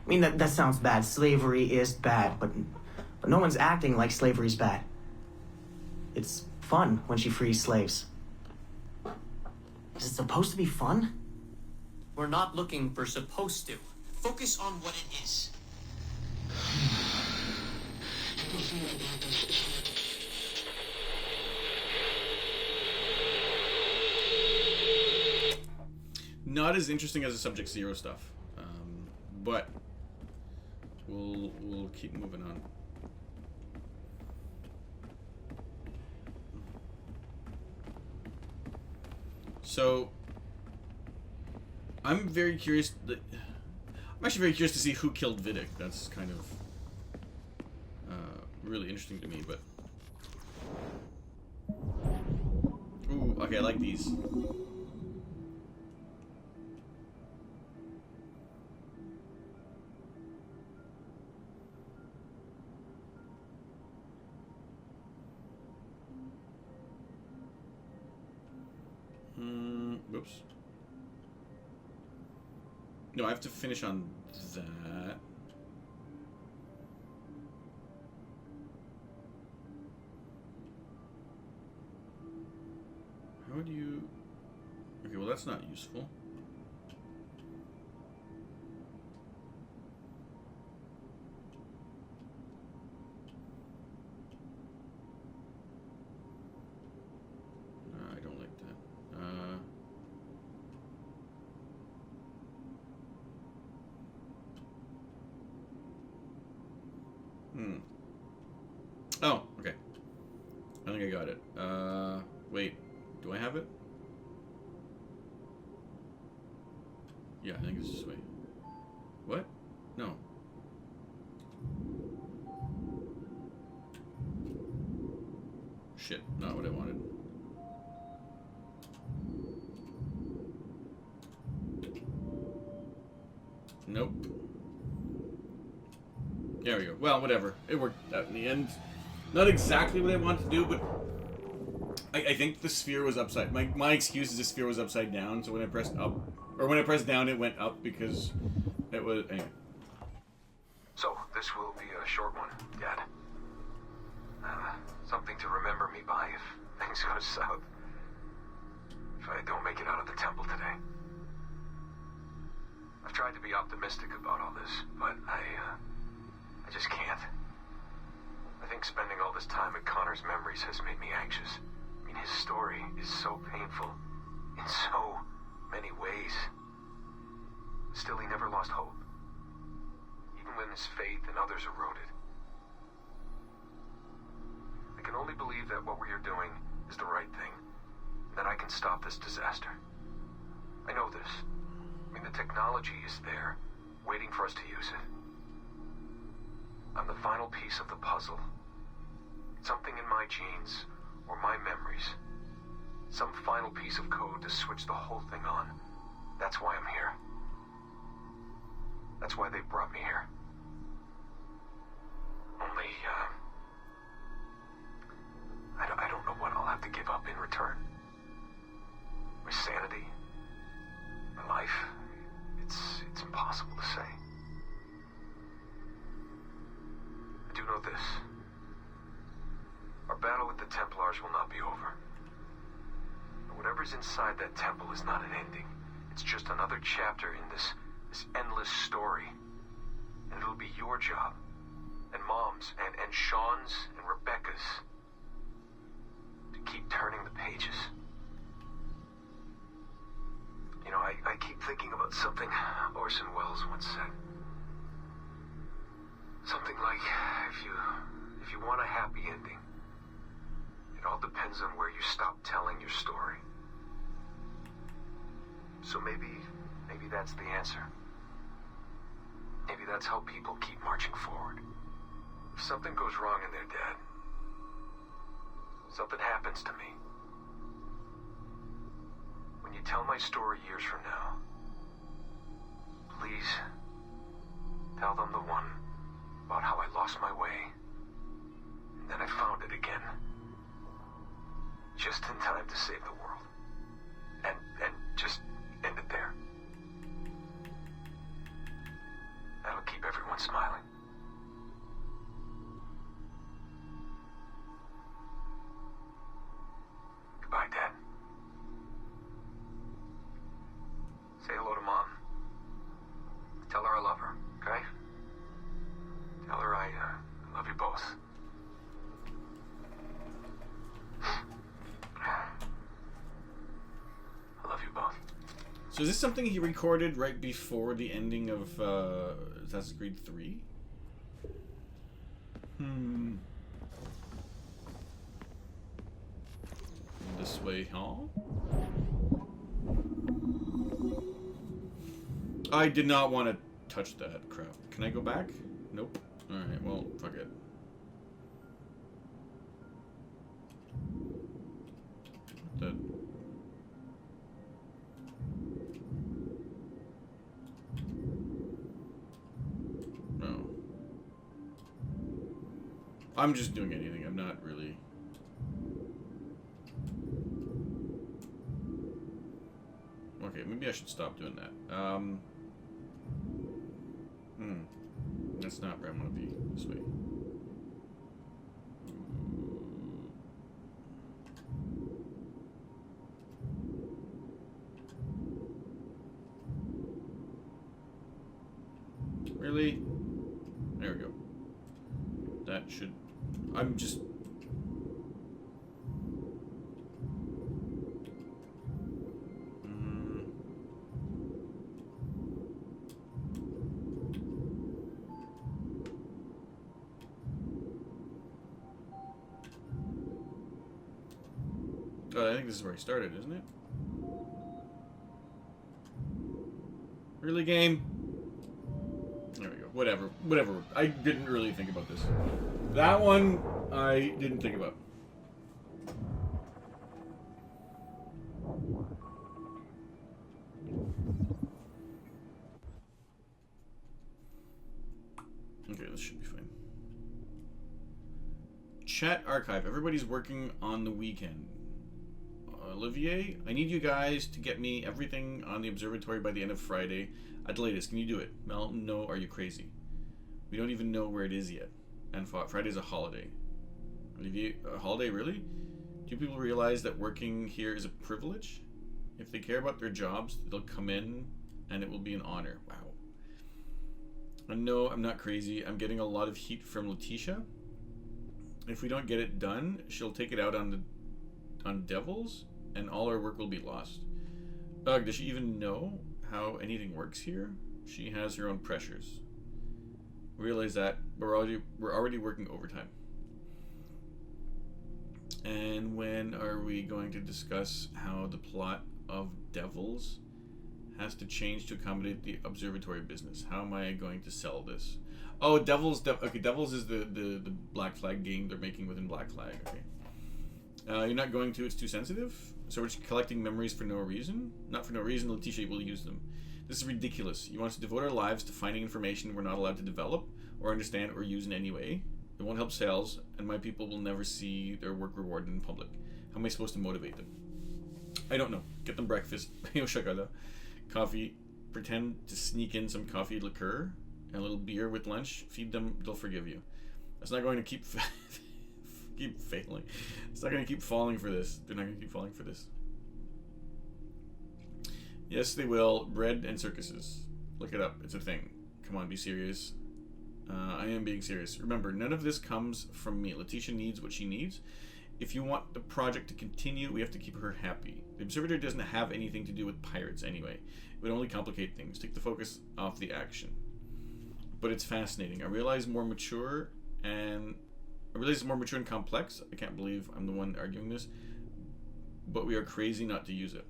I mean, that sounds bad. Slavery is bad, but no one's acting like slavery's bad. It's fun when she frees slaves. Is it supposed to be fun? We're not looking for supposed to. Focus on what it is. Not as interesting as the Subject Zero stuff, but we'll keep moving on. So, I'm actually very curious to see who killed Vidic. That's kind of really interesting to me, but... Ooh, okay, I like these. Whoops. No, I have to finish on that. How would you... Okay, well that's not useful. I don't like that. Oh, okay. I think I got it. Wait. Do I have it? Yeah, I think it's this way. What? No. Shit, not what I wanted. Nope. There we go. Well, whatever. It worked out in the end. Not exactly what I wanted to do, but I think the sphere was upside. My excuse is the sphere was upside down, so when I pressed up, or when I pressed down, it went up because it was. Anyway. So, this will be a short one, Dad. Something to remember me by if things go south. If I don't make it out of the temple today. I've tried to be optimistic about all this, but I just can't. I think spending all this time in Connor's memories has made me anxious. I mean, his story is so painful in so many ways. Still, he never lost hope. Even when his faith in others eroded. I can only believe that what we are doing is the right thing. That I can stop this disaster. I know this. I mean, the technology is there, waiting for us to use it. I'm the final piece of the puzzle. Something in my genes, or my memories. Some final piece of code to switch the whole thing on. That's why I'm here. That's why they brought me here. Only, I don't know what I'll have to give up in return. My sanity, my life, it's impossible to say. I do know this. Our battle with the Templars will not be over. But whatever's inside that temple is not an ending. It's just another chapter in this endless story. And it'll be your job, and Mom's, and Sean's, and Rebecca's, to keep turning the pages. You know, I keep thinking about something Orson Welles once said. Something like, if you want a happy ending, it all depends on where you stop telling your story. So maybe that's the answer. Maybe that's how people keep marching forward. If something goes wrong in there, Dad, something happens to me. When you tell my story years from now, please tell them the one about how I lost my way, and then I found it again. Just in time to save the world. And just end it there. That'll keep everyone smiling. Goodbye, Dad. Say hello to Mom. Tell her I love her, okay? Tell her I love you both. I love you both. So is this something he recorded right before the ending of Assassin's Creed 3? This way, huh? I did not want to touch that crap. Can I go back? Nope. Alright, well, fuck it. The... No. I'm just doing anything. I'm not really... Okay, maybe I should stop doing that. That's not where I want to be. This way. Really? There we go. That should... I'm just... I think this is where I started, isn't it? Really, game? There we go. Whatever. I didn't really think about this. That one, I didn't think about. Okay, this should be fine. Chat archive. Everybody's working on the weekend. Olivier, I need you guys to get me everything on the observatory by the end of Friday at the latest. Can you do it? Mel, no, are you crazy? We don't even know where it is yet. And Friday's a holiday. Olivier, a holiday, really? Do people realize that working here is a privilege? If they care about their jobs, they'll come in and it will be an honor. Wow. And no, I'm not crazy. I'm getting a lot of heat from Letitia. If we don't get it done, she'll take it out on Devils, and all our work will be lost. Ugh, does she even know how anything works here? She has her own pressures. Realize that we're already working overtime. And when are we going to discuss how the plot of Devils has to change to accommodate the observatory business? How am I going to sell this? Oh, Devils. Okay, Devils is the Black Flag game they're making within Black Flag. Okay. You're not going to, it's too sensitive? So we're just collecting memories for no reason? Not for no reason, Letitia will use them. This is ridiculous. You want us to devote our lives to finding information we're not allowed to develop, or understand, or use in any way? It won't help sales, and my people will never see their work rewarded in public. How am I supposed to motivate them? I don't know. Get them breakfast, coffee, pretend to sneak in some coffee liqueur, and a little beer with lunch. Feed them, they'll forgive you. That's not going to keep failing. It's not going to keep falling for this. They're not going to keep falling for this. Yes, they will. Bread and circuses. Look it up. It's a thing. Come on, be serious. I am being serious. Remember, none of this comes from me. Letitia needs what she needs. If you want the project to continue, we have to keep her happy. The observatory doesn't have anything to do with pirates anyway. It would only complicate things. Take the focus off the action. But it's fascinating. I realize it's more mature and complex. I can't believe I'm the one arguing this. But we are crazy not to use it.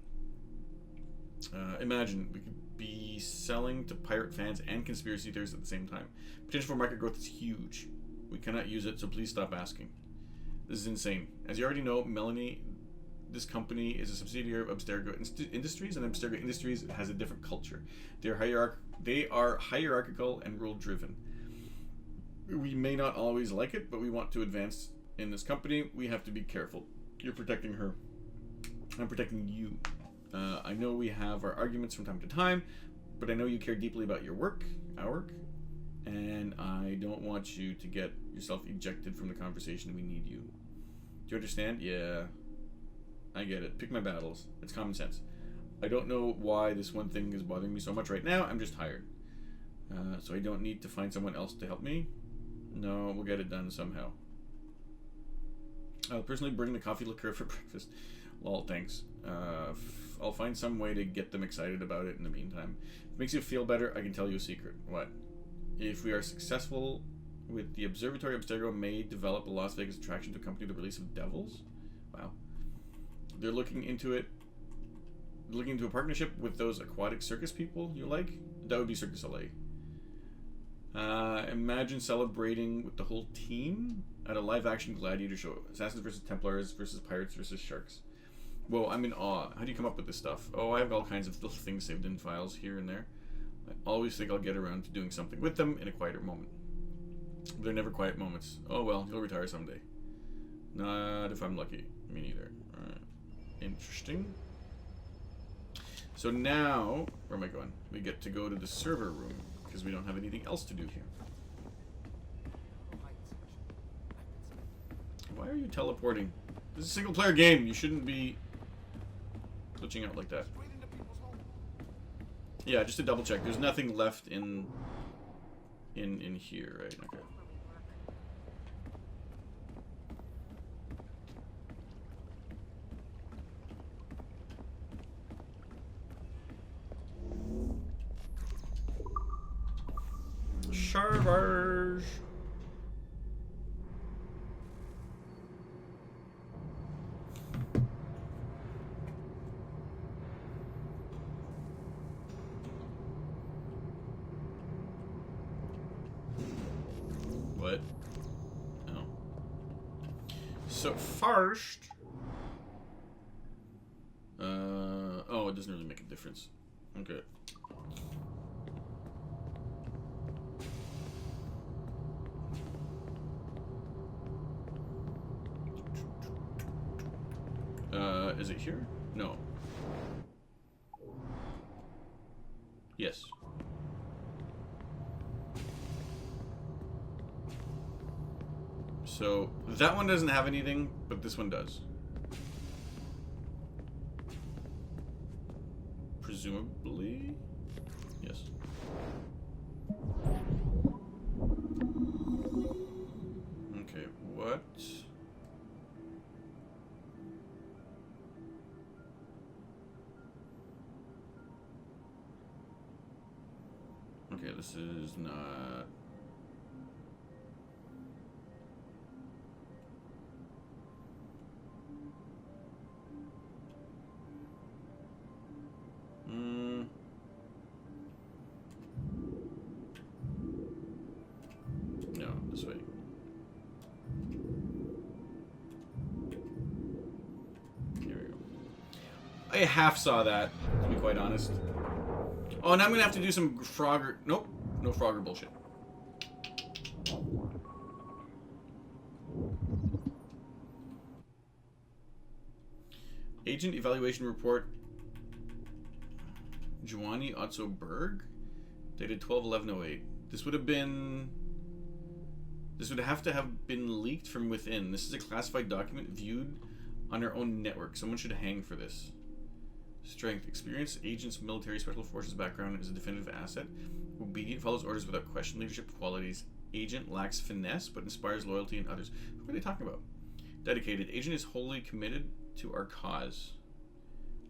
Imagine, we could be selling to pirate fans and conspiracy theorists at the same time. Potential for market growth is huge. We cannot use it, so please stop asking. This is insane. As you already know, Melanie, this company is a subsidiary of Abstergo Industries, and Abstergo Industries has a different culture. They are hierarchical and rule-driven. We may not always like it, but we want to advance in this company. We have to be careful. You're protecting her. I'm protecting you. I know we have our arguments from time to time, but I know you care deeply about your work, our work, and I don't want you to get yourself ejected from the conversation. We need you. Do you understand? Yeah. I get it. Pick my battles. It's common sense. I don't know why this one thing is bothering me so much right now. I'm just tired. So I don't need to find someone else to help me. No, we'll get it done somehow. I'll personally bring the coffee liqueur for breakfast. Lol, thanks. I'll find some way to get them excited about it in the meantime. If it makes you feel better, I can tell you a secret. What? If we are successful with the observatory, Abstergo may develop a Las Vegas attraction to accompany the release of Devils. Wow. They're looking into it. Looking into a partnership with those aquatic circus people you like. That would be Cirque du Soleil. Imagine celebrating with the whole team at a live-action gladiator show. Assassins versus Templars versus Pirates versus Sharks. Whoa, I'm in awe. How do you come up with this stuff? Oh, I have all kinds of little things saved in files here and there. I always think I'll get around to doing something with them in a quieter moment. But they're never quiet moments. Oh well, you'll retire someday. Not if I'm lucky. Me neither. Alright. Interesting. So now, where am I going? We get to go to the server room, because we don't have anything else to do here. Why are you teleporting? This is a single player game. You shouldn't be glitching out like that. Yeah, just to double check. There's nothing left in here, right? Okay. Servers. What? Oh. So first, oh, it doesn't really make a difference. Okay. Is it here? No. Yes. So that one doesn't have anything, but this one does. Presumably? Yes. Okay, what? Okay, this is not... No, this way. Here we go. I half saw that, to be quite honest. Oh, and I'm gonna have to do some Frogger... Nope, no Frogger bullshit. Agent Evaluation Report. Giovanni Otso Berg? Dated 12/11/08. This would have been... This would have to have been leaked from within. This is a classified document viewed on our own network. Someone should hang for this. Strength. Experienced agent's military special forces background is a definitive asset. Obedient, follows orders without question. Leadership qualities. Agent lacks finesse but inspires loyalty in others. Who are they talking about? Dedicated. Agent is wholly committed to our cause.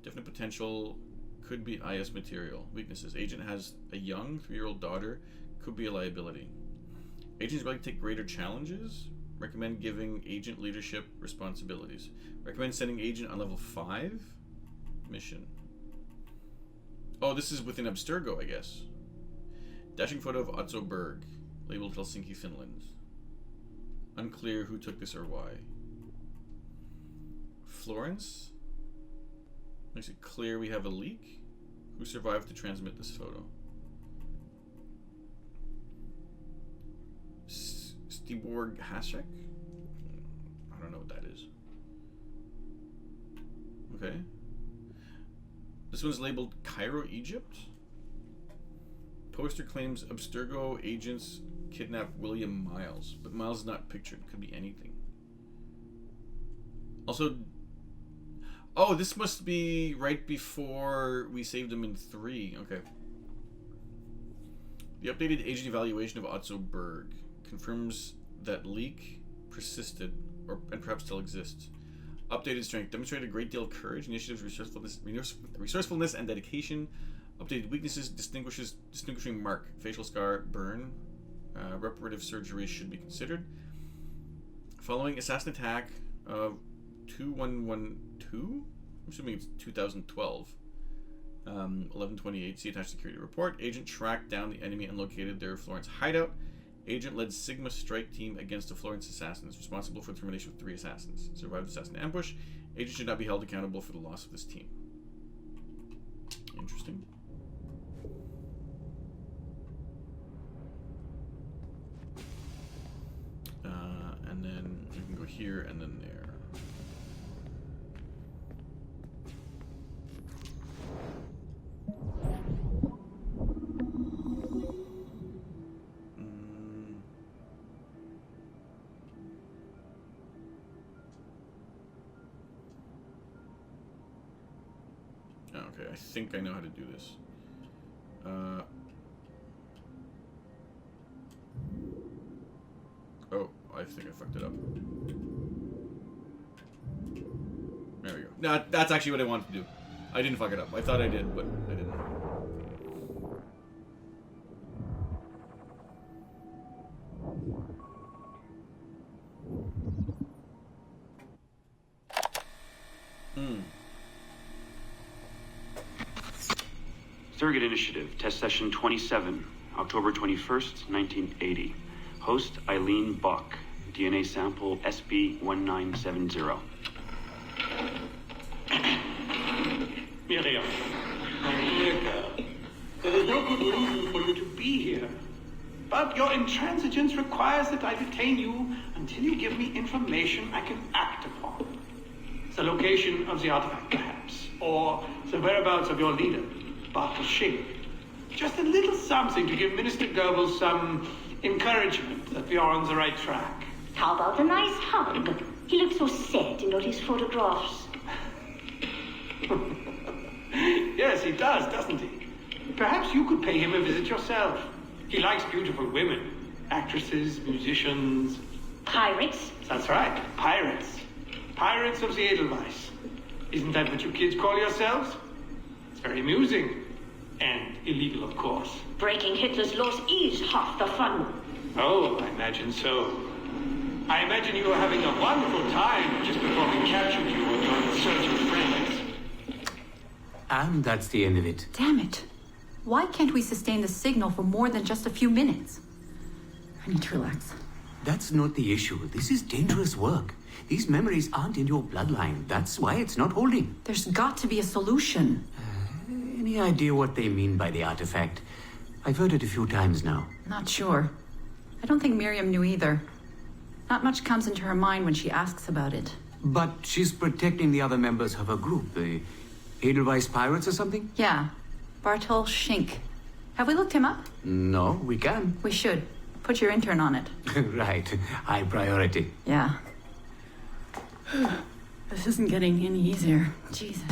Definite potential. Could be IS material. Weaknesses. Agent has a young 3-year-old daughter. Could be a liability. Agent is ready to take greater challenges. Recommend giving agent leadership responsibilities. Recommend sending agent on level 5. Mission. Oh, this is within Abstergo, I guess. Dashing photo of Otso Berg. Labeled Helsinki, Finland. Unclear who took this or why. Florence. Makes it clear we have a leak. Who survived to transmit this photo? Stiborg Hasek? I don't know what that is. Okay. This one's labeled Cairo, Egypt. Poster claims Abstergo agents kidnapped William Miles, but Miles is not pictured. Could be anything. Also, oh, this must be right before we saved him in 3. Okay. The updated agent evaluation of Otto Berg confirms that leak persisted, and perhaps still exists. Updated strength demonstrated a great deal of courage, initiatives, resourcefulness, and dedication. Updated weaknesses distinguishing mark, facial scar, burn. Reparative surgery should be considered. Following assassin attack of 2112, I'm assuming it's 2012. 1128. See attached security report. Agent tracked down the enemy and located their Florence hideout. Agent led Sigma strike team against the Florence assassins, responsible for the termination of 3 assassins. Survived assassin ambush. Agent should not be held accountable for the loss of this team. Interesting. And then we can go here and then there. Okay, I think I know how to do this. Oh, I think I fucked it up. There we go. No, that's actually what I wanted to do. I didn't fuck it up. I thought I did, but I didn't. Surrogate Initiative, Test Session 27, October 21st, 1980. Host Eileen Bach, DNA sample SB1970. Miriam, my dear girl, there is no good reason for you to be here. But your intransigence requires that I detain you until you give me information I can act upon. The location of the artifact, perhaps, or the whereabouts of your leader, Bartel Shink. Just a little something to give Minister Goebbels some encouragement that we are on the right track. How about a nice hug? He looks so sad in all his photographs. Yes, he does, doesn't he? Perhaps you could pay him a visit yourself. He likes beautiful women. Actresses, musicians. Pirates? That's right, pirates. Pirates of the Edelweiss. Isn't that what you kids call yourselves? It's very amusing. And illegal, of course. Breaking Hitler's laws is half the fun. Oh, I imagine so. I imagine you were having a wonderful time just before we captured you and your insurgent friends. And that's the end of it. Damn it. Why can't we sustain the signal for more than just a few minutes? I need to relax. That's not the issue. This is dangerous work. These memories aren't in your bloodline. That's why it's not holding. There's got to be a solution. Any idea what they mean by the artifact? I've heard it a few times now. Not sure. I don't think Miriam knew either. Not much comes into her mind when she asks about it. But she's protecting the other members of her group, the Edelweiss Pirates or something? Yeah. Bartel Shink. Have we looked him up? No, we can. We should. Put your intern on it. Right. High priority. Yeah. This isn't getting any easier. Jesus.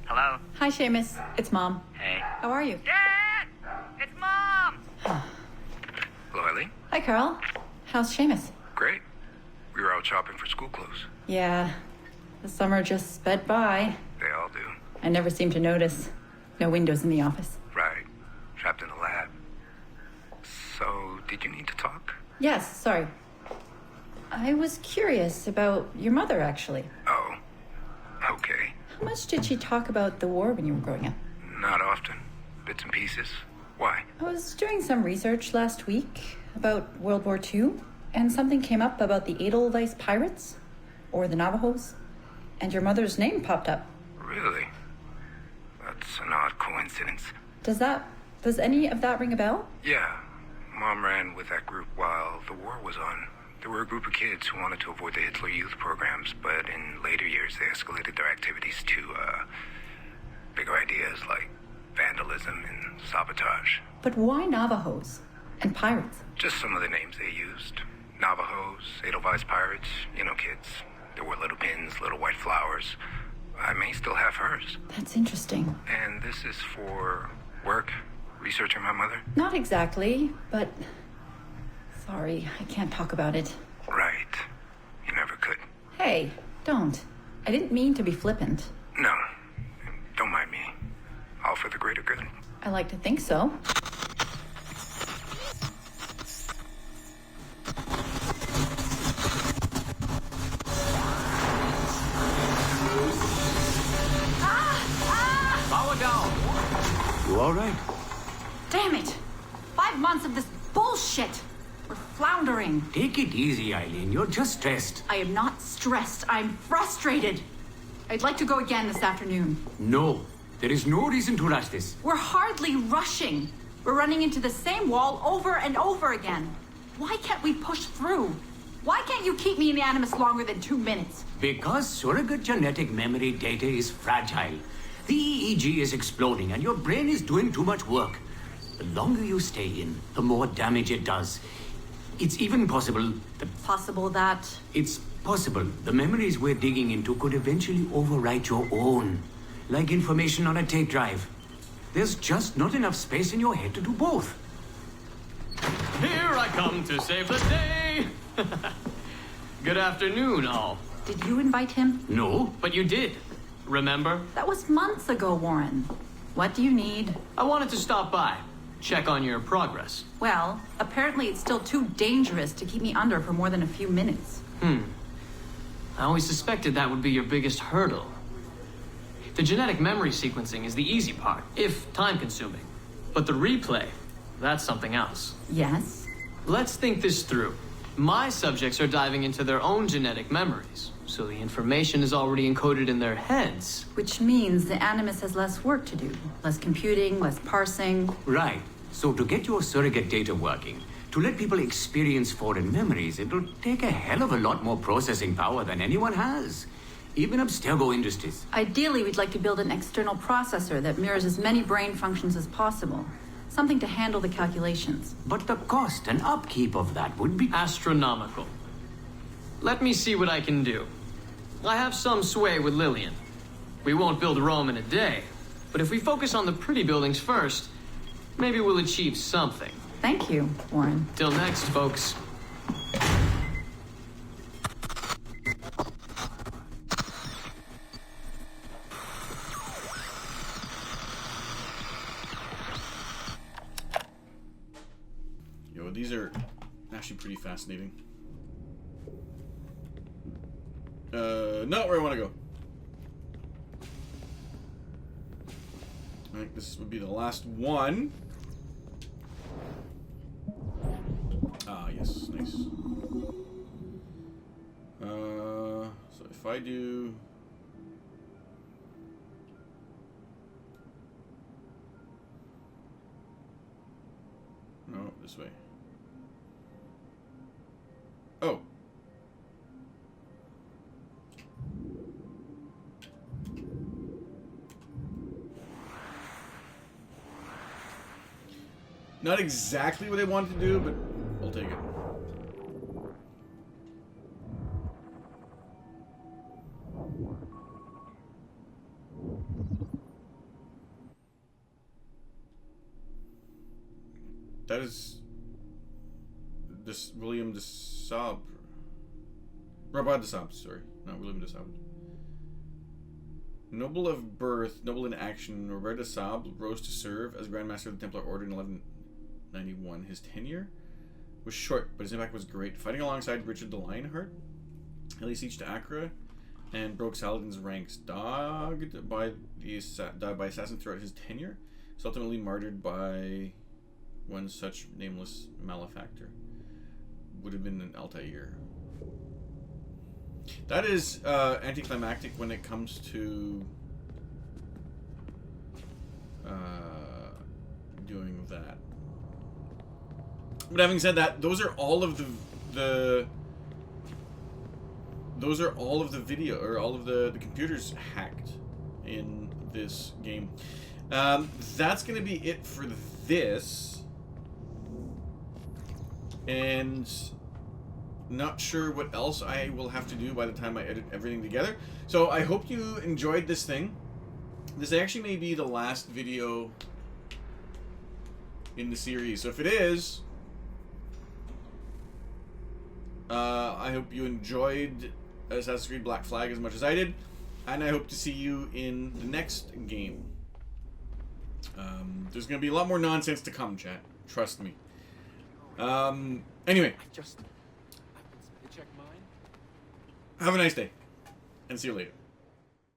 Hello? Hi, Seamus. It's Mom. Hey. How are you? Dad! It's Mom! Hello, Eileen. Hi, Carl. How's Seamus? Great. We were out shopping for school clothes. Yeah. The summer just sped by. They all do. I never seem to notice. No windows in the office. Right. Trapped in a lab. So, did you need to talk? Yes, sorry. I was curious about your mother, actually. Oh. Okay. How much did she talk about the war when you were growing up? Not often. bits and pieces. Why? I was doing some research last week about World War II, and something came up about the Edelweiss pirates, or the Navajos, and your mother's name popped up. Really? That's an odd coincidence. Does any of that ring a bell? Yeah. Mom ran with that group while the war was on. There were a group of kids who wanted to avoid the Hitler Youth programs, but in later years they escalated their activities to, bigger ideas like vandalism and sabotage. But why Navajos and pirates? Just some of the names they used. Navajos, Edelweiss pirates, you know, kids. There were little pins, little white flowers. I may still have hers. That's interesting. And this is for work? Researching my mother? Not exactly, but... Sorry, I can't talk about it. Right. You never could. Hey, don't. I didn't mean to be flippant. No. Don't mind me. All for the greater good. I like to think so. Power down. You all right? Damn it! 5 months of this bullshit! We're floundering. Take it easy, Eileen. You're just stressed. I am not stressed. I'm frustrated. I'd like to go again this afternoon. No. There is no reason to rush this. We're hardly rushing. We're running into the same wall over and over again. Why can't we push through? Why can't you keep me in the Animus longer than 2 minutes? Because surrogate genetic memory data is fragile. The EEG is exploding and your brain is doing too much work. The longer you stay in, the more damage it does. It's even possible that... Possible that... It's possible the memories we're digging into could eventually overwrite your own. Like information on a tape drive. There's just not enough space in your head to do both. Here I come to save the day! Good afternoon, all. Did you invite him? No. But you did. Remember? That was months ago, Warren. What do you need? I wanted to stop by. Check on your progress. Well, apparently it's still too dangerous to keep me under for more than a few minutes. I always suspected that would be your biggest hurdle. The genetic memory sequencing is the easy part, if time-consuming. But the replay, that's something else. Yes? Let's think this through. My subjects are diving into their own genetic memories, so the information is already encoded in their heads. Which means the Animus has less work to do. Less computing, less parsing. Right. So to get your surrogate data working, to let people experience foreign memories, it'll take a hell of a lot more processing power than anyone has. Even Abstergo Industries. Ideally, we'd like to build an external processor that mirrors as many brain functions as possible. Something to handle the calculations. But the cost and upkeep of that would be... astronomical. Let me see what I can do. I have some sway with Lillian. We won't build Rome in a day, but if we focus on the pretty buildings first, maybe we'll achieve something. Thank you, Warren. Till next, folks. Yo, these are actually pretty fascinating. Not where I want to go. I think this would be the last one. Ah, yes, nice. So if I do... No, this way. Oh. Not exactly what I wanted to do, but I'll take it. That is this William de Sabre. Robert de Sabre, sorry, not William de Sabre. Noble of birth, noble in action, Robert de Sabre rose to serve as Grand Master of the Templar Order in 1191. His tenure was short, but his impact was great. Fighting alongside Richard the Lionheart, he laid siege to Acre and broke Saladin's ranks. Died by assassins throughout his tenure. is ultimately martyred by one such nameless malefactor. Would have been an Altair. That is anticlimactic when it comes to doing that. But having said that, those are all of the video, or all of the computers hacked in this game. That's gonna be it for this, and not sure what else I will have to do by the time I edit everything together. So I hope you enjoyed this thing. This actually may be the last video in the series, so if it is, I hope you enjoyed Assassin's Creed Black Flag as much as I did, and I hope to see you in the next game. There's going to be a lot more nonsense to come, chat. Trust me. Anyway. Have a nice day, and see you later.